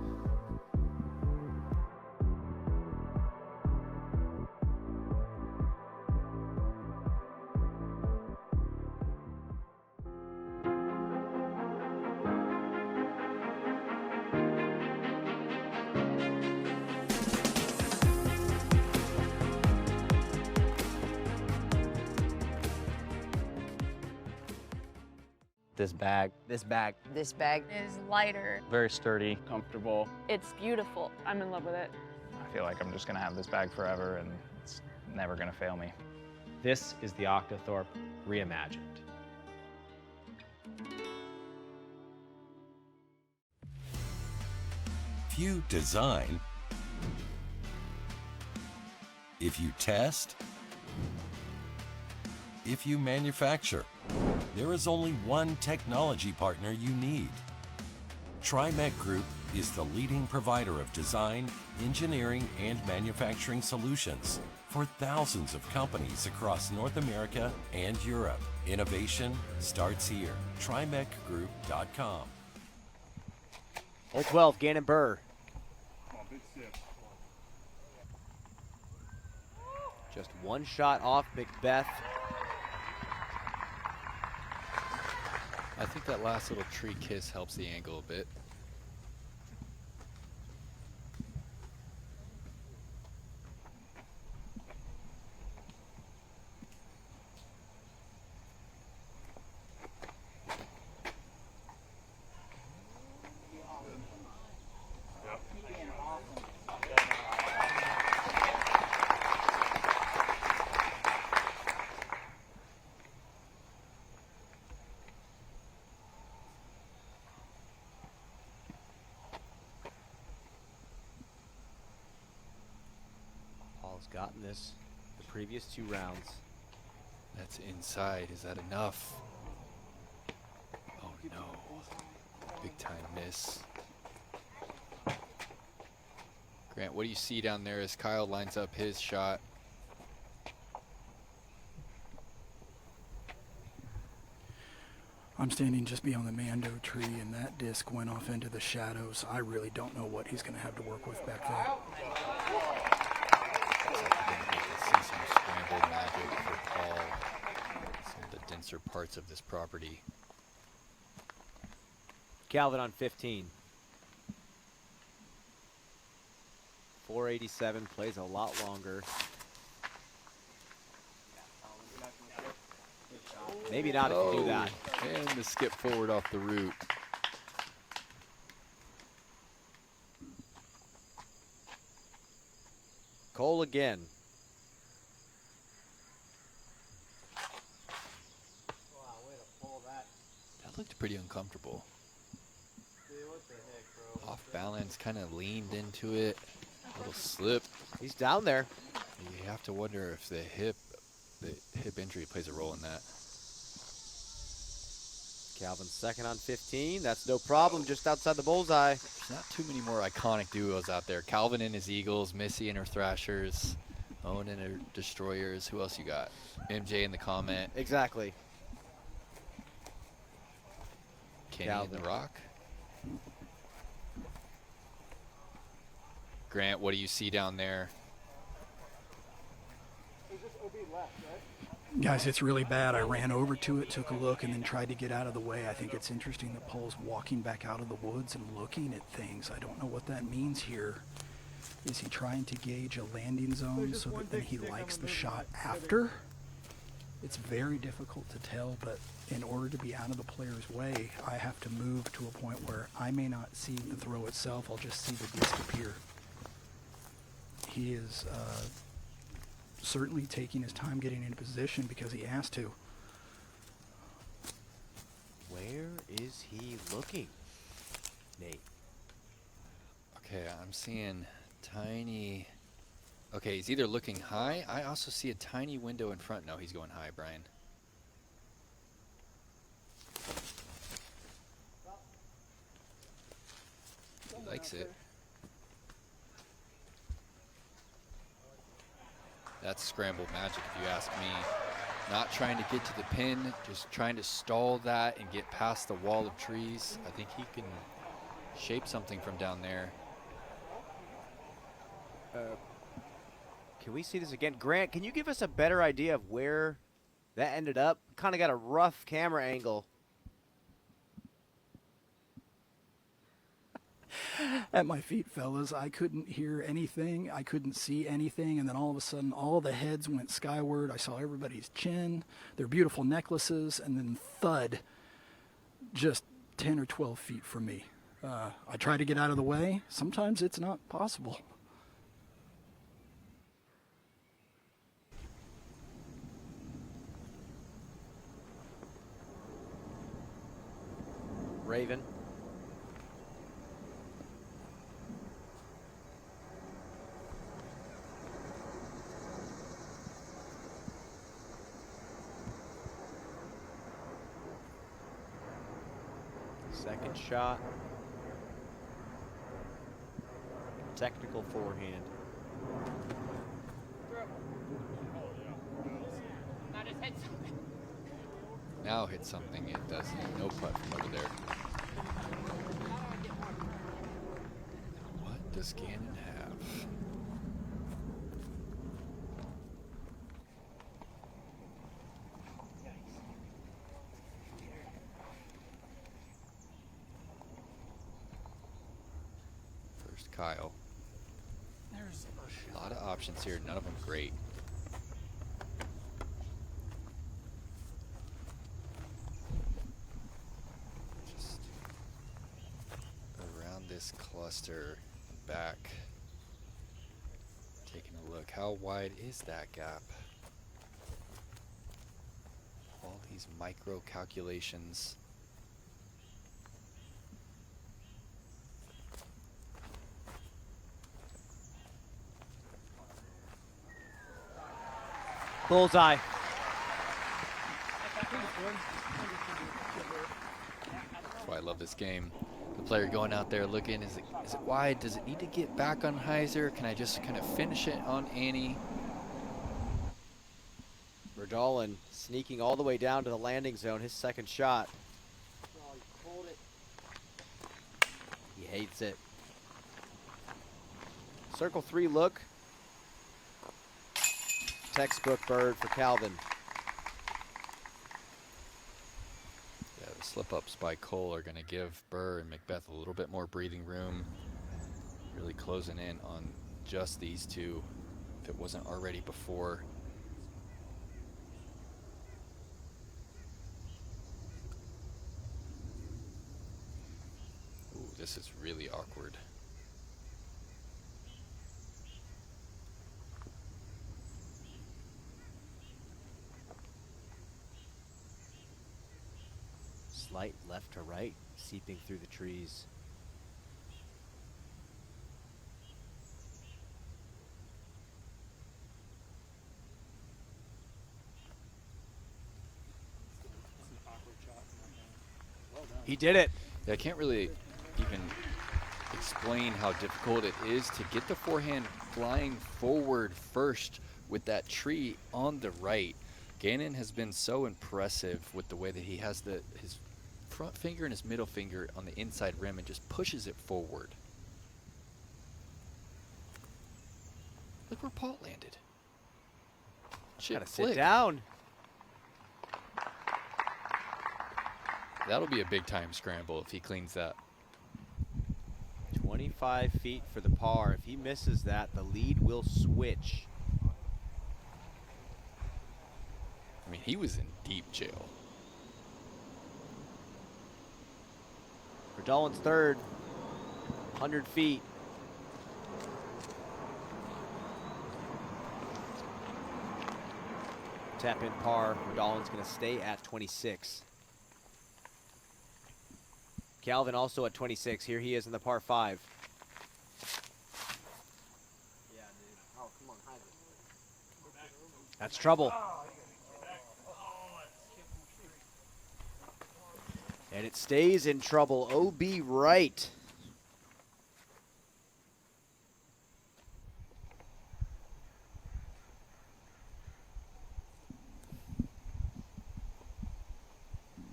Speaker 11: This bag.
Speaker 4: This bag.
Speaker 12: This bag is lighter.
Speaker 11: Very sturdy, comfortable.
Speaker 12: It's beautiful. I'm in love with it.
Speaker 13: I feel like I'm just gonna have this bag forever and it's never gonna fail me.
Speaker 14: This is the Octothorpe reimagined.
Speaker 25: If you design, if you test, if you manufacture, there is only one technology partner you need. TriMet Group is the leading provider of design, engineering, and manufacturing solutions for thousands of companies across North America and Europe. Innovation starts here. TriMetGroup.com.
Speaker 4: Hole 12, Gannon Buhr. Just one shot off McBeth.
Speaker 3: I think that last little tree kiss helps the angle a bit.
Speaker 4: Gotten this the previous 2 rounds.
Speaker 3: That's inside. Is that enough? No. Big time miss. Grant, what do you see down there as Kyle lines up his shot?
Speaker 6: I'm standing just beyond the Mando tree, and that disc went off into the shadows. I really don't know what he's going to have to work with back there.
Speaker 3: See some scramble magic for Paul. Some of the denser parts of this property.
Speaker 4: Calvin on 15. 487, plays a lot longer. Maybe not if you do that.
Speaker 3: And the skip forward off the root.
Speaker 4: Cole again.
Speaker 3: That looked pretty uncomfortable. Off balance, kind of leaned into it. A little slip.
Speaker 4: He's down there.
Speaker 3: You have to wonder if the hip injury plays a role in that.
Speaker 4: Calvin second on 15. That's no problem, just outside the bullseye.
Speaker 3: There's not too many more iconic duos out there. Calvin and his Eagles, Missy and her Thrashers, Owen and her Destroyers. Who else you got? MJ in the comment.
Speaker 4: Exactly.
Speaker 3: Kenny and the Rock. Grant, what do you see down there?
Speaker 5: Is this OB left, right?
Speaker 6: Guys, it's really bad. I ran over to it, took a look, and then tried to get out of the way. I think it's interesting that Paul's walking back out of the woods and looking at things. I don't know what that means here. Is he trying to gauge a landing zone so that then he likes the shot after? It's very difficult to tell, but in order to be out of the player's way, I have to move to a point where I may not see the throw itself. I'll just see the disc appear. He is certainly taking his time getting into position because he has to.
Speaker 4: Where is he looking, Nate?
Speaker 3: Okay, I'm seeing tiny. Okay, he's either looking high. I also see a tiny window in front. No, he's going high, Brian. He likes it. That's scramble magic, if you ask me. Not trying to get to the pin, just trying to stall that and get past the wall of trees. I think he can shape something from down there.
Speaker 4: Can we see this again? Grant, can you give us a better idea of where that ended up? Kind of got a rough camera angle.
Speaker 6: At my feet, fellas, I couldn't hear anything. I couldn't see anything. And then all of a sudden, all the heads went skyward. I saw everybody's chin, their beautiful necklaces, and then thud, just 10 or 12 feet from me. I tried to get out of the way. Sometimes it's not possible.
Speaker 4: Raven. Second shot. Technical forehand.
Speaker 10: Now just hit something.
Speaker 3: Now hit something. It doesn't. No putt from over there. What does Gannon have? Kyle.
Speaker 6: There's
Speaker 3: a lot of options here, none of them great. Just around this cluster, back, taking a look. How wide is that gap? All these micro calculations.
Speaker 4: Bullseye.
Speaker 3: why I love this game. The player going out there looking, is it wide? Does it need to get back on hyzer? Can I just kind of finish it on Annie?
Speaker 4: Verdalen sneaking all the way down to the landing zone, his second shot. He hates it. Circle 3 look. Textbook bird for Calvin.
Speaker 3: Yeah, the slip-ups by Cole are going to give Buhr and McBeth a little bit more breathing room. Really closing in on just these two, if it wasn't already before. Ooh, this is really awkward.
Speaker 4: Slight left to right, seeping through the trees. He did it.
Speaker 3: Yeah, I can't really even explain how difficult it is to get the forehand flying forward first with that tree on the right. Gannon has been so impressive with the way that he has his front finger and his middle finger on the inside rim and just pushes it forward. Look where Paul landed.
Speaker 4: Gotta sit down.
Speaker 3: That'll be a big time scramble if he cleans that.
Speaker 4: 25 feet for the par. If he misses that, the lead will switch.
Speaker 3: I mean, he was in deep jail.
Speaker 4: Verdalen's third, 100 feet. Tap in par. Verdalen's going to stay at 26. Calvin also at 26. Here he is in the par 5.
Speaker 16: Yeah, dude. Oh, come on, hide it.
Speaker 4: That's trouble. And it stays in trouble. OB right.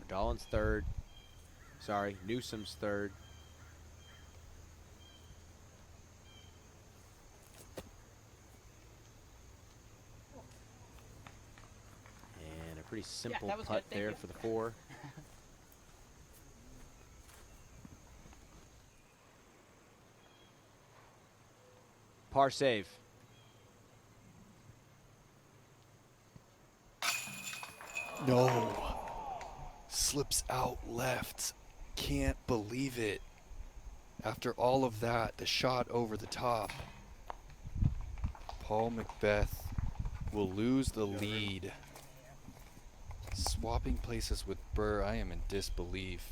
Speaker 4: Verdalen's third. Sorry, Newsom's third. And a pretty simple putt there for the 4. Par save.
Speaker 3: No. Slips out left. Can't believe it. After all of that, the shot over the top. Paul McBeth will lose the lead. Swapping places with Buhr, I am in disbelief.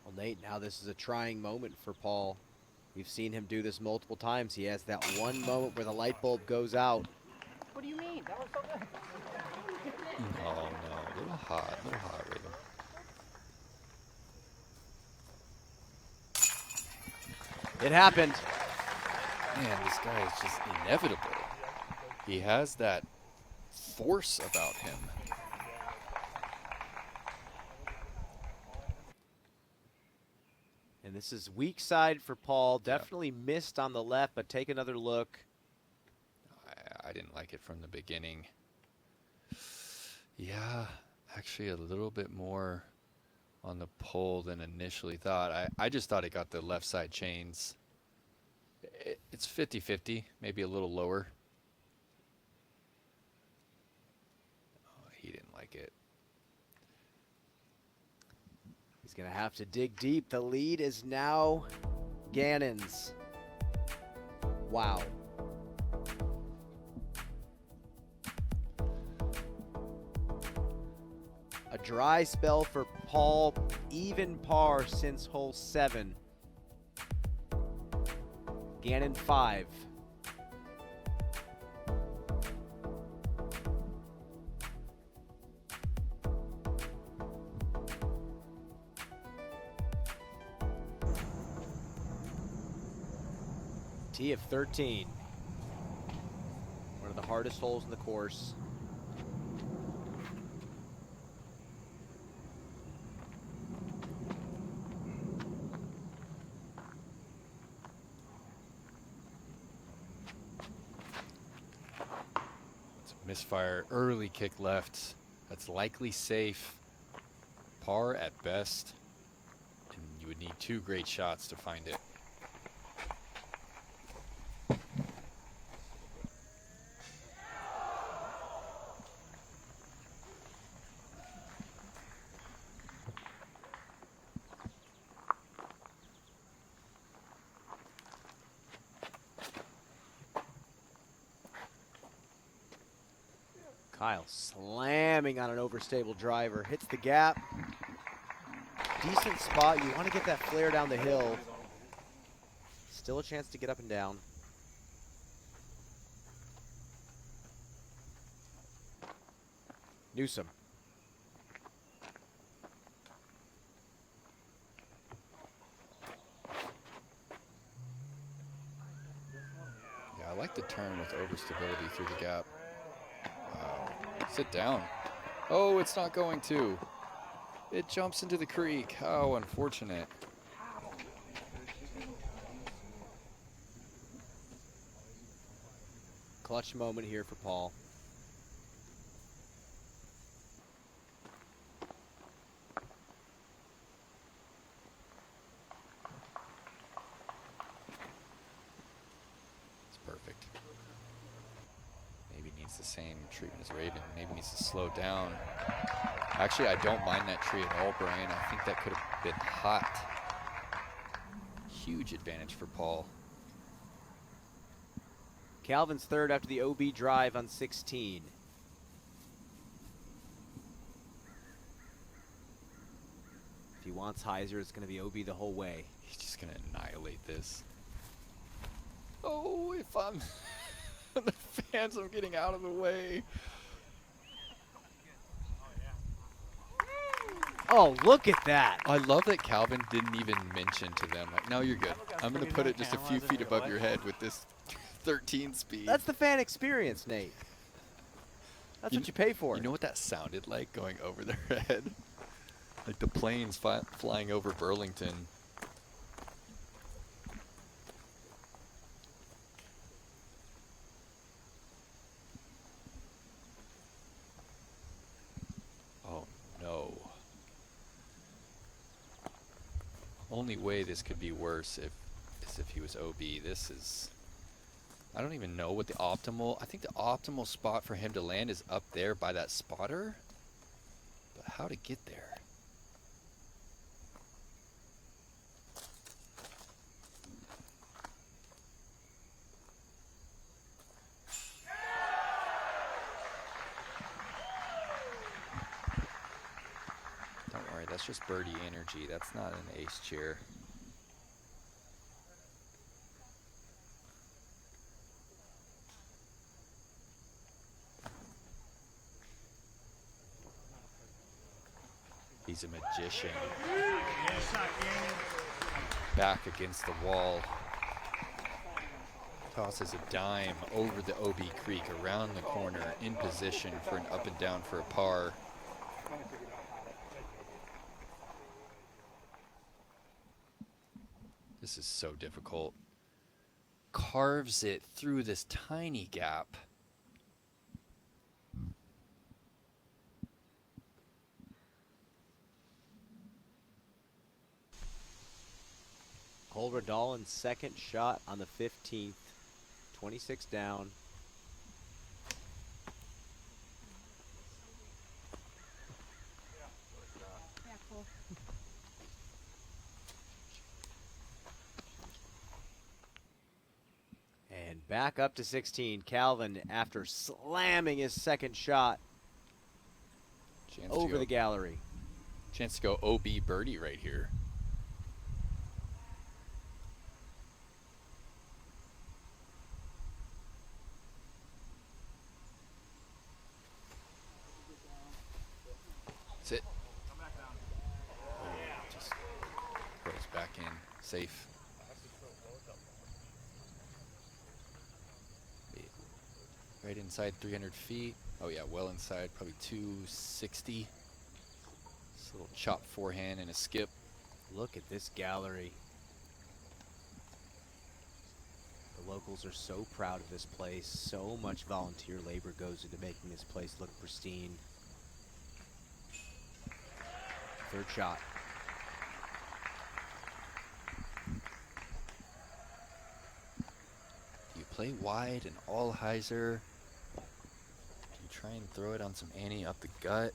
Speaker 4: Well, Nate, now this is a trying moment for Paul. We've seen him do this multiple times. He has that one moment where the light bulb goes out.
Speaker 10: What do you mean? That was so good.
Speaker 3: Oh no, a little hot, Raven.
Speaker 4: It happened.
Speaker 3: Man, this guy is just inevitable. He has that force about him.
Speaker 4: And this is weak side for Paul. Definitely missed on the left, but take another look.
Speaker 3: I didn't like it from the beginning. Yeah, actually a little bit more on the pole than initially thought. I just thought it got the left side chains. It's 50-50, maybe a little lower. Oh, he didn't like it.
Speaker 4: He's going to have to dig deep. The lead is now Gannon's. Wow. A dry spell for Paul, even par since hole 7. Gannon 5. Tee of 13. One of the hardest holes in the course.
Speaker 3: It's a misfire, early kick left. That's likely safe. Par at best. And you would need 2 great shots to find it.
Speaker 4: Kyle slamming on an overstable driver. Hits the gap. Decent spot. You want to get that flare down the hill. Still a chance to get up and down. Newsom.
Speaker 3: Yeah, I like the turn with overstability through the gap. Wow. Sit down. Oh, it's not going to. It jumps into the creek. How unfortunate.
Speaker 4: Clutch moment here for Paul.
Speaker 3: It's perfect. Maybe needs the same treatment as Raven. Maybe needs to slow down. Actually, I don't mind that tree at all, Brian. I think that could have been hot. Huge advantage for Paul.
Speaker 4: Calvin's third after the OB drive on 16. If he wants hyzer, it's going to be OB the whole way.
Speaker 3: He's just going to annihilate this. Oh, if I'm the fans, I'm getting out of the way.
Speaker 4: Oh, look at that.
Speaker 3: I love that Calvin didn't even mention to them, like, no, you're good. I'm going to put it just a few feet above your head with this 13 speed.
Speaker 4: That's the fan experience, Nate. That's what you pay for.
Speaker 3: You know what that sounded like going over their head? Like the planes flying over Burlington. Oh, no. Only way this could be worse is if he was OB. This is... I don't even know what the optimal... I think the optimal spot for him to land is up there by that spotter. But how to get there? Don't worry, that's just birdie energy. That's not an ace cheer. He's a magician. Back against the wall. Tosses a dime over the OB Creek, around the corner, in position for an up and down for a par. This is so difficult. Carves it through this tiny gap.
Speaker 4: Culver Dahlin's second shot on the 15th. 26 down. And back up to 16. Calvin, after slamming his second shot over the gallery.
Speaker 3: Chance to go OB birdie right here. Sit. Just goes back in, safe. right inside 300 feet. Oh yeah, well inside, probably 260. Just a little chop forehand and a skip.
Speaker 4: Look at this gallery. The locals are so proud of this place. So much volunteer labor goes into making this place look pristine. Third shot.
Speaker 3: Do you play wide and all hyzer? Do you try and throw it on some ante up the gut?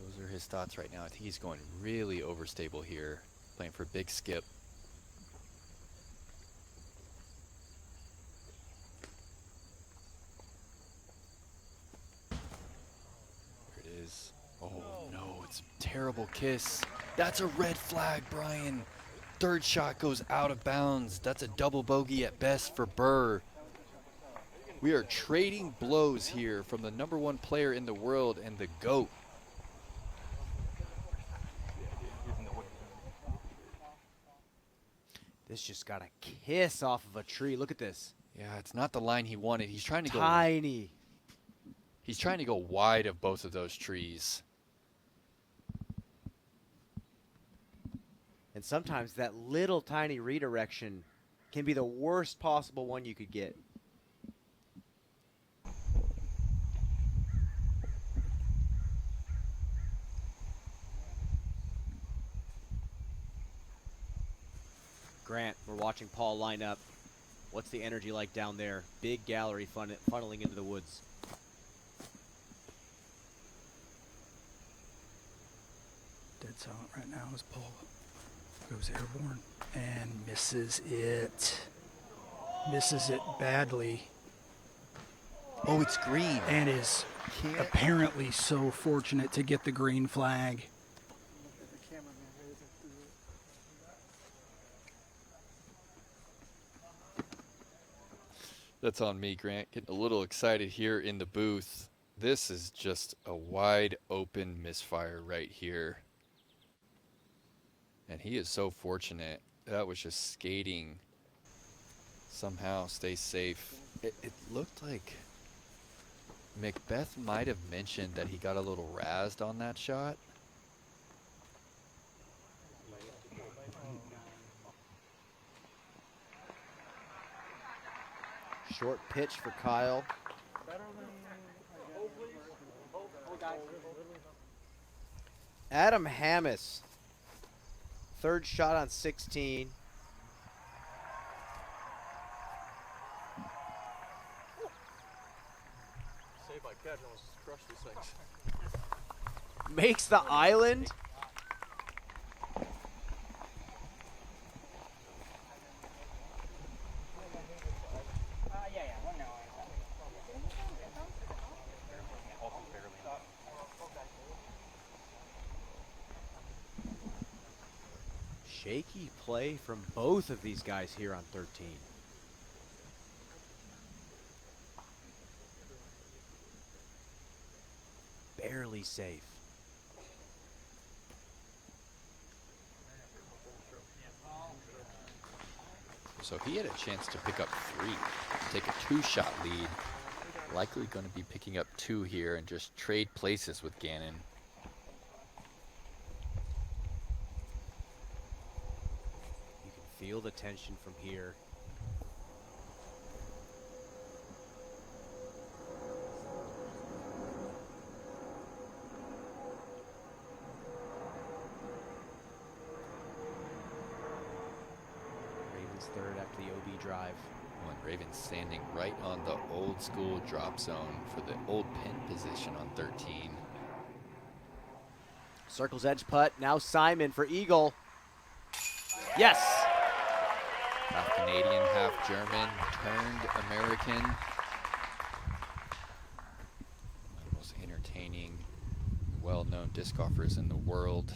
Speaker 3: Those are his thoughts right now. I think he's going really overstable here, playing for a big skip. There it is. Oh no, it's a terrible kiss. That's a red flag, Brian. Third shot goes out of bounds. That's a double bogey at best for Buhr. We are trading blows here from the #1 player in the world and the GOAT.
Speaker 4: This just got a kiss off of a tree. Look at this.
Speaker 3: Yeah, it's not the line he wanted. He's trying to go
Speaker 4: tiny.
Speaker 3: He's trying to go wide of both of those trees.
Speaker 4: And sometimes that little tiny redirection can be the worst possible one you could get. Grant, we're watching Paul line up. What's the energy like down there? Big gallery funneling into the woods.
Speaker 6: Dead silent right now as Paul goes airborne and misses it. Misses it badly.
Speaker 3: Oh, it's green.
Speaker 6: And is apparently so fortunate to get the green flag.
Speaker 3: That's on me, Grant. Getting a little excited here in the booth. This is just a wide open misfire right here. And he is so fortunate. That was just skating. Somehow stay safe. It looked like McBeth might have mentioned that he got a little razzed on that shot.
Speaker 4: Short pitch for Kyle. Adam Hammis. Third shot on 16.
Speaker 5: Save by catch, almost crushed these things.
Speaker 4: Makes the island. Shaky play from both of these guys here on 13. Barely safe.
Speaker 3: So he had a chance to pick up 3, take a 2-shot lead. Likely going to be picking up 2 here and just trade places with Gannon.
Speaker 4: Feel the tension from here. Ravens third after the OB drive.
Speaker 3: Well, and Ravens standing right on the old school drop zone for the old pin position on 13.
Speaker 4: Circle's edge putt. Now Simon for eagle. Yes!
Speaker 3: Half Canadian, half German, turned American. One of the most entertaining, well-known disc golfers in the world.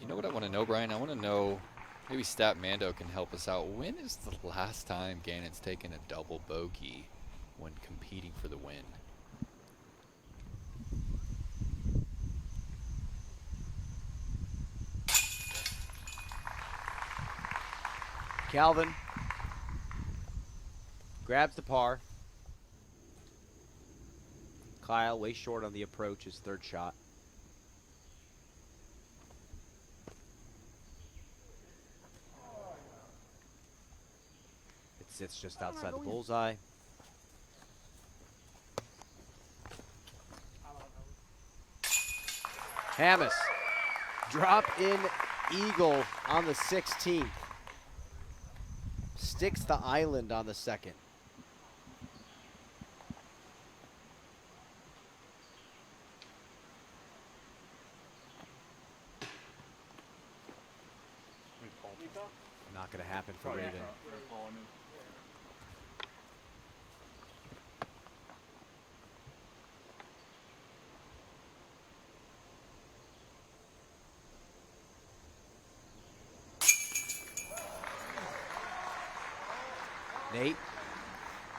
Speaker 3: You know what I want to know, Brian? I want to know Maybe Stat Mando can help us out. When is the last time Gannon's taken a double bogey when competing for the win?
Speaker 4: Calvin grabs the par. Kyle way short on the approach, his third shot. It sits just outside the bullseye. Hammes, drop in eagle on the 16th. Sticks the island on the second. Not going to happen for Raven. Nate,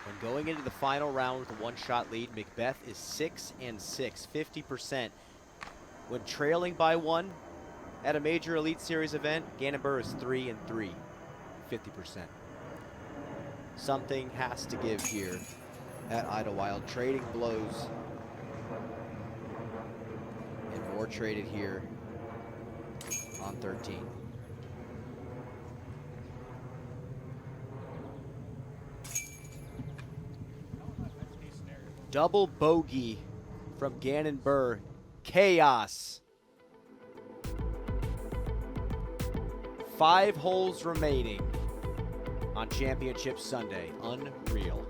Speaker 4: when going into the final round with a one-shot lead, McBeth is 6-6, 50%. When trailing by one at a major Elite Series event, Gannon Buhr is 3-3, 50%. Something has to give here at Idlewild. Trading blows. And more traded here on 13. Double bogey from Gannon Buhr. Chaos. 5 holes remaining on Championship Sunday. Unreal.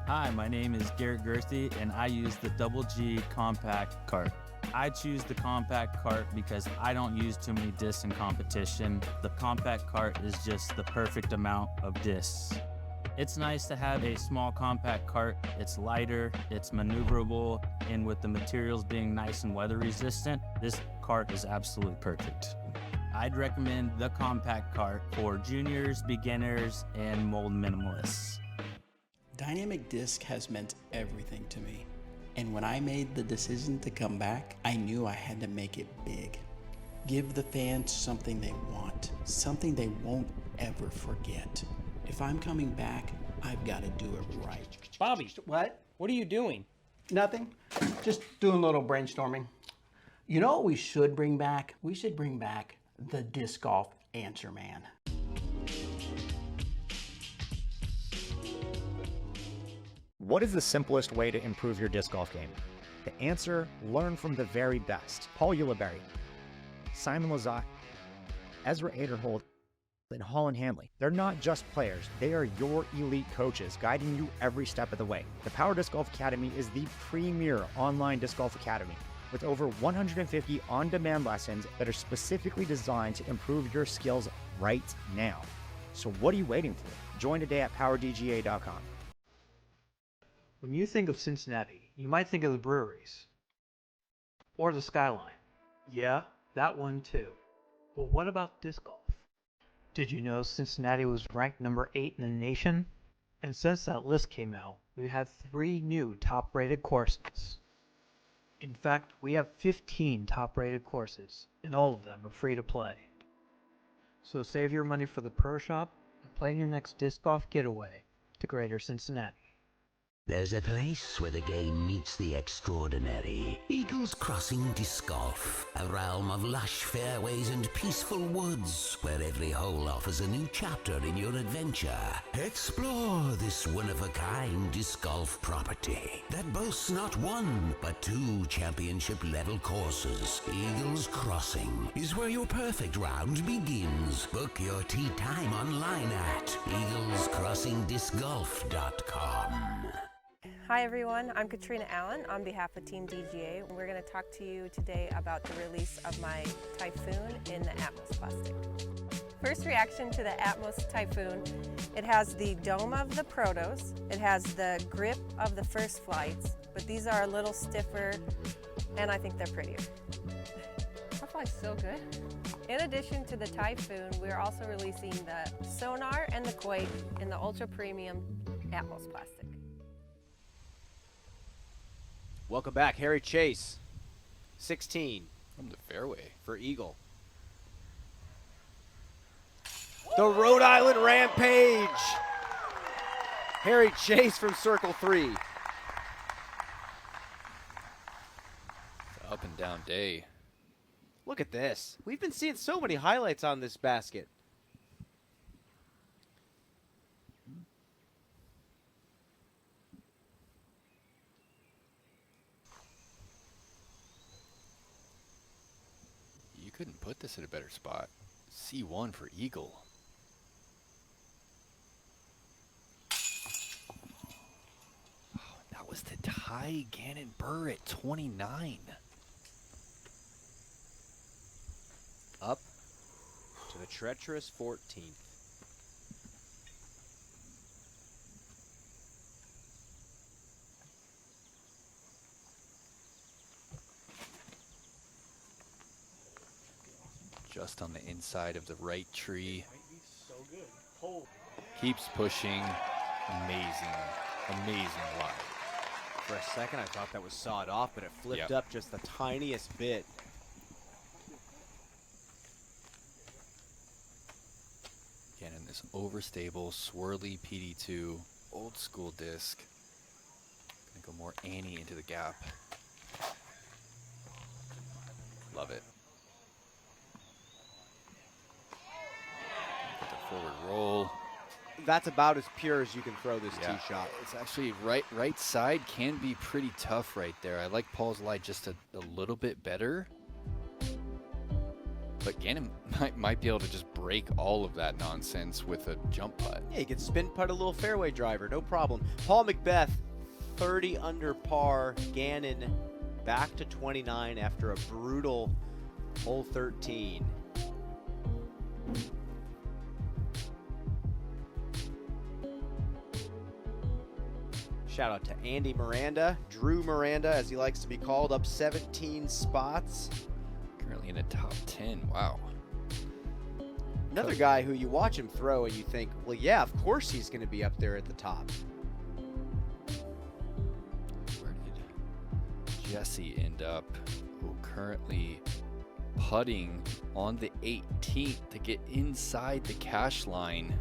Speaker 15: Hi, my name is Garrett Gerthy, and I use the Double G compact cart. I choose the compact cart because I don't use too many discs in competition. The compact cart is just the perfect amount of discs. It's nice to have a small compact cart. It's lighter, it's maneuverable, and with the materials being nice and weather resistant, this cart is absolutely perfect. I'd recommend the compact cart for juniors, beginners, and mold minimalists.
Speaker 17: Dynamic disc has meant everything to me. And when I made the decision to come back, I knew I had to make it big. Give the fans something they want, something they won't ever forget. If I'm coming back, I've got to do it right.
Speaker 16: Bobby, what are you doing?
Speaker 17: Nothing. Just doing a little brainstorming. You know what we should bring back? We should bring back the Disc Golf Answer Man.
Speaker 18: What is the simplest way to improve your disc golf game? The answer: learn from the very best. Paul Ulibarri, Simon Lizotte, Ezra Aderhold, and Holland Hanley. They're not just players, they are your elite coaches guiding you every step of the way. The Power Disc Golf Academy is the premier online disc golf academy with over 150 on-demand lessons that are specifically designed to improve your skills right now. So what are you waiting for? Join today at powerdga.com.
Speaker 16: When you think of Cincinnati, you might think of the breweries. Or the skyline. Yeah, that one too. But what about disc golf? Did you know Cincinnati was ranked number 8 in the nation? And since that list came out, we've had 3 new top-rated courses. In fact, we have 15 top-rated courses, and all of them are free to play. So save your money for the Pro Shop and plan your next disc golf getaway to Greater Cincinnati.
Speaker 19: There's a place where the game meets the extraordinary. Eagles Crossing Disc Golf, a realm of lush fairways and peaceful woods, where every hole offers a new chapter in your adventure. Explore this one-of-a-kind disc golf property that boasts not 1, but 2 championship-level courses. Eagles Crossing is where your perfect round begins. Book your tee time online at eaglescrossingdiscgolf.com.
Speaker 22: Hi everyone, I'm Katrina Allen on behalf of Team DGA. We're going to talk to you today about the release of my Typhoon in the Atmos plastic. First reaction to the Atmos Typhoon. It has the dome of the Protos. It has the grip of the first flights, but these are a little stiffer, and I think they're prettier. That flies so good. In addition to the Typhoon, we're also releasing the Sonar and the Quake in the ultra premium Atmos plastic.
Speaker 4: Welcome back, Harry Chase, 16
Speaker 3: from the fairway
Speaker 4: for Eagle. The Rhode Island Rampage. Harry Chase from Circle 3.
Speaker 3: Up and down day.
Speaker 4: Look at this. We've been seeing so many highlights on this basket.
Speaker 3: You couldn't put this in a better spot. C1 for Eagle. Oh, that was to tie Gannon Buhr at 29.
Speaker 4: Up to the treacherous 14th.
Speaker 3: Just on the inside of the right tree.
Speaker 5: So good. Hold.
Speaker 3: Keeps pushing. Amazing. Amazing lie.
Speaker 4: For a second, I thought that was sawed off, but it flipped up just the tiniest bit.
Speaker 3: Again, in this overstable, swirly PD2, old school disc. Gonna go more Annie into the gap. Love it. Get the forward roll.
Speaker 4: That's about as pure as you can throw this tee shot.
Speaker 3: It's actually right side can be pretty tough right there. I like Paul's lie just a little bit better. But Gannon might be able to just break all of that nonsense with a jump putt.
Speaker 4: Yeah, you can spin putt a little fairway driver, no problem. Paul McBeth, 30 under par. Gannon back to 29 after a brutal hole 13. Shout out to Andy Miranda, Drew Miranda, as he likes to be called, up 17 spots.
Speaker 3: Currently in the top 10. Wow.
Speaker 4: Another guy who you watch him throw and you think, well, yeah, of course he's going to be up there at the top.
Speaker 3: Where did Jesse end up? Oh, currently putting on the 18th to get inside the cash line.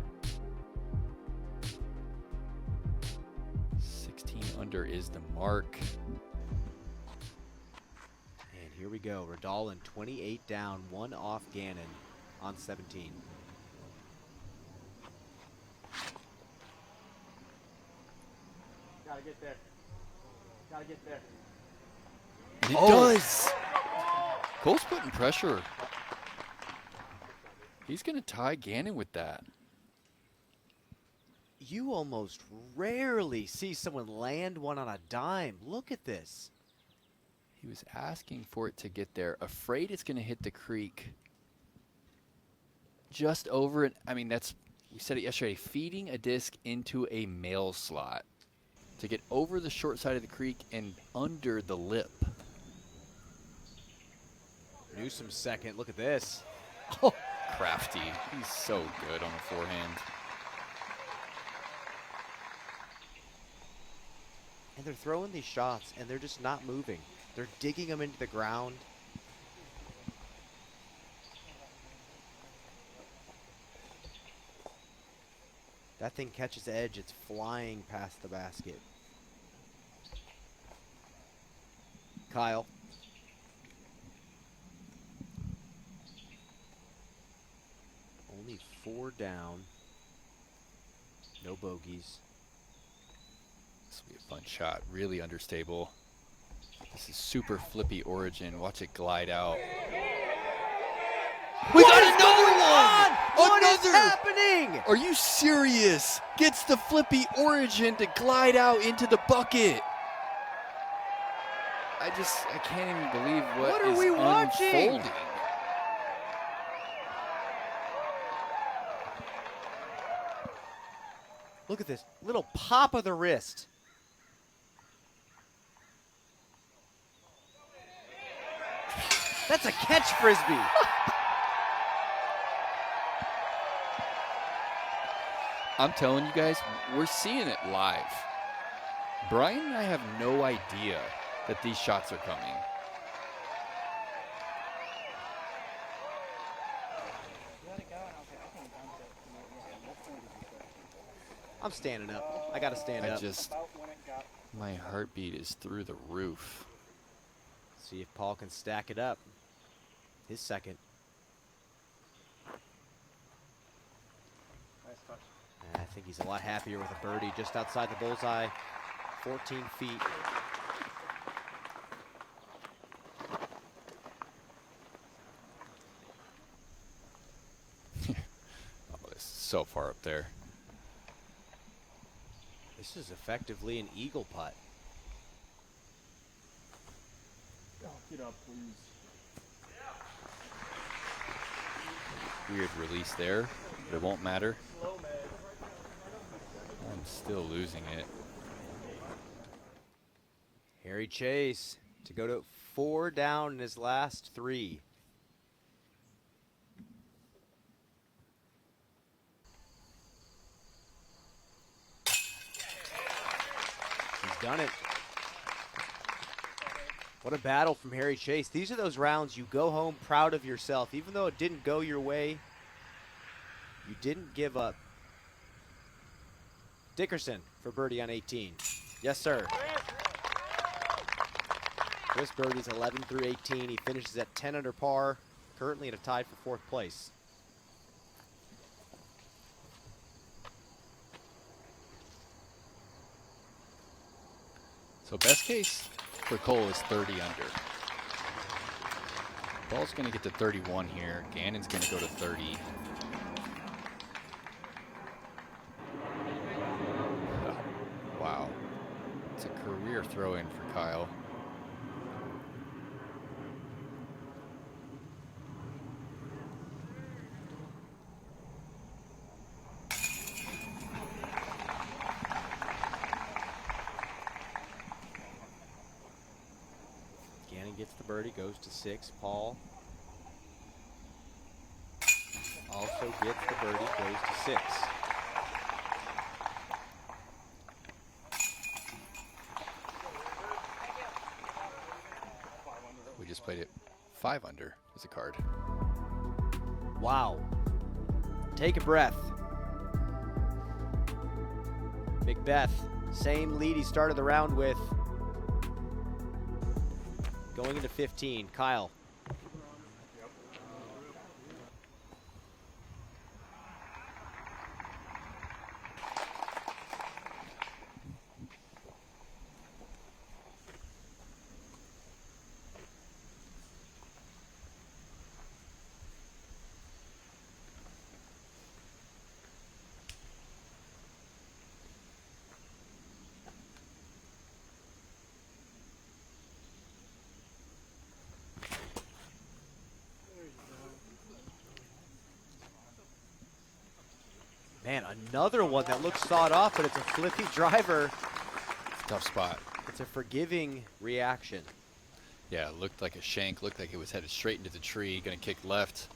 Speaker 3: 16 under is the mark.
Speaker 4: And here we go. Radalin 28 down, 1 off Gannon on 17.
Speaker 5: Gotta get there. Gotta get there.
Speaker 3: And it does. Cole's putting pressure. He's going to tie Gannon with that.
Speaker 4: You almost rarely see someone land one on a dime. Look at this.
Speaker 3: He was asking for it to get there, afraid it's going to hit the creek. Just over it. I mean, that's, we said it yesterday, feeding a disc into a mail slot to get over the short side of the creek and under the lip.
Speaker 4: Newsom's second. Look at this.
Speaker 3: Oh, crafty. He's so good on the forehand.
Speaker 4: And they're throwing these shots, and they're just not moving. They're digging them into the ground. That thing catches edge. It's flying past the basket. Kyle. Only 4 down. No bogeys.
Speaker 3: This will be a fun shot. Really understable. This is super flippy origin. Watch it glide out. We got another one!
Speaker 4: What is happening?
Speaker 3: Are you serious? Gets the flippy origin to glide out into the bucket. I can't even believe what
Speaker 4: are
Speaker 3: is
Speaker 4: we watching?
Speaker 3: unfolding.
Speaker 4: Look at this little pop of the wrist. That's a catch frisbee.
Speaker 3: I'm telling you guys, we're seeing it live. Brian and I have no idea that these shots are coming.
Speaker 4: I'm standing up. I got to stand up.
Speaker 3: My heartbeat is through the roof.
Speaker 4: See if Paul can stack it up. His second.
Speaker 5: Nice touch.
Speaker 4: And I think he's a lot happier with a birdie just outside the bullseye. 14 feet.
Speaker 3: Oh, this is so far up there.
Speaker 4: This is effectively an eagle putt.
Speaker 1: Get up, please.
Speaker 3: Weird release there, but it won't matter. I'm still losing it.
Speaker 4: Harry Chase to go to 4 down in his last 3. He's done it. What a battle from Harry Chase. These are those rounds you go home proud of yourself. Even though it didn't go your way, you didn't give up. Dickerson for birdie on 18. Yes, sir. Chris birdies 11 through 18. He finishes at 10 under par, currently at a tie for 4th place.
Speaker 3: So best case for Cole is 30 under. Ball's going to get to 31 here. Gannon's going to go to 30. Oh, wow. It's a career throw-in for Kyle.
Speaker 4: Gets the birdie, goes to 6. Paul also gets the birdie, goes to 6.
Speaker 3: We just played it 5 under as a card.
Speaker 4: Wow. Take a breath. McBeth, same lead he started the round with. Going into 15, Kyle. Man, another one that looks sawed off, but it's a flippy driver.
Speaker 3: Tough spot.
Speaker 4: It's a forgiving reaction.
Speaker 3: Yeah, it looked like a shank, looked like it was headed straight into the tree, gonna kick left.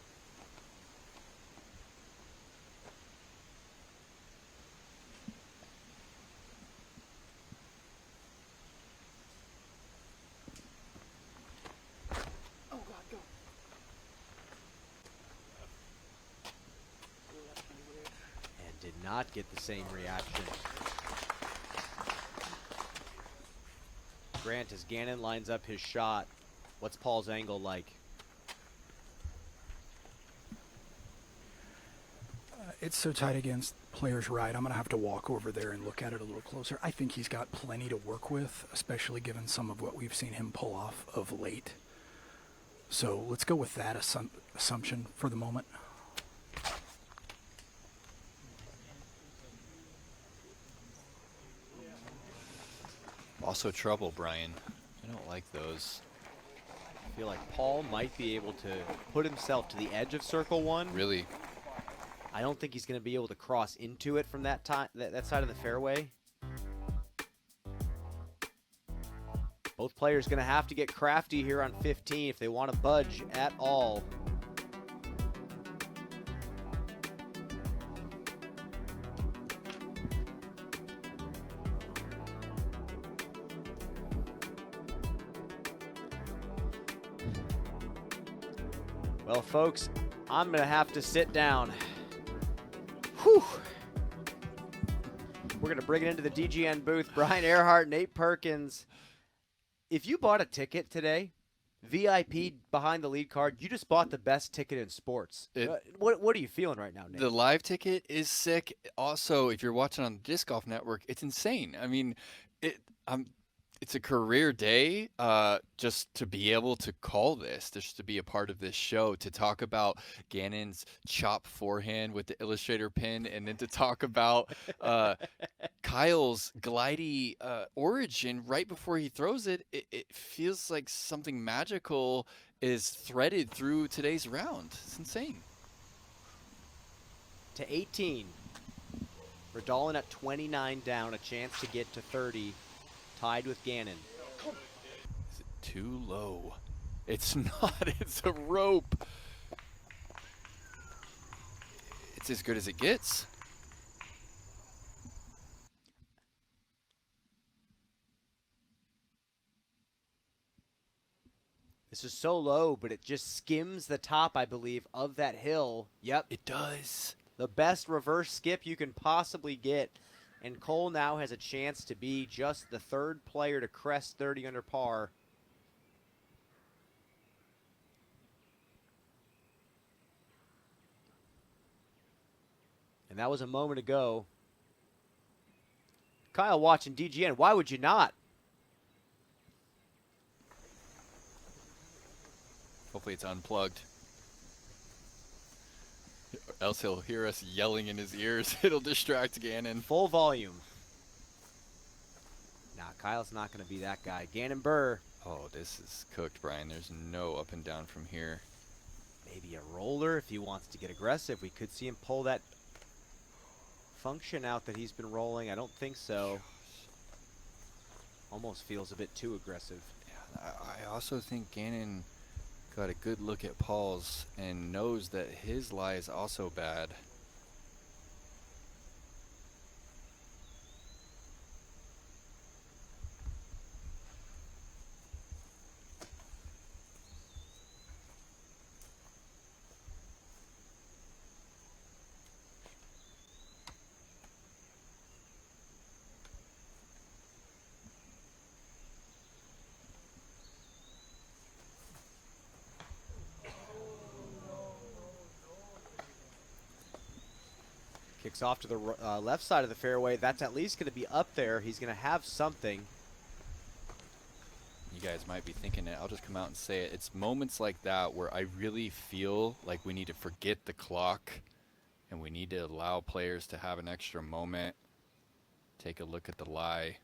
Speaker 4: Not get the same reaction. Grant, as Gannon lines up his shot, what's Paul's angle like?
Speaker 6: It's so tight against player's right. I'm going to have to walk over there and look at it a little closer. I think he's got plenty to work with, especially given some of what we've seen him pull off of late. So let's go with that assumption for the moment.
Speaker 3: Also trouble, Brian. I don't like those.
Speaker 4: I feel like Paul might be able to put himself to the edge of circle 1.
Speaker 3: Really?
Speaker 4: I don't think he's going to be able to cross into it from that side of the fairway. Both players going to have to get crafty here on 15 if they want to budge at all. Well, folks, I'm going to have to sit down. Whew. We're going to bring it into the DGN booth. Brian Earhart, Nate Perkins. If you bought a ticket today, VIP behind the lead card, you just bought the best ticket in sports. What are you feeling right now, Nate?
Speaker 3: The live ticket is sick. Also, if you're watching on the Disc Golf Network, it's insane. I mean, it's a career day just to be able to call this, just to be a part of this show, to talk about Gannon's chop forehand with the illustrator pin, and then to talk about Kyle's glidey origin right before he throws it. It feels like something magical is threaded through today's round. It's insane.
Speaker 4: To 18. Radalin at 29 down, a chance to get to 30. Tied with Gannon.
Speaker 3: Is it too low? It's not. It's a rope. It's as good as it gets.
Speaker 4: This is so low, but it just skims the top, I believe, of that hill. Yep.
Speaker 3: It does.
Speaker 4: The best reverse skip you can possibly get. And Cole now has a chance to be just the third player to crest 30 under par. And that was a moment ago. Kyle watching DGN. Why would you not?
Speaker 3: Hopefully it's unplugged. Else he'll hear us yelling in his ears. It'll distract Gannon.
Speaker 4: Full volume. Nah, Kyle's not going to be that guy. Gannon Buhr.
Speaker 3: Oh, this is cooked, Brian. There's no up and down from here.
Speaker 4: Maybe a roller if he wants to get aggressive. We could see him pull that function out that he's been rolling. I don't think so. Almost feels a bit too aggressive.
Speaker 3: Yeah, I also think Gannon got a good look at Paul's and knows that his lie is also bad.
Speaker 4: Kicks off to the left side of the fairway. That's at least going to be up there. He's going to have something.
Speaker 3: You guys might be thinking it. I'll just come out and say it. It's moments like that where I really feel like we need to forget the clock and we need to allow players to have an extra moment. Take a look at the lie.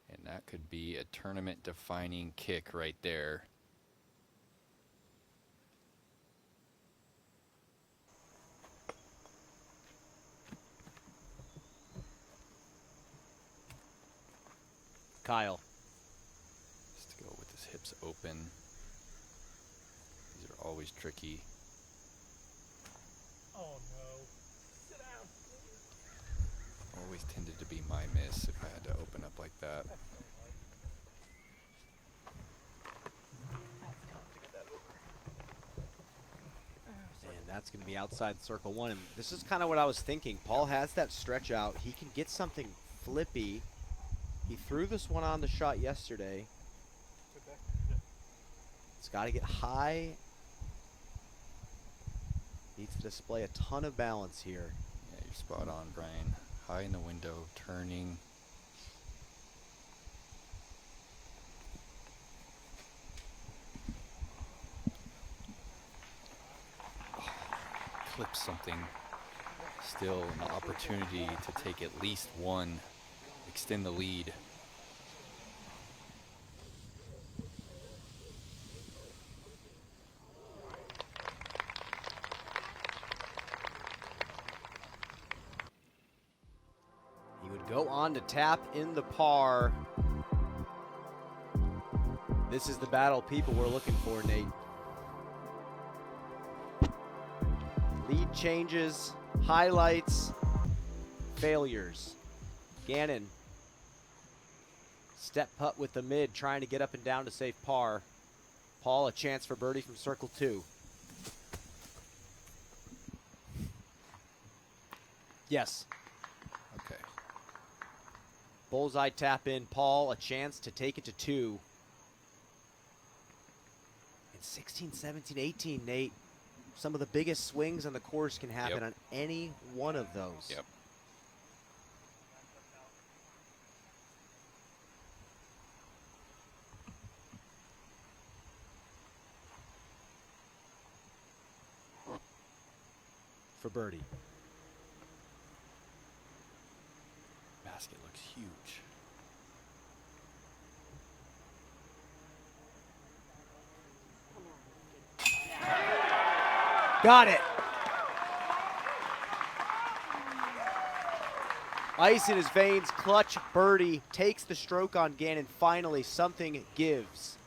Speaker 3: And that could be a tournament-defining kick right there.
Speaker 4: Kyle.
Speaker 3: Just to go with his hips open. These are always tricky.
Speaker 8: Oh no. Sit down.
Speaker 3: Always tended to be my miss if I had to open up like that.
Speaker 4: And that's going to be outside circle one. And this is kind of what I was thinking. Paul has that stretch out. He can get something flippy. He threw this one on the shot yesterday. It's got to get high. Needs to display a ton of balance here.
Speaker 3: Yeah, you're spot on, Brian. High in the window, turning. Oh, clip something. Still an opportunity to take at least one. Extend the lead.
Speaker 4: go on to tap in the par. This is the battle people were looking for, Nate. Lead changes, highlights, failures. Gannon, step putt with the mid, trying to get up and down to save par. Paul, a chance for birdie from circle 2. Yes.
Speaker 3: Okay.
Speaker 4: Bullseye tap in. Paul, a chance to take it to 2. And 16, 17, 18, Nate. Some of the biggest swings on the course can happen on any one of those.
Speaker 3: Yep.
Speaker 4: For birdie.
Speaker 3: Basket looks huge.
Speaker 4: Got it. Ice in his veins, clutch birdie, takes the stroke on Gannon. Finally, something gives.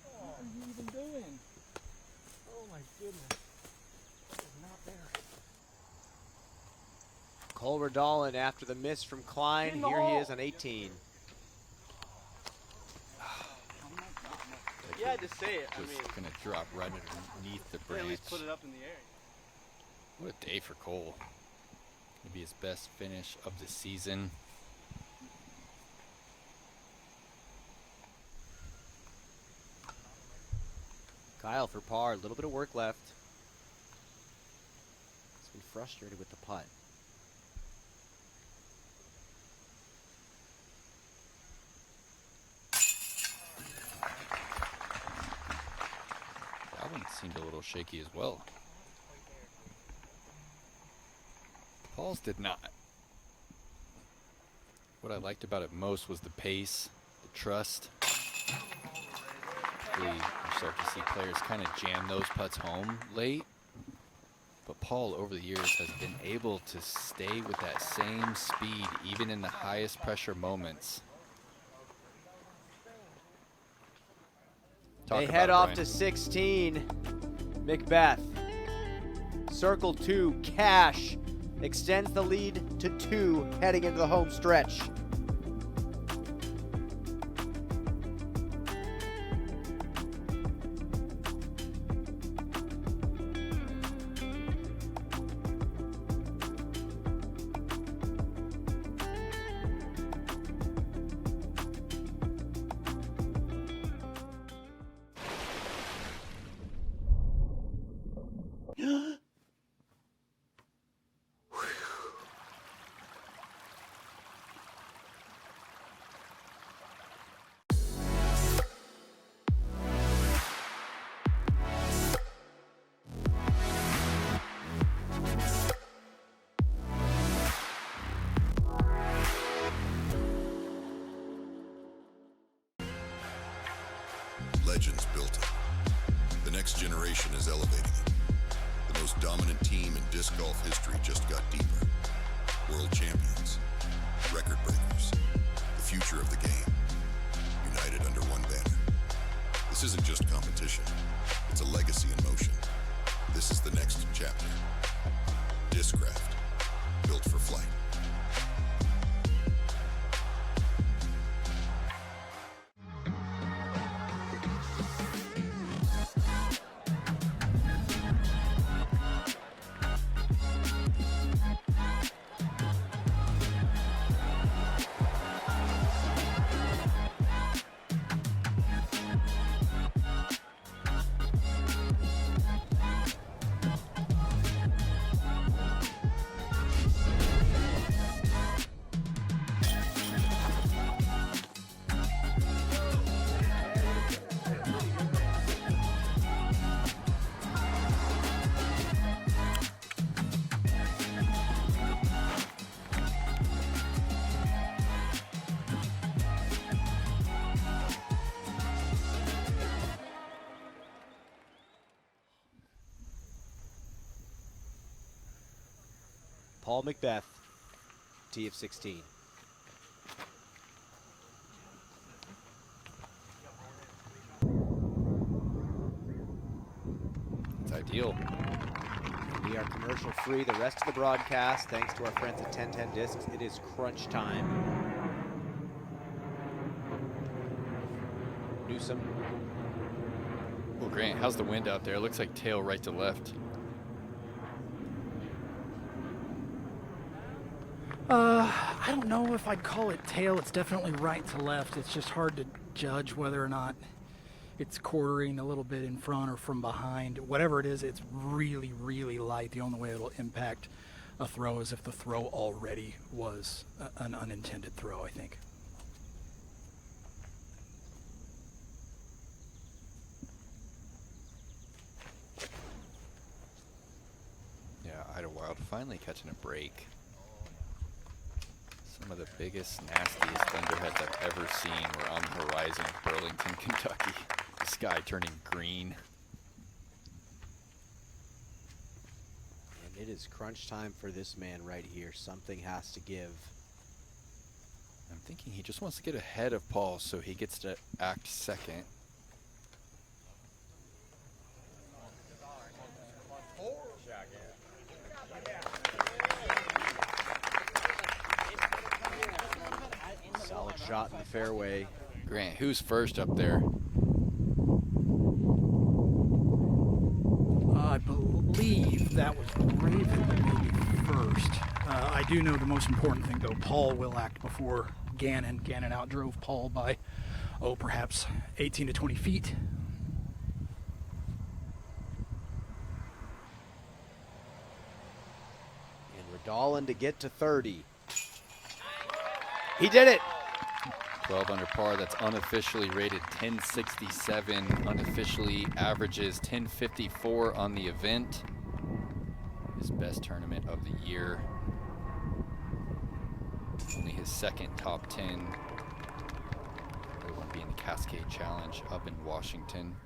Speaker 24: What are you even doing? Oh my goodness. It's not there.
Speaker 4: Cole Redolin after the miss from Klein. Here he is on 18.
Speaker 24: You had to say it. I
Speaker 3: Just
Speaker 24: mean,
Speaker 3: gonna drop right underneath the
Speaker 24: at
Speaker 3: branch.
Speaker 24: least put it up in the air.
Speaker 3: What a day for Cole. Gonna be his best finish of the season.
Speaker 4: Kyle for par, a little bit of work left. He's been frustrated with the putt.
Speaker 3: That one seemed a little shaky as well. Paul's did not. What I liked about it most was the pace, the trust. You start to see players kind of jam those putts home late. But Paul, over the years, has been able to stay with that same speed, even in the highest pressure moments.
Speaker 4: They head off to 16. McBeth. Circle 2, Cash extends the lead to 2 heading into the home stretch.
Speaker 2: Legends built it. The next generation is elevating it. The most dominant team in disc golf history just got deeper. World champions, record breakers, the future of the game, united under one banner. This isn't just competition, it's a legacy in motion. This is the next chapter. Discraft, built for flight.
Speaker 4: Paul McBeth, tee of 16.
Speaker 3: It's ideal.
Speaker 4: We are commercial free the rest of the broadcast thanks to our friends at 1010 Discs. It is crunch time. Newsom.
Speaker 3: Well, Grant, how's the wind out there? It looks like tail right to left.
Speaker 6: I don't know if I'd call it tail. It's definitely right to left. It's just hard to judge whether or not it's quartering a little bit in front or from behind. Whatever it is, it's really, really light. The only way it'll impact a throw is if the throw already was an unintended throw, I think.
Speaker 3: Yeah, Idlewild finally catching a break. Some of the biggest, nastiest thunderheads I've ever seen were on the horizon of Burlington, Kentucky. The sky turning green.
Speaker 4: And it is crunch time for this man right here. Something has to give.
Speaker 3: I'm thinking he just wants to get ahead of Paul so he gets to act second.
Speaker 4: Solid shot in the fairway.
Speaker 3: Grant, who's first up there?
Speaker 6: I believe that was Raven maybe first. I do know the most important thing, though. Paul will act before Gannon. Gannon outdrove Paul by, perhaps 18 to 20 feet.
Speaker 4: And Redolin to get to 30. He did it!
Speaker 3: 12 under par, that's unofficially rated 1067, unofficially averages 1054 on the event. His best tournament of the year. Only his second top 10. Other one being the Cascade Challenge up in Washington.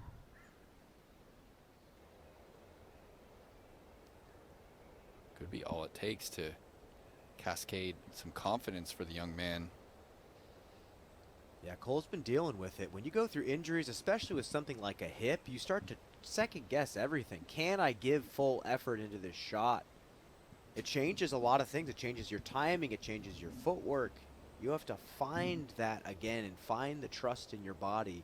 Speaker 3: Could be all it takes to cascade some confidence for the young man.
Speaker 4: Yeah, Cole's been dealing with it. When you go through injuries, especially with something like a hip, you start to second guess everything. Can I give full effort into this shot? It changes a lot of things. It changes your timing. It changes your footwork. You have to find that again and find the trust in your body.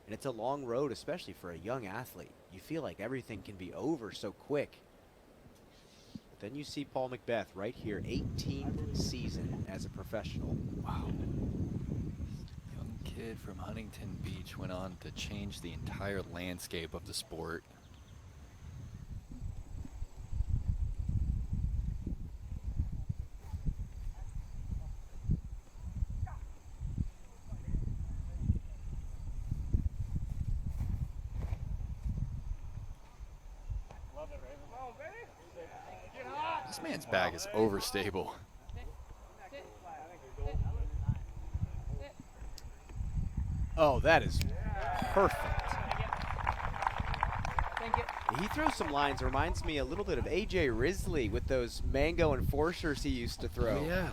Speaker 4: And it's a long road, especially for a young athlete. You feel like everything can be over so quick. But then you see Paul McBeth right here, 18th season as a professional. Wow.
Speaker 3: Kid from Huntington Beach went on to change the entire landscape of the sport. This man's bag is overstable.
Speaker 4: Oh, that is perfect. He throws some lines, reminds me a little bit of AJ Risley with those mango enforcers he used to throw.
Speaker 3: Oh, yeah.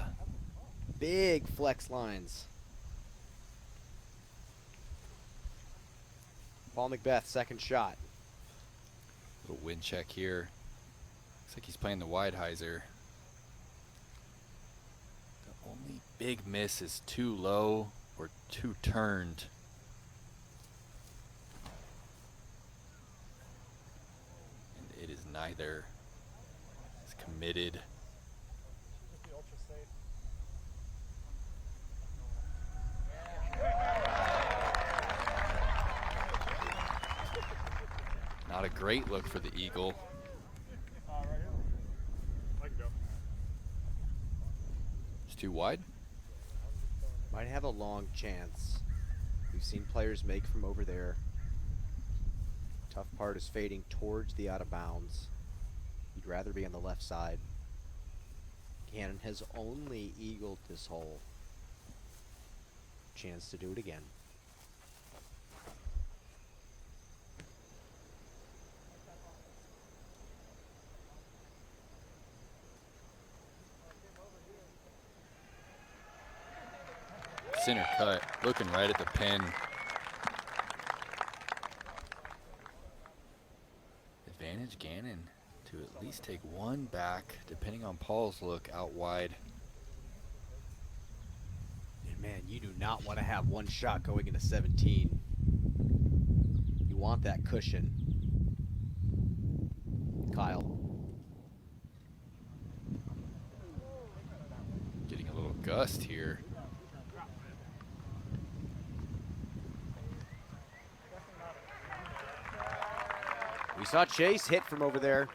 Speaker 4: Big flex lines. Paul McBeth, second shot.
Speaker 3: Little wind check here. Looks like he's playing the wide hyzer. The only big miss is too low or too turned. And it is neither. It's committed. Not a great look for the eagle. It's too wide.
Speaker 4: Might have a long chance. We've seen players make from over there. Tough part is fading towards the out of bounds. You'd rather be on the left side. Gannon has only eagled this hole. Chance to do it again.
Speaker 3: Center cut, looking right at the pin. Advantage Gannon to at least take one back, depending on Paul's look out wide.
Speaker 4: And man, you do not want to have one shot going into 17. You want that cushion. Kyle.
Speaker 3: Getting a little gust here.
Speaker 4: We saw Chase hit from over there.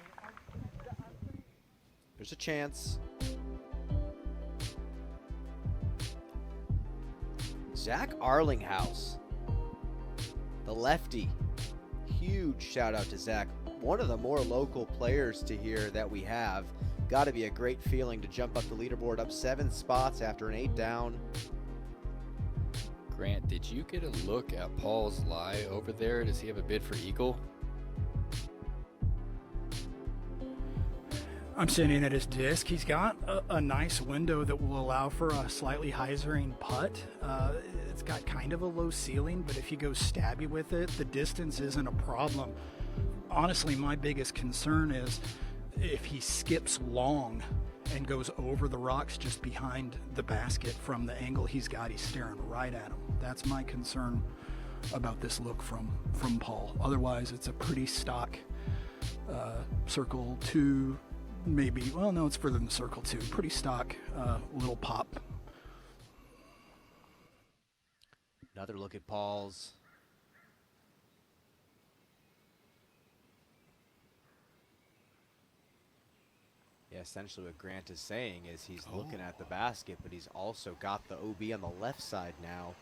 Speaker 4: There's a chance. Zach Arlinghouse, the lefty. Huge shout out to Zach. One of the more local players to here that we have. Got to be a great feeling to jump up the leaderboard, up 7 spots after an 8 down.
Speaker 3: Grant, did you get a look at Paul's lie over there? Does he have a bid for eagle?
Speaker 6: I'm sitting at his disc. He's got a nice window that will allow for a slightly hyzering putt. It's got kind of a low ceiling, but if you go stabby with it, the distance isn't a problem. Honestly, my biggest concern is if he skips long and goes over the rocks just behind the basket from the angle he's got, he's staring right at him. That's my concern about this look from Paul. Otherwise, it's a pretty stock circle 2, maybe, well, no, it's further than circle 2. Pretty stock little pop.
Speaker 4: Another look at Paul's. Yeah, essentially what Grant is saying is he's looking at the basket, but he's also got the OB on the left side now,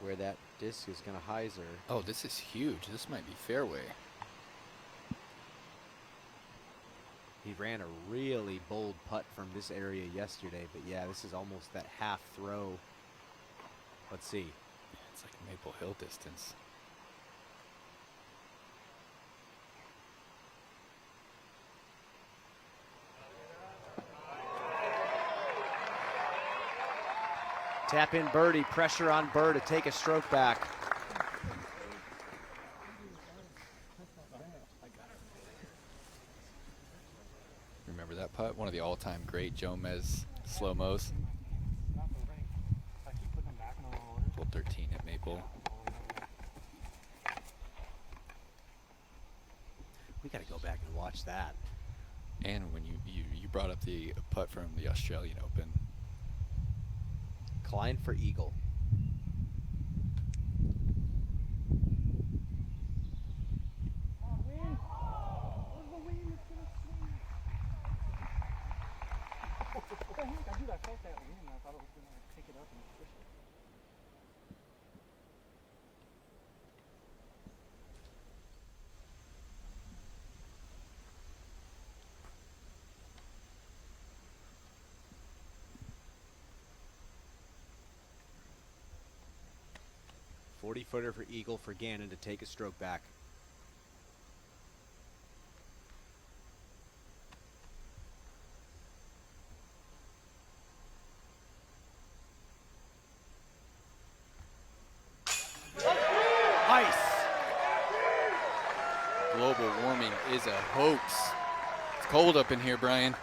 Speaker 4: where that disc is going to hyzer.
Speaker 3: Oh, this is huge. This might be fairway.
Speaker 4: He ran a really bold putt from this area yesterday, but yeah, this is almost that half throw. Let's see.
Speaker 3: It's like Maple Hill distance.
Speaker 4: Tap in birdie, pressure on Burr to take a stroke back.
Speaker 3: Remember that putt? One of the all-time great Jomez slow-mos. Hole 13 at Maple.
Speaker 4: We got to go back and watch that.
Speaker 3: And when you brought up the putt from the Australian Open.
Speaker 4: Klein for eagle. Footer for eagle for Gannon to take a stroke back. Ice.
Speaker 3: Global warming is a hoax. It's cold up in here, Brian.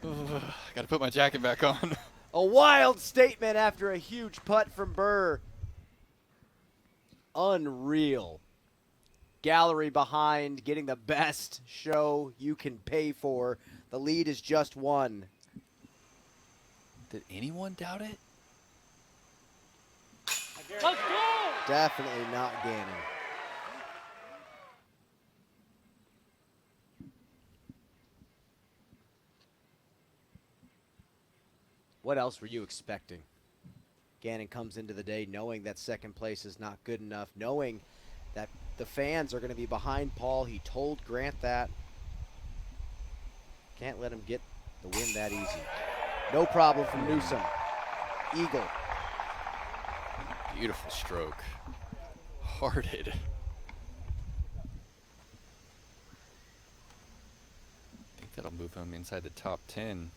Speaker 3: Got to put my jacket back on.
Speaker 4: A wild statement after a huge putt from Burr. Unreal. Gallery behind, getting the best show you can pay for. The lead is just 1.
Speaker 3: Did anyone doubt it?
Speaker 4: Let's go! Definitely not Gannon. What else were you expecting? Gannon comes into the day knowing that second place is not good enough, knowing that the fans are going to be behind Paul. He told Grant that. Can't let him get the win that easy. No problem from Newsom. Eagle.
Speaker 3: Beautiful stroke. Hearted. I think That'll move him inside the top 10.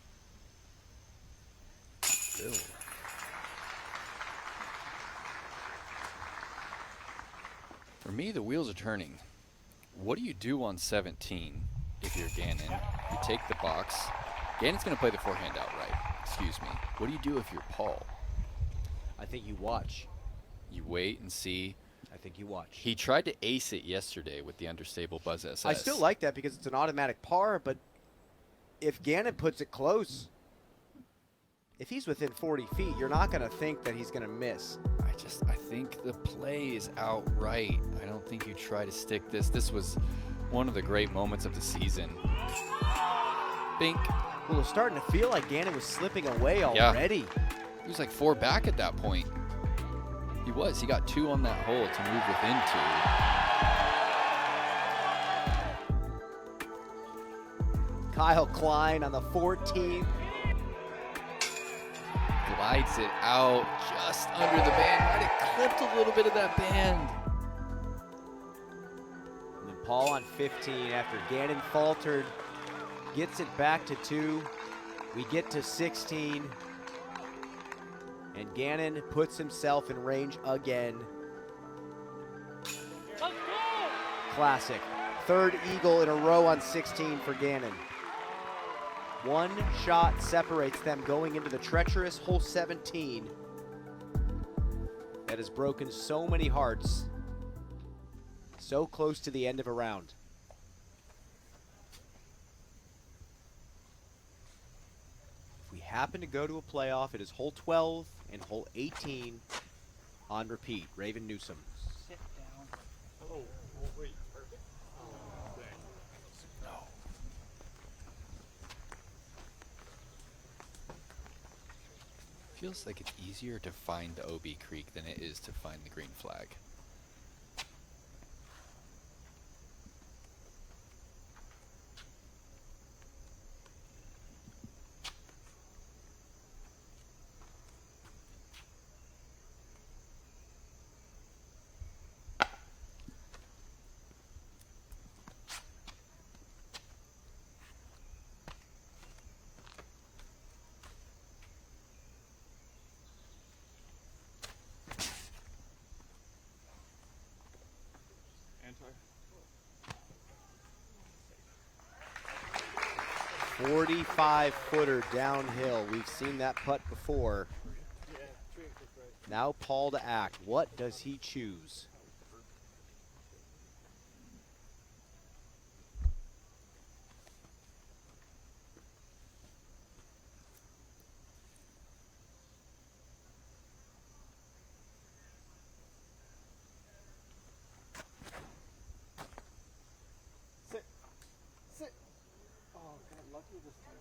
Speaker 3: Still. For me, the wheels are turning. What do you do on 17 if you're Gannon? You take the box. Gannon's going to play the forehand outright. Excuse me. What do you do if you're Paul?
Speaker 4: I think you watch.
Speaker 3: You wait and see.
Speaker 4: I think you watch.
Speaker 3: He tried to ace it yesterday with the understable Buzz SS.
Speaker 4: I still like that because it's an automatic par, but if Gannon puts it close, if he's within 40 feet, you're not going to think that he's going to miss.
Speaker 3: I think the play is outright. I don't think you try to stick this. This was one of the great moments of the season. Bink.
Speaker 4: Well, it was starting to feel like Gannon was slipping away already.
Speaker 3: Yeah. He was like 4 back at that point. He was. He got 2 on that hole to move within 2.
Speaker 4: Kyle Klein on the 14th.
Speaker 3: Glides it out just under the band. Might have clipped a little bit of that band.
Speaker 4: And then Paul on 15 after Gannon faltered. Gets it back to 2. We get to 16. And Gannon puts himself in range again. Classic. 3rd eagle in a row on 16 for Gannon. 1 shot separates them going into the treacherous hole 17 that has broken so many hearts. So close to the end of a round. If we happen to go to a playoff, it is hole 12 and hole 18 on repeat. Raven Newsom.
Speaker 10: Sit down.
Speaker 1: Oh, wait. Perfect.
Speaker 3: No. Feels like it's easier to find the OB Creek than it is to find the green flag.
Speaker 1: Anti.
Speaker 4: 45-footer downhill. We've seen that putt before. Now Paul to act. What does he choose?
Speaker 5: Sit. Oh, got lucky this time.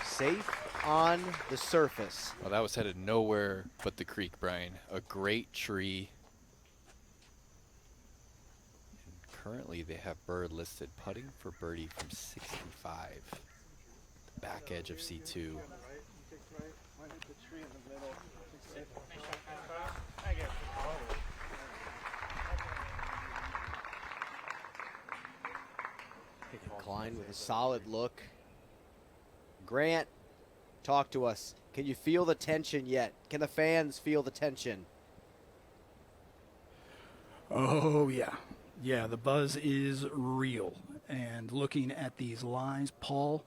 Speaker 4: Safe on the surface.
Speaker 3: Well, that was headed nowhere but the creek, Brian. A great tree. And currently they have Bird listed putting for birdie from 65. The back edge of C2.
Speaker 4: Klein with a solid look. Grant, talk to us. Can you feel the tension yet? Can the fans feel the tension?
Speaker 6: Oh, yeah. Yeah, the buzz is real. And looking at these lines, Paul,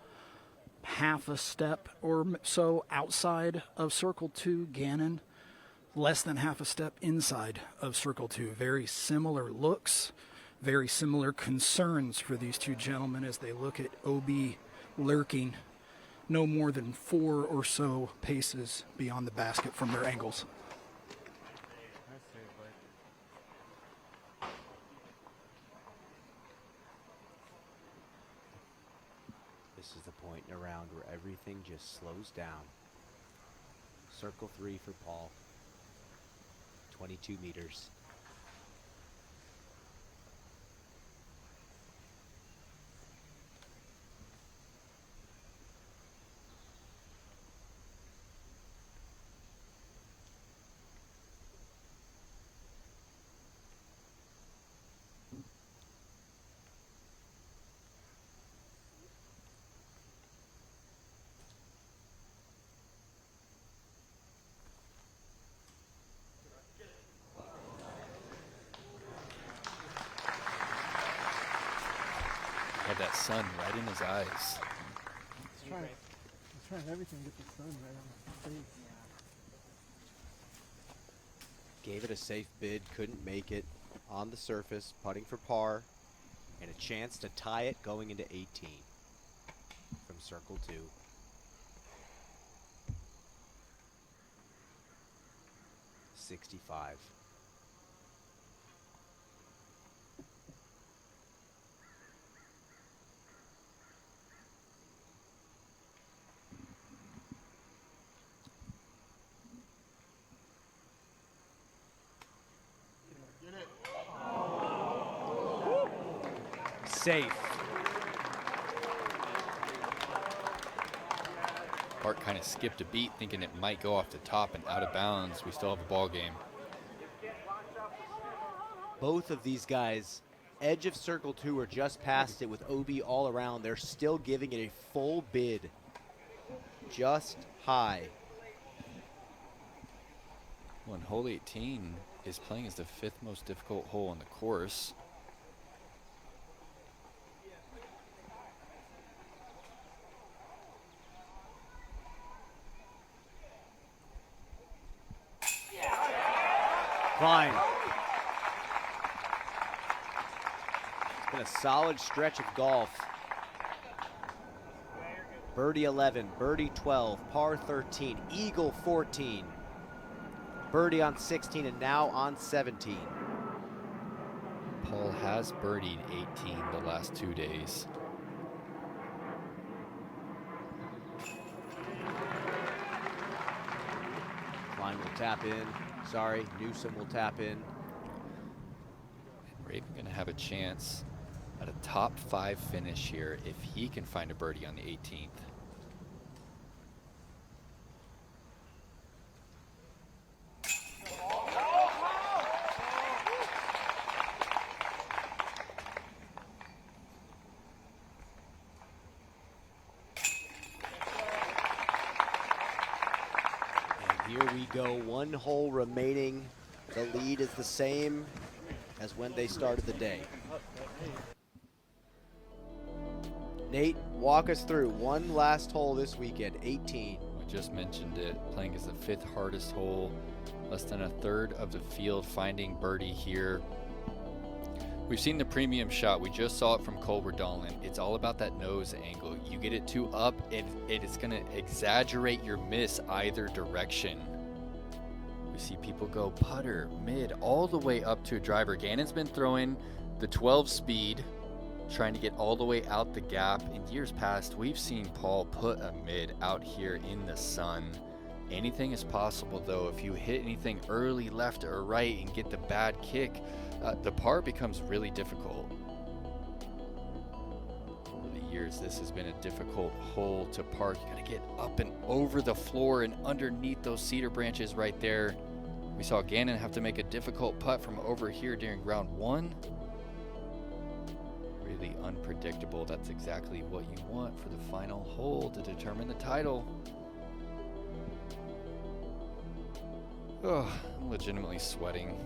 Speaker 6: half a step or so outside of Circle 2, Gannon, less than half a step inside of Circle 2. Very similar looks, very similar concerns for these two gentlemen as they look at OB lurking no more than 4 or so paces beyond the basket from their angles.
Speaker 4: This is the point in a round where everything just slows down. Circle 3 for Paul. 22 meters.
Speaker 3: Had that sun right in his eyes.
Speaker 5: He's trying everything to get the sun right on his face.
Speaker 4: Gave it a safe bid, couldn't make it on the surface, putting for par, and a chance to tie it going into 18 from circle 2. $65. Safe.
Speaker 3: Bart kind of skipped a beat thinking it might go off the top and out of bounds. We still have a ball game.
Speaker 4: Both of these guys, edge of circle 2 or just past it with OB all around. They're still giving it a full bid. Just high.
Speaker 3: Well, and hole 18 is playing as the 5th most difficult hole on the course.
Speaker 4: Fine. It's been a solid stretch of golf. Birdie 11, birdie 12, par 13, eagle 14, birdie on 16, and now on 17.
Speaker 3: Paul has birdied 18 the last 2 days.
Speaker 4: Klein will tap in. Sorry, Newsom will tap in.
Speaker 3: We're even going to have a chance at a top 5 finish here if he can find a birdie on the 18th.
Speaker 4: Here we go, 1 hole remaining. The lead is the same as when they started the day. Nate, walk us through one last hole this weekend, 18.
Speaker 3: We just mentioned it, playing as the 5th hardest hole. Less than a third of the field finding birdie here. We've seen the premium shot. We just saw it from Culver Dolan. It's all about that nose angle. You get it too up, and it's going to exaggerate your miss either direction. We see people go putter, mid, all the way up to a driver. Gannon's been throwing the 12 speed, trying to get all the way out the gap. In years past, we've seen Paul put a mid out here in the sun. Anything is possible, though. If you hit anything early, left or right, and get the bad kick, the par becomes really difficult. Over the years, this has been a difficult hole to park. You gotta get up and over the floor and underneath those cedar branches right there. We saw Gannon have to make a difficult putt from over here during round 1. Really unpredictable. That's exactly what you want for the final hole to determine the title. Oh, I'm legitimately sweating.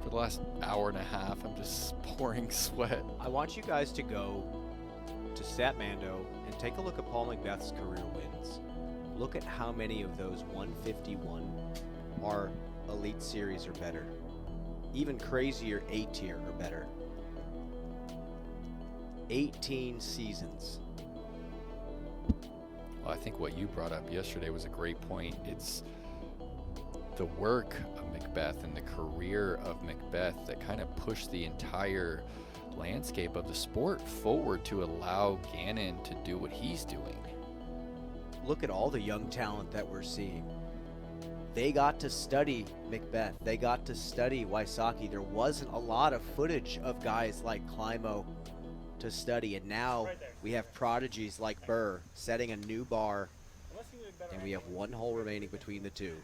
Speaker 3: For the last hour and a half, I'm just pouring sweat.
Speaker 4: I want you guys to go to Statmando and take a look at Paul McBeth's career wins. Look at how many of those 151 are Elite Series or better. Even crazier, A-tier or better. 18 seasons.
Speaker 3: Well, I think what you brought up yesterday was a great point. It's the work of McBeth and the career of McBeth that kind of pushed the entire landscape of the sport forward to allow Gannon to do what he's doing.
Speaker 4: Look at all the young talent that we're seeing. They got to study McBeth. They got to study Wysocki. There wasn't a lot of footage of guys like Climo to study, and now we have prodigies like Buhr setting a new bar, and we have 1 hole remaining between the two.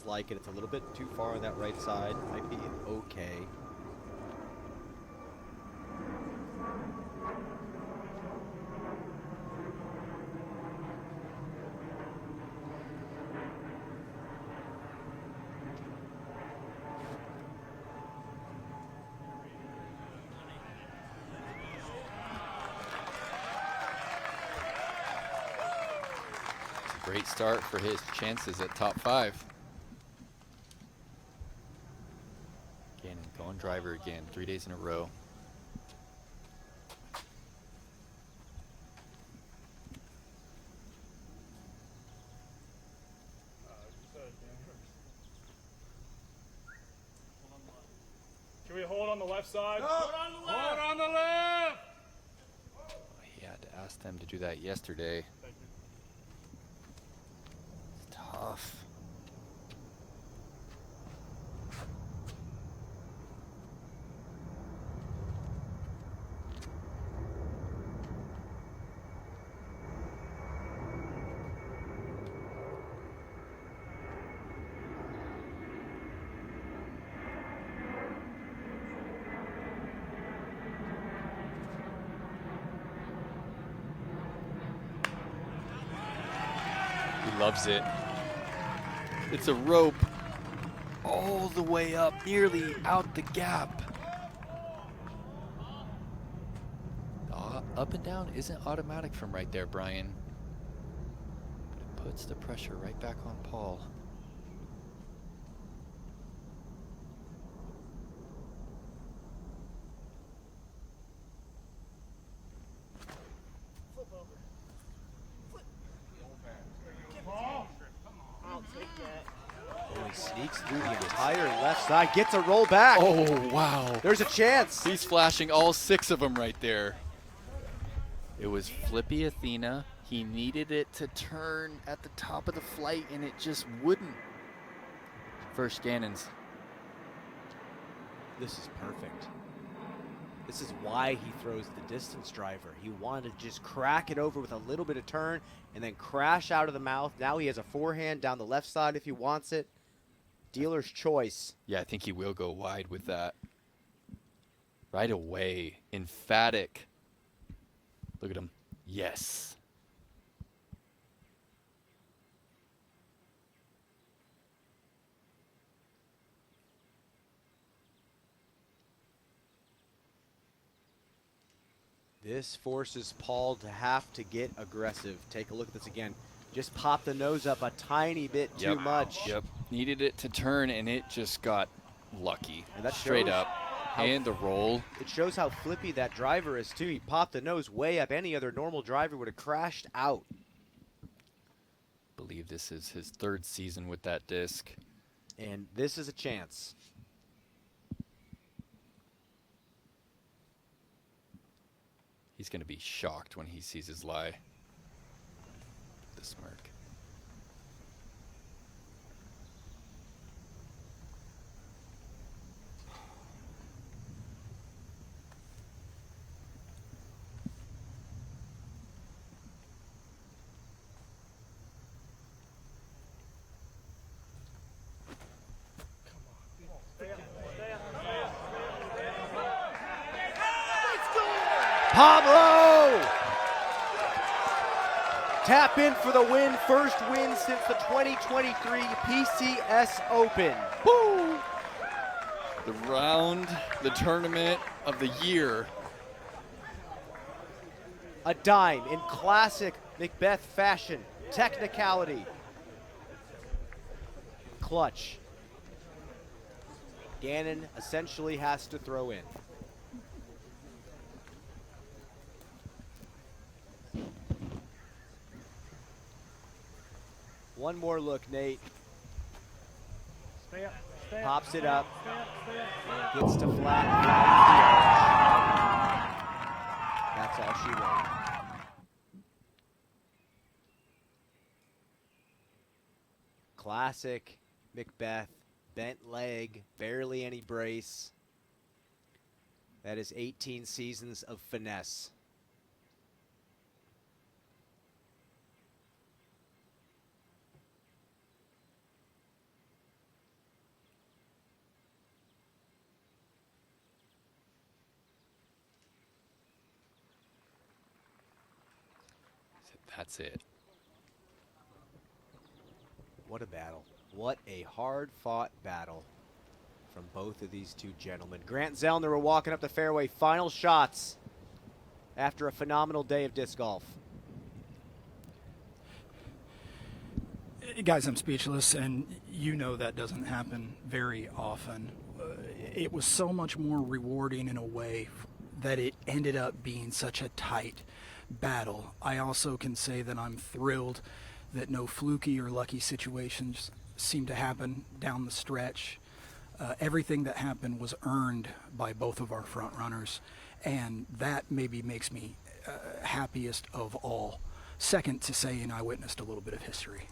Speaker 4: fans like it. It's a little bit too far on that right side. Might be okay.
Speaker 3: Great start for his chances at top 5. Gannon going driver again, 3 days in a row.
Speaker 1: Can we hold on the left side?
Speaker 24: Hold on the left.
Speaker 1: Hold on the left.
Speaker 3: He had to ask them to do that yesterday. It's tough. Loves it. It's a rope all the way up, nearly out the gap. Up and down isn't automatic from right there, Brian. But it puts the pressure right back on Paul.
Speaker 4: Sneaks through the entire left side, gets a roll back.
Speaker 3: Oh, wow.
Speaker 4: There's a chance.
Speaker 3: He's flashing all 6 of them right there. It was Flippy Athena. He needed it to turn at the top of the flight, and it just wouldn't. First Gannon's.
Speaker 4: This is perfect. This is why he throws the distance driver. He wanted to just crack it over with a little bit of turn and then crash out of the mouth. Now he has a forehand down the left side if he wants it. Dealer's choice.
Speaker 3: Yeah, I think he will go wide with that. Right away. Emphatic. Look at him. Yes.
Speaker 4: This forces Paul to have to get aggressive. Take a look at this again. Just pop the nose up a tiny bit too much.
Speaker 3: Yep. Needed it to turn, and it just got lucky.
Speaker 4: And that
Speaker 3: straight
Speaker 4: shows
Speaker 3: up. And the roll.
Speaker 4: It shows how flippy that driver is, too. He popped the nose way up. Any other normal driver would have crashed out.
Speaker 3: Believe this is his 3rd season with that disc.
Speaker 4: And this is a chance.
Speaker 3: He's going to be shocked when he sees his lie. The smirk.
Speaker 4: Pablo! Tap in for the win. First win since the 2023 PCS Open. Woo!
Speaker 3: The round, the tournament of the year.
Speaker 4: A dime in classic McBeth fashion. Technicality. Clutch. Gannon essentially has to throw in. One more look, Nate.
Speaker 5: Stay up, stay up.
Speaker 4: Pops it up.
Speaker 5: Stay up, stay up, stay up.
Speaker 4: Gets to flat. That's all she wrote. Classic McBeth. Bent leg, barely any brace. That is 18 seasons of finesse.
Speaker 3: that's it.
Speaker 4: What a battle. What a hard-fought battle from both of these two gentlemen. Grant Zellner were walking up the fairway. Final shots after a phenomenal day of disc golf.
Speaker 6: Guys, I'm speechless, and you know that doesn't happen very often. It was so much more rewarding in a way that it ended up being such a tight battle. I also can say that I'm thrilled that no fluky or lucky situations seemed to happen down the stretch. Everything that happened was earned by both of our front runners, and that maybe makes me happiest of all. Second to saying I witnessed a little bit of history.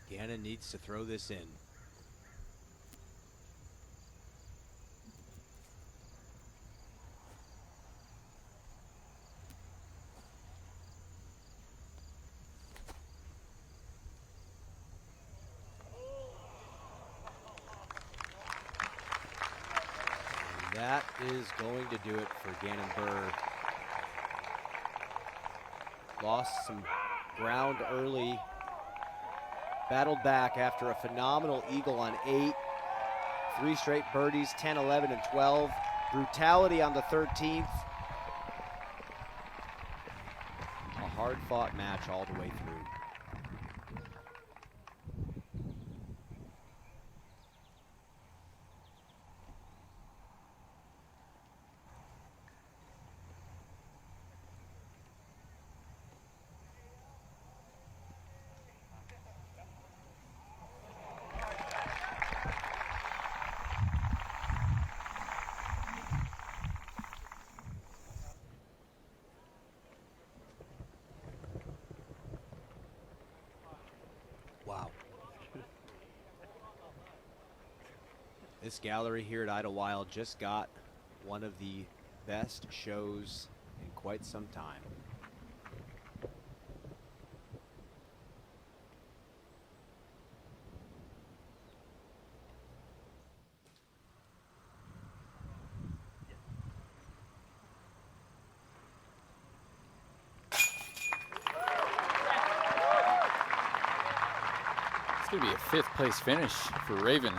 Speaker 4: Gannon needs to throw this in. And that is going to do it for Gannon Buhr. Lost some ground early. Battled back after a phenomenal eagle on 8. 3 straight birdies, 10, 11, and 12. Brutality on the 13th. A hard-fought match all the way through. Wow. This gallery here at Idlewild just got one of the best shows in quite some time.
Speaker 3: It's going to be a 5th place finish for Raven.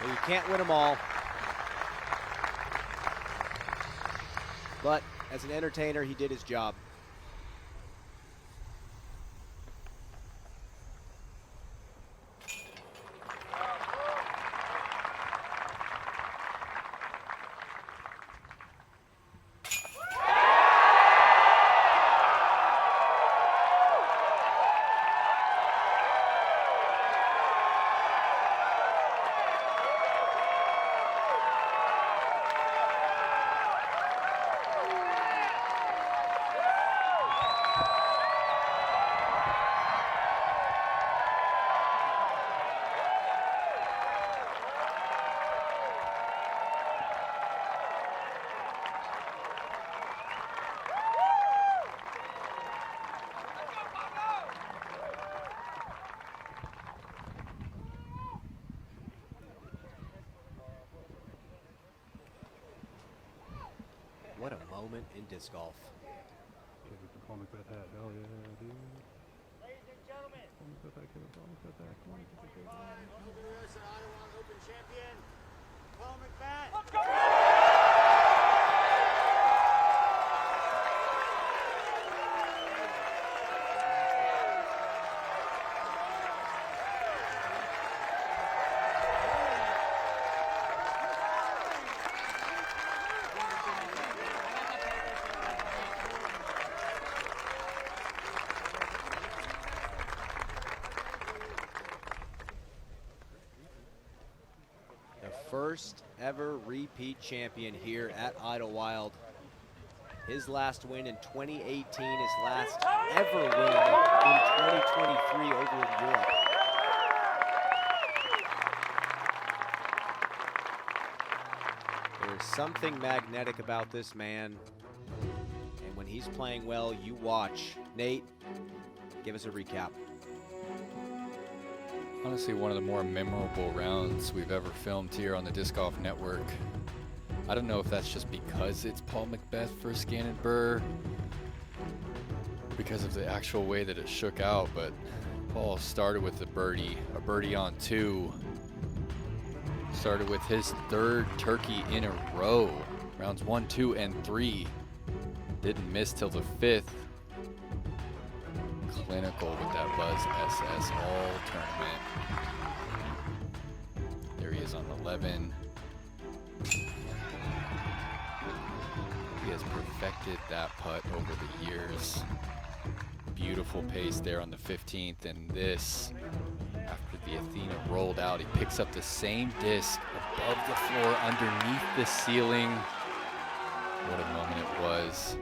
Speaker 4: Well, you can't win them all. But as an entertainer, he did his job. What a moment in disc golf.
Speaker 7: Paul McBeth hat. Hell yeah, dude.
Speaker 10: Ladies and gentlemen,
Speaker 8: put that kid Paul McBeth back. Come on, it's a good one.
Speaker 4: LWS Open champion Paul McBeth. First ever repeat champion here at Idlewild. His last win in 2018, his last ever win in 2023 over in Europe. There's something magnetic about this man, and when he's playing well, you watch. Nate, give us a recap.
Speaker 3: Honestly, one of the more memorable rounds we've ever filmed here on the Disc Golf Network. I don't know if that's just because it's Paul McBeth versus Gannon Buhr, because of the actual way that it shook out, but Paul started with a birdie on 2. Started with his 3rd turkey in a row, rounds 1, 2, and 3. Didn't miss till the 5th. Clinical with that Buzz SS all tournament. There he is on 11. He has perfected that putt over the years. Beautiful pace there on the 15th, and this, after the Athena rolled out, he picks up the same disc above the floor underneath the ceiling. What a moment it was.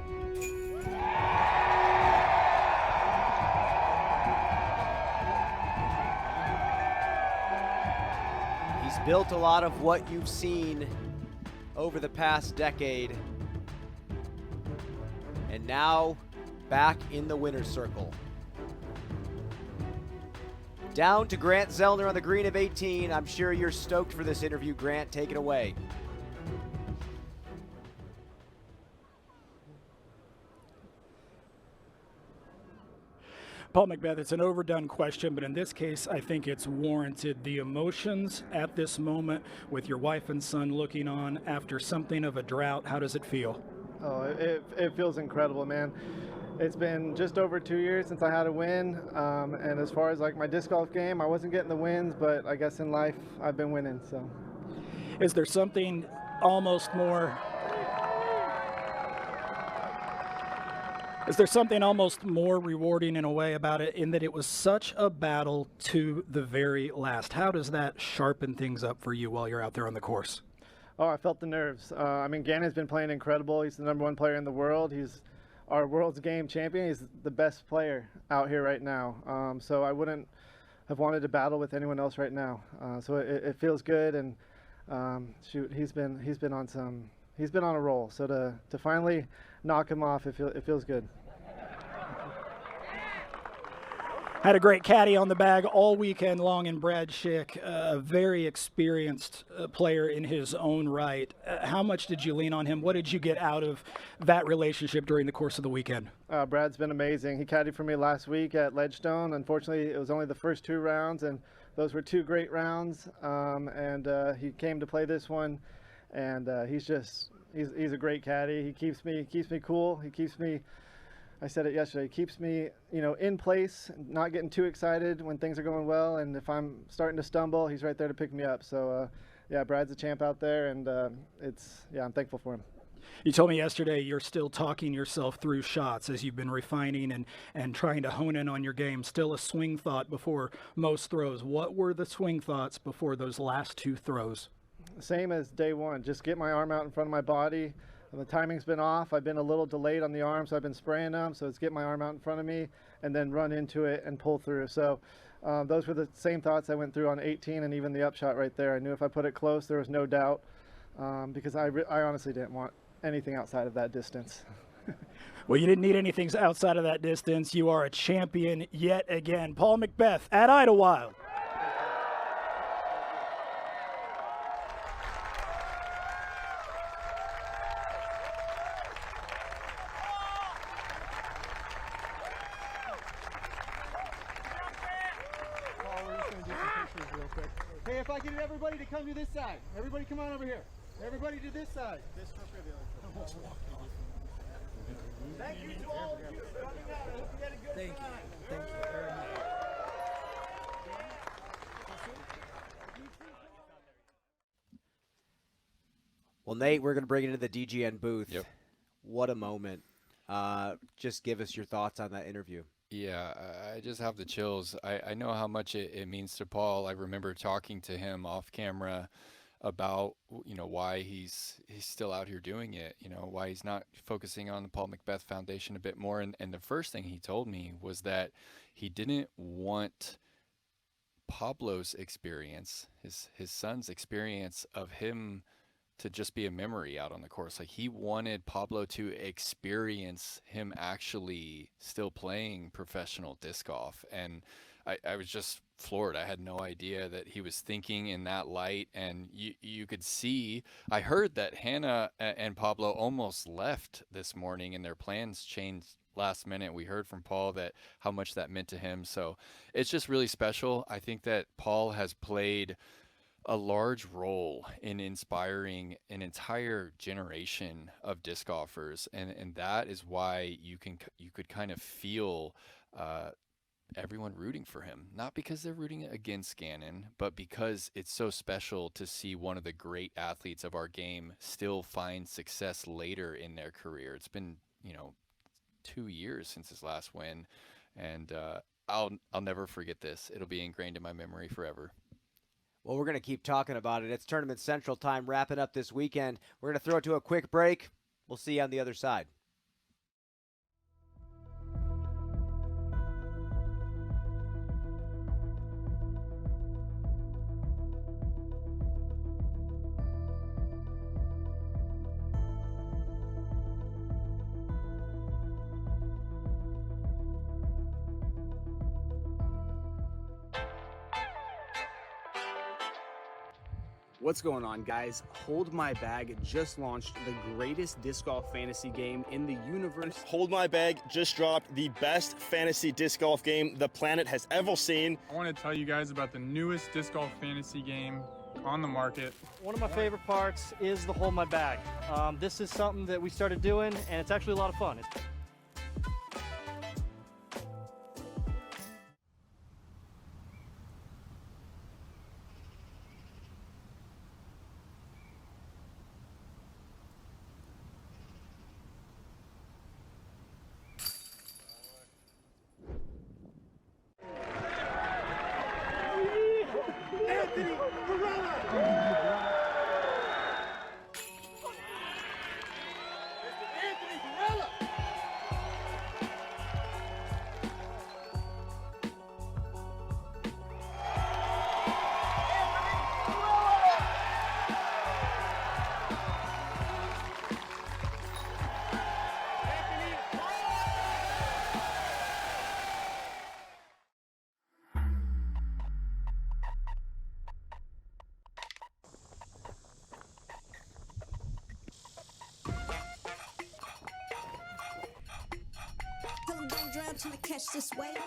Speaker 4: Built a lot of what you've seen over the past decade, and now back in the winner's circle. Down to Grant Zellner on the green of 18. I'm sure you're stoked for this interview. Grant, take it away.
Speaker 6: Paul McBeth, it's an overdone question, but in this case, I think it's warranted. The emotions at this moment with your wife and son looking on after something of a drought, how does it feel?
Speaker 5: Oh, it feels incredible, man. It's been just over 2 years since I had a win, and as far as like my disc golf game, I wasn't getting the wins, but I guess in life, I've been winning, so.
Speaker 6: Is there something almost more rewarding in a way about it, in that it was such a battle to the very last? How does that sharpen things up for you while you're out there on the course?
Speaker 5: Oh, I felt the nerves. I mean, Gannon's been playing incredible. He's the #1 player in the world. He's our world's game champion. He's the best player out here right now. So I wouldn't have wanted to battle with anyone else right now. So it feels good, and shoot, he's been on a roll. So to finally knock him off, it feels good.
Speaker 6: Had a great caddy on the bag all weekend long in Brad Schick, a very experienced player in his own right. How much did you lean on him? What did you get out of that relationship during the course of the weekend?
Speaker 5: Brad's been amazing. He caddied for me last week at Ledgestone. Unfortunately, it was only the first 2 rounds, and those were 2 great rounds. And he came to play this one, and he's a great caddy. He keeps me cool. He keeps me, I said it yesterday, keeps me, in place, not getting too excited when things are going well. And if I'm starting to stumble, he's right there to pick me up. So, yeah, Brad's a champ out there, and I'm thankful for him.
Speaker 6: You told me yesterday you're still talking yourself through shots as you've been refining and trying to hone in on your game. Still a swing thought before most throws. What were the swing thoughts before those last 2 throws?
Speaker 5: Same as day one, just get my arm out in front of my body. The timing's been off. I've been a little delayed on the arm, so I've been spraying them. So it's get my arm out in front of me and then run into it and pull through. So those were the same thoughts I went through on 18 and even the upshot right there. I knew if I put it close, there was no doubt, because I honestly didn't want anything outside of that distance.
Speaker 6: Well, you didn't need anything outside of that distance. You are a champion yet again. Paul McBeth at Idlewild.
Speaker 5: Perfect. Hey, if I get everybody to come to this side. Everybody come on over here. Everybody to this side. This Thank you to all of you for coming out. I hope you had a good time. Thank you very much.
Speaker 4: Well, Nate, we're going to bring it into the DGN booth. Yep. What a moment. Just give us your thoughts on that interview.
Speaker 3: Yeah, I just have the chills. I know how much it means to Paul. I remember talking to him off camera about, why he's still out here doing it, why he's not focusing on the Paul McBeth Foundation a bit more. And the first thing he told me was that he didn't want Pablo's experience, his son's experience of him, to just be a memory out on the course. Like, he wanted Pablo to experience him actually still playing professional disc golf. And I was just floored. I had no idea that he was thinking in that light. And you could see, I heard that Hannah and Pablo almost left this morning and their plans changed last minute. We heard from Paul that how much that meant to him. So it's just really special. I think that Paul has played a large role in inspiring an entire generation of disc golfers, and that is why you could kind of feel everyone rooting for him, not because they're rooting against Gannon, but because it's so special to see one of the great athletes of our game still find success later in their career. It's been 2 years since his last win, and I'll never forget this. It'll be ingrained in my memory forever.
Speaker 4: Well, we're going to keep talking about it. It's Tournament Central time, wrapping up this weekend. We're going to throw it to a quick break. We'll see you on the other side.
Speaker 11: What's going on, guys? Hold My Bag just launched the greatest disc golf fantasy game in the universe.
Speaker 7: Hold My Bag just dropped the best fantasy disc golf game the planet has ever seen.
Speaker 9: I want to tell you guys about the newest disc golf fantasy game on the market.
Speaker 20: One of my favorite parts is the Hold My Bag. This is something that we started doing, and it's actually a lot of fun.
Speaker 21: Don't drown till I catch this wave.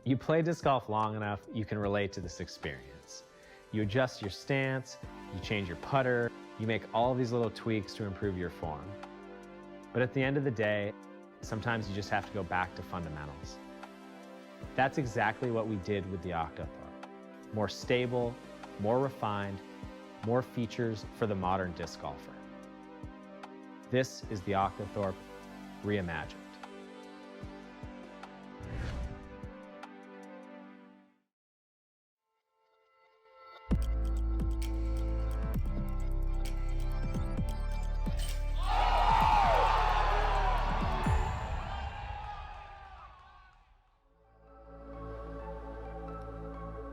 Speaker 14: You play disc golf long enough, you can relate to this experience. You adjust your stance, you change your putter, you make all of these little tweaks to improve your form. But at the end of the day, sometimes you just have to go back to fundamentals. That's exactly what we did with the Octothorpe. More stable, more refined, more features for the modern disc golfer. This is the Octothorpe reimagined.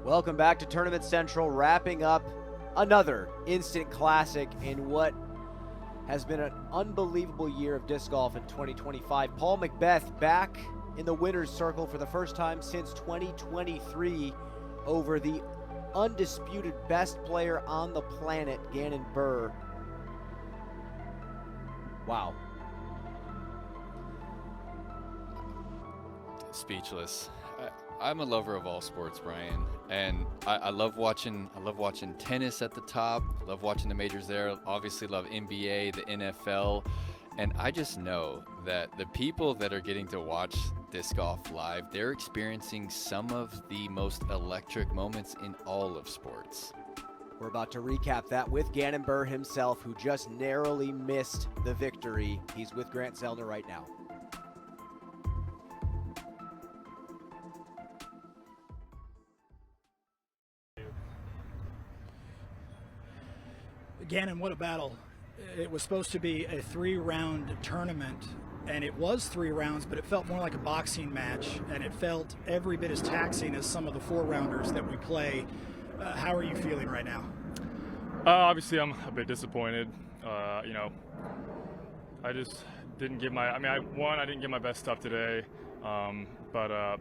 Speaker 4: Welcome back to Tournament Central, wrapping up another instant classic in what has been an unbelievable year of disc golf in 2025. Paul McBeth back in the winner's circle for the first time since 2023 over the undisputed best player on the planet, Gannon Buhr. Wow.
Speaker 3: Speechless. I'm a lover of all sports, Brian, and I love watching tennis at the top. I love watching the majors there. Obviously love NBA, the NFL, and I just know that the people that are getting to watch disc golf live, they're experiencing some of the most electric moments in all of sports.
Speaker 4: We're about to recap that with Gannon Buhr himself, who just narrowly missed the victory. He's with Grant Zellner right now.
Speaker 6: Gannon, what a battle. It was supposed to be a 3-round tournament, and it was 3 rounds, but it felt more like a boxing match, and it felt every bit as taxing as some of the 4-rounders that we play. How are you feeling right now?
Speaker 1: Obviously, I'm a bit disappointed. You know, I just didn't give my, I didn't give my best stuff today. But I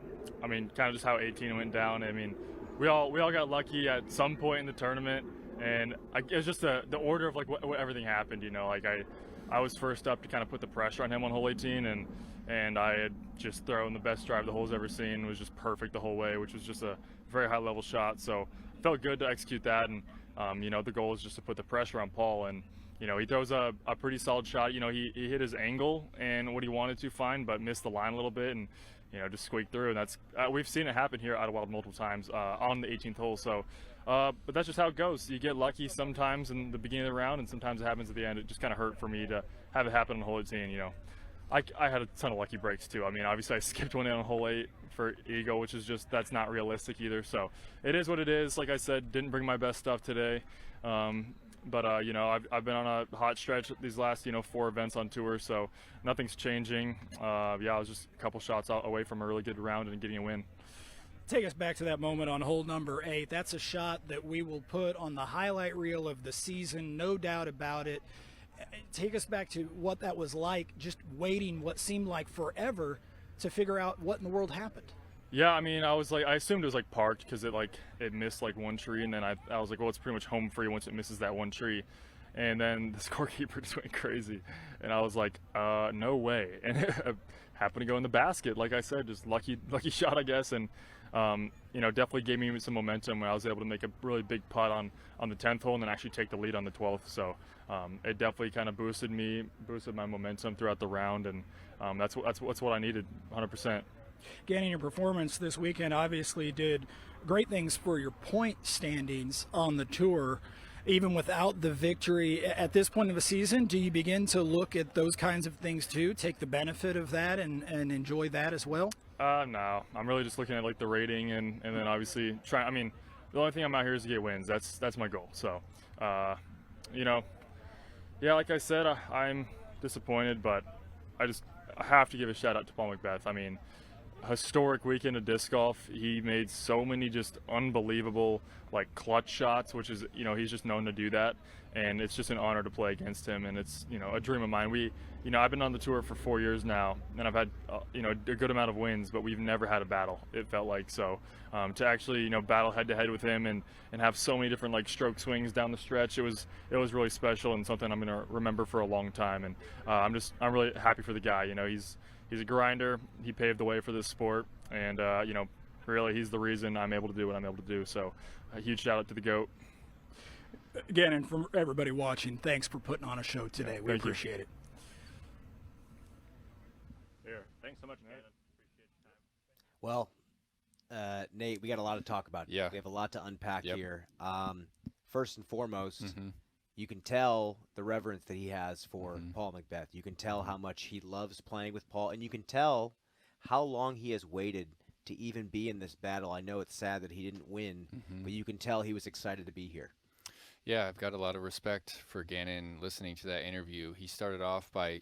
Speaker 1: mean, kind of just how 18 went down. I mean, we all got lucky at some point in the tournament. And it was just the order of like what everything happened, you know. Like I was first up to kind of put the pressure on him on hole 18, and I had just thrown the best drive the hole's ever seen. It was just perfect the whole way, which was just a very high level shot. So it felt good to execute that, and you know, the goal is just to put the pressure on Paul. And you know, he throws a pretty solid shot. You know, he hit his angle and what he wanted to find, but missed the line a little bit, and you know, just squeaked through. And that's we've seen it happen here at Idlewild multiple times on the 18th hole. So. But that's just how it goes. You get lucky sometimes in the beginning of the round, and sometimes it happens at the end. It just kind of hurt for me to have it happen on hole 18. You know, I had a ton of lucky breaks too. I mean, obviously I skipped one in on hole 8 for eagle, which is just, that's not realistic either. So it is what it is. Like I said, didn't bring my best stuff today. But you know, I've been on a hot stretch these last 4 events on tour, so nothing's changing. Yeah, I was just a couple shots away from a really good round and getting a win.
Speaker 6: Take us back to that moment on hole number 8. That's a shot that we will put on the highlight reel of the season, no doubt about it. Take us back to what that was like, just waiting what seemed like forever to figure out what in the world happened.
Speaker 1: Yeah, I mean, I assumed it was like parked because it missed like one tree, and then I was like, well, it's pretty much home free once it misses that one tree. And then the scorekeeper just went crazy, and I was like, no way. And it happened to go in the basket, like I said, just lucky shot, I guess. And you know, definitely gave me some momentum when I was able to make a really big putt on the 10th hole and then actually take the lead on the 12th. So it definitely kind of boosted my momentum throughout the round, and that's what I needed, 100%.
Speaker 6: Gannon, your performance this weekend obviously did great things for your point standings on the tour. Even without the victory at this point of the season, do you begin to look at those kinds of things too, take the benefit of that and enjoy that as well?
Speaker 1: No, I'm really just looking at like the rating and then obviously try. I mean, the only thing I'm out here is to get wins. That's my goal. So, you know, yeah, like I said, I'm disappointed, but I have to give a shout out to Paul McBeth. I mean, historic weekend of disc golf. He made so many just unbelievable like clutch shots, which is, you know, he's just known to do that, and it's just an honor to play against him, and it's, you know, a dream of mine. I've been on the tour for 4 years now, and I've had you know, a good amount of wins, but we've never had a battle, it felt like. So to actually, you know, battle head to head with him and have so many different like stroke swings down the stretch, it was really special and something I'm gonna remember for a long time. And I'm really happy for the guy. You know, he's a grinder. He paved the way for this sport, and you know, really, he's the reason I'm able to do what I'm able to do. So a huge shout out to the GOAT.
Speaker 6: Again, and from everybody watching, thanks for putting on a show today. We
Speaker 1: Thank you.
Speaker 6: appreciate it.
Speaker 1: Here, thanks so much, Gannon.
Speaker 4: Well, Nate, we got a lot to talk about.
Speaker 3: Yeah.
Speaker 4: We have a lot to unpack
Speaker 3: Yep.
Speaker 4: here. First and foremost,
Speaker 3: Mm-hmm.
Speaker 4: you can tell the reverence that he has for Paul McBeth. You can tell how much he loves playing with Paul, and you can tell how long he has waited to even be in this battle. I know it's sad that he didn't win, but you can tell he was excited to be here.
Speaker 3: Yeah, I've got a lot of respect for Gannon listening to that interview. He started off by,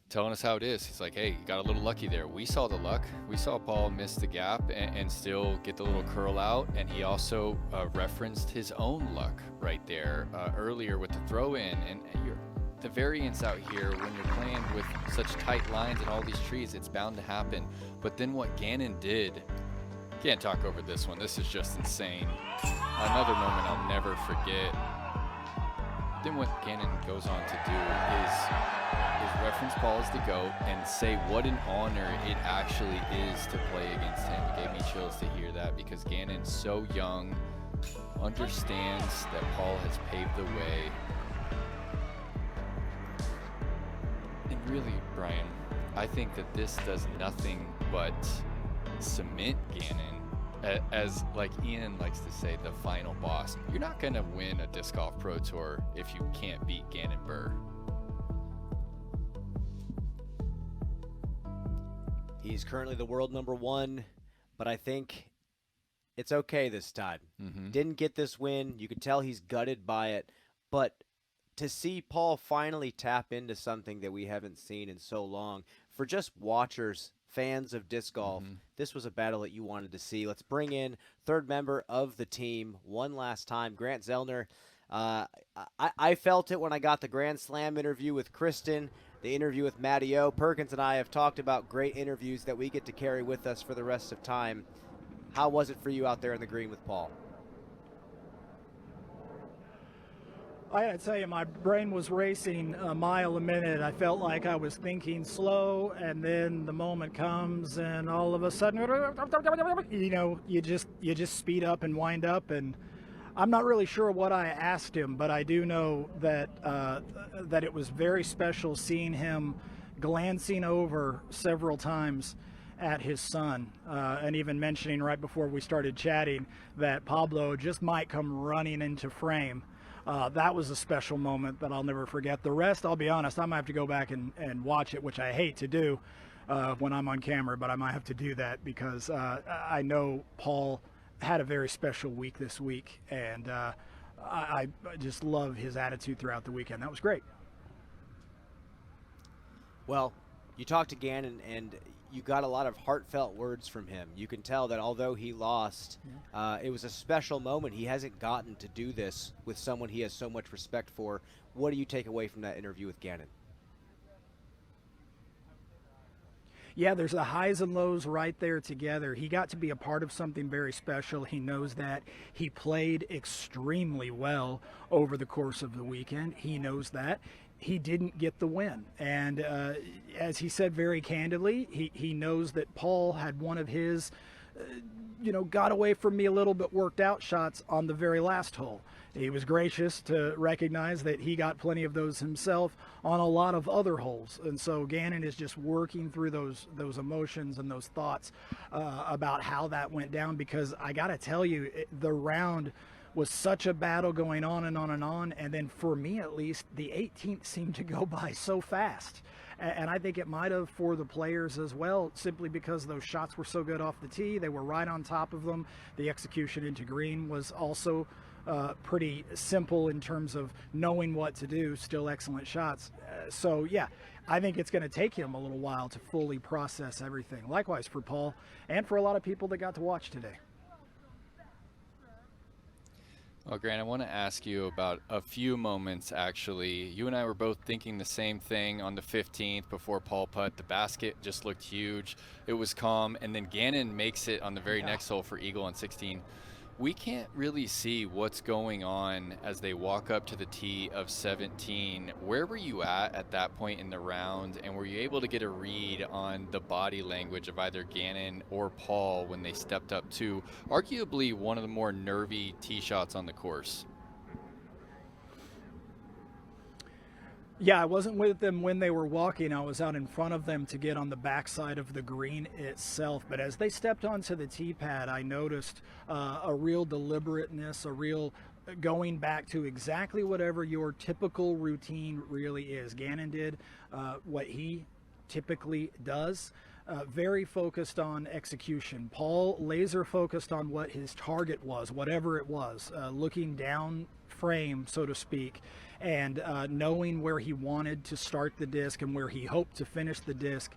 Speaker 3: telling us how it is. He's like, hey, you got a little lucky there. We saw the luck. We saw Paul miss the gap and still get the little curl out. And he also referenced his own luck right there earlier with the throw in. And the variance out here when you're playing with such tight lines and all these trees, it's bound to happen. But then what Gannon did, can't talk over this one. This is just insane. Another moment I'll never forget. Then what Gannon goes on to do is reference Paul as the GOAT and say what an honor it actually is to play against him. It gave me chills to hear that because Gannon's so young, understands that Paul has paved the way. And really, Brian, I think that this does nothing but cement Gannon as, like Ian likes to say, the final boss. You're not going to win a Disc Golf Pro Tour if you can't beat Gannon Buhr.
Speaker 4: He's currently the world #1, but I think it's okay this time. Didn't get this win. You could tell he's gutted by it, but to see Paul finally tap into something that we haven't seen in so long, for just watchers, fans of disc golf, this was a battle that you wanted to see. Let's bring in third member of the team one last time, Grant Zellner. I felt it when I got the Grand Slam interview with Kristen, the interview with Matty O. Perkins and I have talked about great interviews that we get to carry with us for the rest of time. How was it for you out there in the green with Paul?
Speaker 6: I gotta tell you, my brain was racing a mile a minute. I felt like I was thinking slow, and then the moment comes, and all of a sudden, you just speed up and wind up. And I'm not really sure what I asked him, but I do know that that it was very special seeing him glancing over several times at his son, and even mentioning right before we started chatting that Pablo just might come running into frame. That was a special moment that I'll never forget. The rest, I'll be honest, I might have to go back and watch it, which I hate to do when I'm on camera, but I might have to do that because I know Paul had a very special week this week, and I just love his attitude throughout the weekend. That was great.
Speaker 4: Well, you talked to Gannon, and you got a lot of heartfelt words from him. You can tell that although he lost, it was a special moment. He hasn't gotten to do this with someone he has so much respect for. What do you take away from that interview with Gannon?
Speaker 6: Yeah, there's the highs and lows right there together. He got to be a part of something very special. He knows that. He played extremely well over the course of the weekend. He knows that. He didn't get the win. And as he said very candidly, he knows that Paul had one of his, got away from me a little bit worked out shots on the very last hole. He was gracious to recognize that he got plenty of those himself on a lot of other holes. And so Gannon is just working through those emotions and those thoughts about how that went down, because I got to tell you, the round was such a battle going on and on and on. And then for me, at least, the 18th seemed to go by so fast. And I think it might have for the players as well, simply because those shots were so good off the tee. They were right on top of them. The execution into green was also pretty simple in terms of knowing what to do, still excellent shots. So, yeah, I think it's going to take him a little while to fully process everything. Likewise for Paul and for a lot of people that got to watch today.
Speaker 3: Well, Grant, I want to ask you about a few moments, actually. You and I were both thinking the same thing on the 15th before Paul putt. The basket just looked huge. It was calm. And then Gannon makes it on the very next hole for eagle on 16. We can't really see what's going on as they walk up to the tee of 17. Where were you at that point in the round? And were you able to get a read on the body language of either Gannon or Paul when they stepped up to arguably one of the more nervy tee shots on the course?
Speaker 6: Yeah, I wasn't with them when they were walking. I was out in front of them to get on the backside of the green itself. But as they stepped onto the tee pad, I noticed a real deliberateness, a real going back to exactly whatever your typical routine really is. Gannon did what he typically does. Very focused on execution. Paul laser focused on what his target was, whatever it was, looking down frame, so to speak, and knowing where he wanted to start the disc and where he hoped to finish the disc.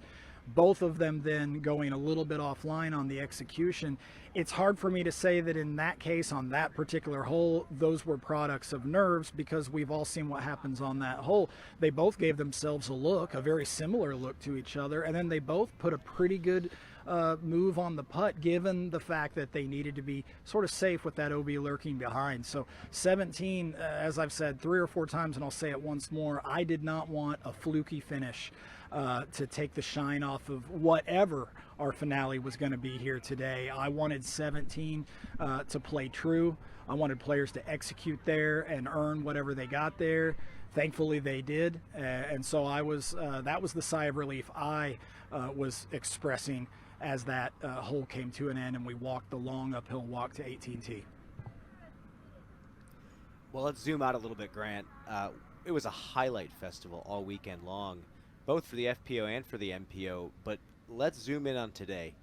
Speaker 6: Both of them then going a little bit offline on the execution. It's hard for me to say that in that case, on that particular hole, those were products of nerves, because we've all seen what happens on that hole. They both gave themselves a look, a very similar look to each other, and then they both put a pretty good move on the putt, given the fact that they needed to be sort of safe with that OB lurking behind. So 17, as I've said 3 or 4 times, and I'll say it once more, I did not want a fluky finish to take the shine off of whatever our finale was going to be here today. I wanted 17 to play true. I wanted players to execute there and earn whatever they got there. Thankfully they did, and so I was that was the sigh of relief I was expressing as that hole came to an end and we walked the long uphill walk to 18T.
Speaker 4: Well, let's zoom out a little bit, Grant. It was a highlight festival all weekend long, both for the FPO and for the MPO, but let's zoom in on today.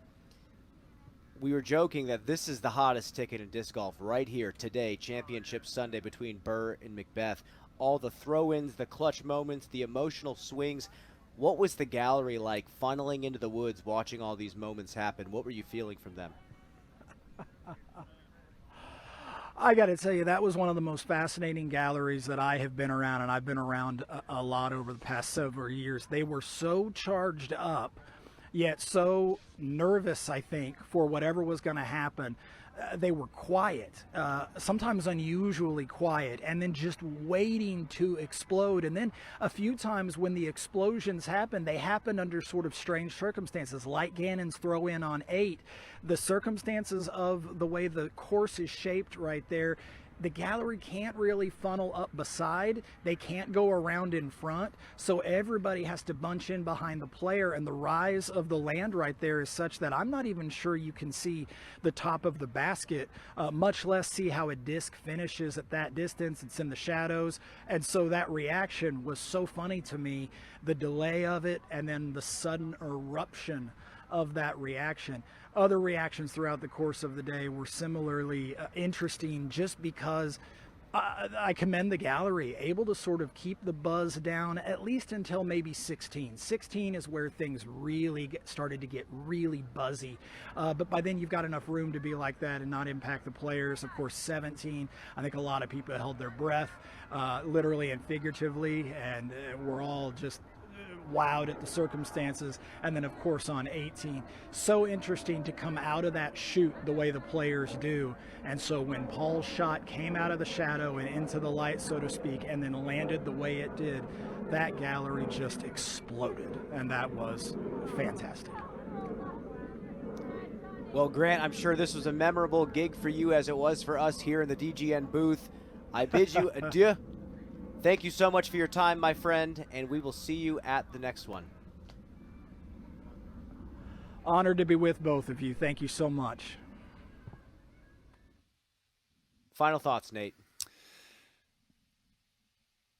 Speaker 4: We were joking that this is the hottest ticket in disc golf right here today, Championship Sunday between Buhr and McBeth. All the throw-ins, the clutch moments, the emotional swings. What was the gallery like funneling into the woods, watching all these moments happen? What were you feeling from them?
Speaker 6: I got to tell you, that was one of the most fascinating galleries that I have been around, and I've been around a lot over the past several years. They were so charged up, yet so nervous, I think, for whatever was going to happen. They were quiet, sometimes unusually quiet, and then just waiting to explode. And then a few times when the explosions happened, they happened under sort of strange circumstances, like Gannon's throw in on 8. The circumstances of the way the course is shaped right there, the gallery can't really funnel up beside. They can't go around in front. So everybody has to bunch in behind the player, and the rise of the land right there is such that I'm not even sure you can see the top of the basket, much less see how a disc finishes at that distance. It's in the shadows. And so that reaction was so funny to me, the delay of it, and then the sudden eruption of that reaction. Other reactions throughout the course of the day were similarly interesting, just because I commend the gallery, able to sort of keep the buzz down at least until maybe 16. 16 is where things really started to get really buzzy. But by then you've got enough room to be like that and not impact the players. Of course, 17, I think a lot of people held their breath, literally and figuratively, and we're all just wowed at the circumstances. And then of course on 18, so interesting to come out of that chute the way the players do. And so when Paul's shot came out of the shadow and into the light, so to speak, and then landed the way it did, that gallery just exploded, and that was fantastic.
Speaker 4: Well, Grant, I'm sure this was a memorable gig for you as it was for us here in the DGN booth. I bid you adieu. Thank you so much for your time, my friend, and we will see you at the next one.
Speaker 6: Honored to be with both of you. Thank you so much.
Speaker 4: Final thoughts, Nate.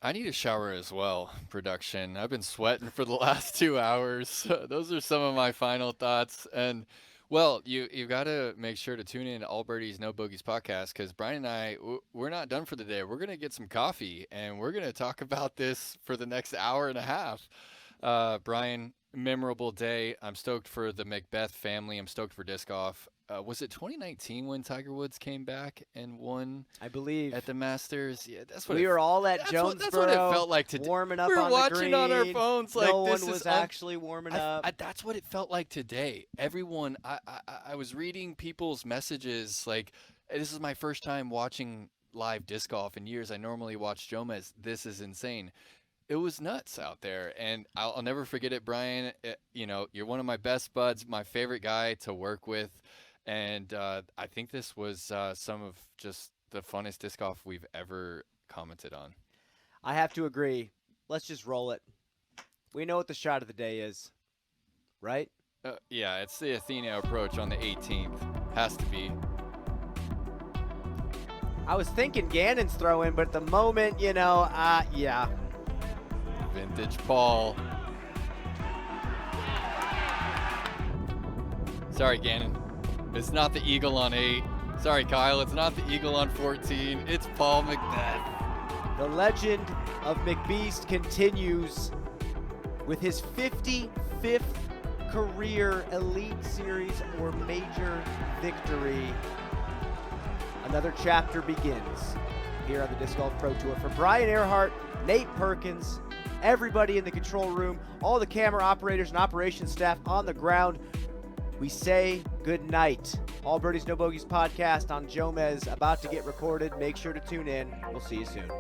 Speaker 3: I need a shower as well, production. I've been sweating for the last 2 hours. Those are some of my final thoughts. And, well, you got to make sure to tune in to All Birdies, No Bogeys podcast, because Brian and I, we're not done for the day. We're going to get some coffee, and we're going to talk about this for the next hour and a half. Brian, memorable day. I'm stoked for the McBeth family. I'm stoked for disc golf. Was it 2019 when Tiger Woods came back and won?
Speaker 4: I believe
Speaker 3: at the Masters. Yeah, that's what
Speaker 4: we were all at Jonesboro.
Speaker 3: That's what it felt like today.
Speaker 4: Warming up
Speaker 3: we were
Speaker 4: on
Speaker 3: watching
Speaker 4: the green.
Speaker 3: On our phones. Like
Speaker 4: no
Speaker 3: this
Speaker 4: one was
Speaker 3: is
Speaker 4: actually warming up.
Speaker 3: That's what it felt like today. Everyone. I was reading people's messages. Like, this is my first time watching live disc golf in years. I normally watch Jomez. This is insane. It was nuts out there, and I'll never forget it, Brian. You're one of my best buds, my favorite guy to work with. And I think this was some of just the funnest disc golf we've ever commented on.
Speaker 4: I have to agree. let's just roll it. We know what the shot of the day is, right?
Speaker 3: Yeah, it's the Athena approach on the 18th. Has to be.
Speaker 4: I was thinking Gannon's throw in, but at the moment, yeah.
Speaker 3: Vintage Paul. Sorry, Gannon. It's not the eagle on 8. Sorry, Kyle. It's not the eagle on 14. It's Paul McBeth.
Speaker 4: The legend of McBeast continues with his 55th career Elite Series or major victory. Another chapter begins here on the Disc Golf Pro Tour. For Brian Earhart, Nate Perkins, everybody in the control room, all the camera operators and operations staff on the ground, we say good night. All Birdies No Bogeys podcast on Jomez about to get recorded. Make sure to tune in. We'll see you soon.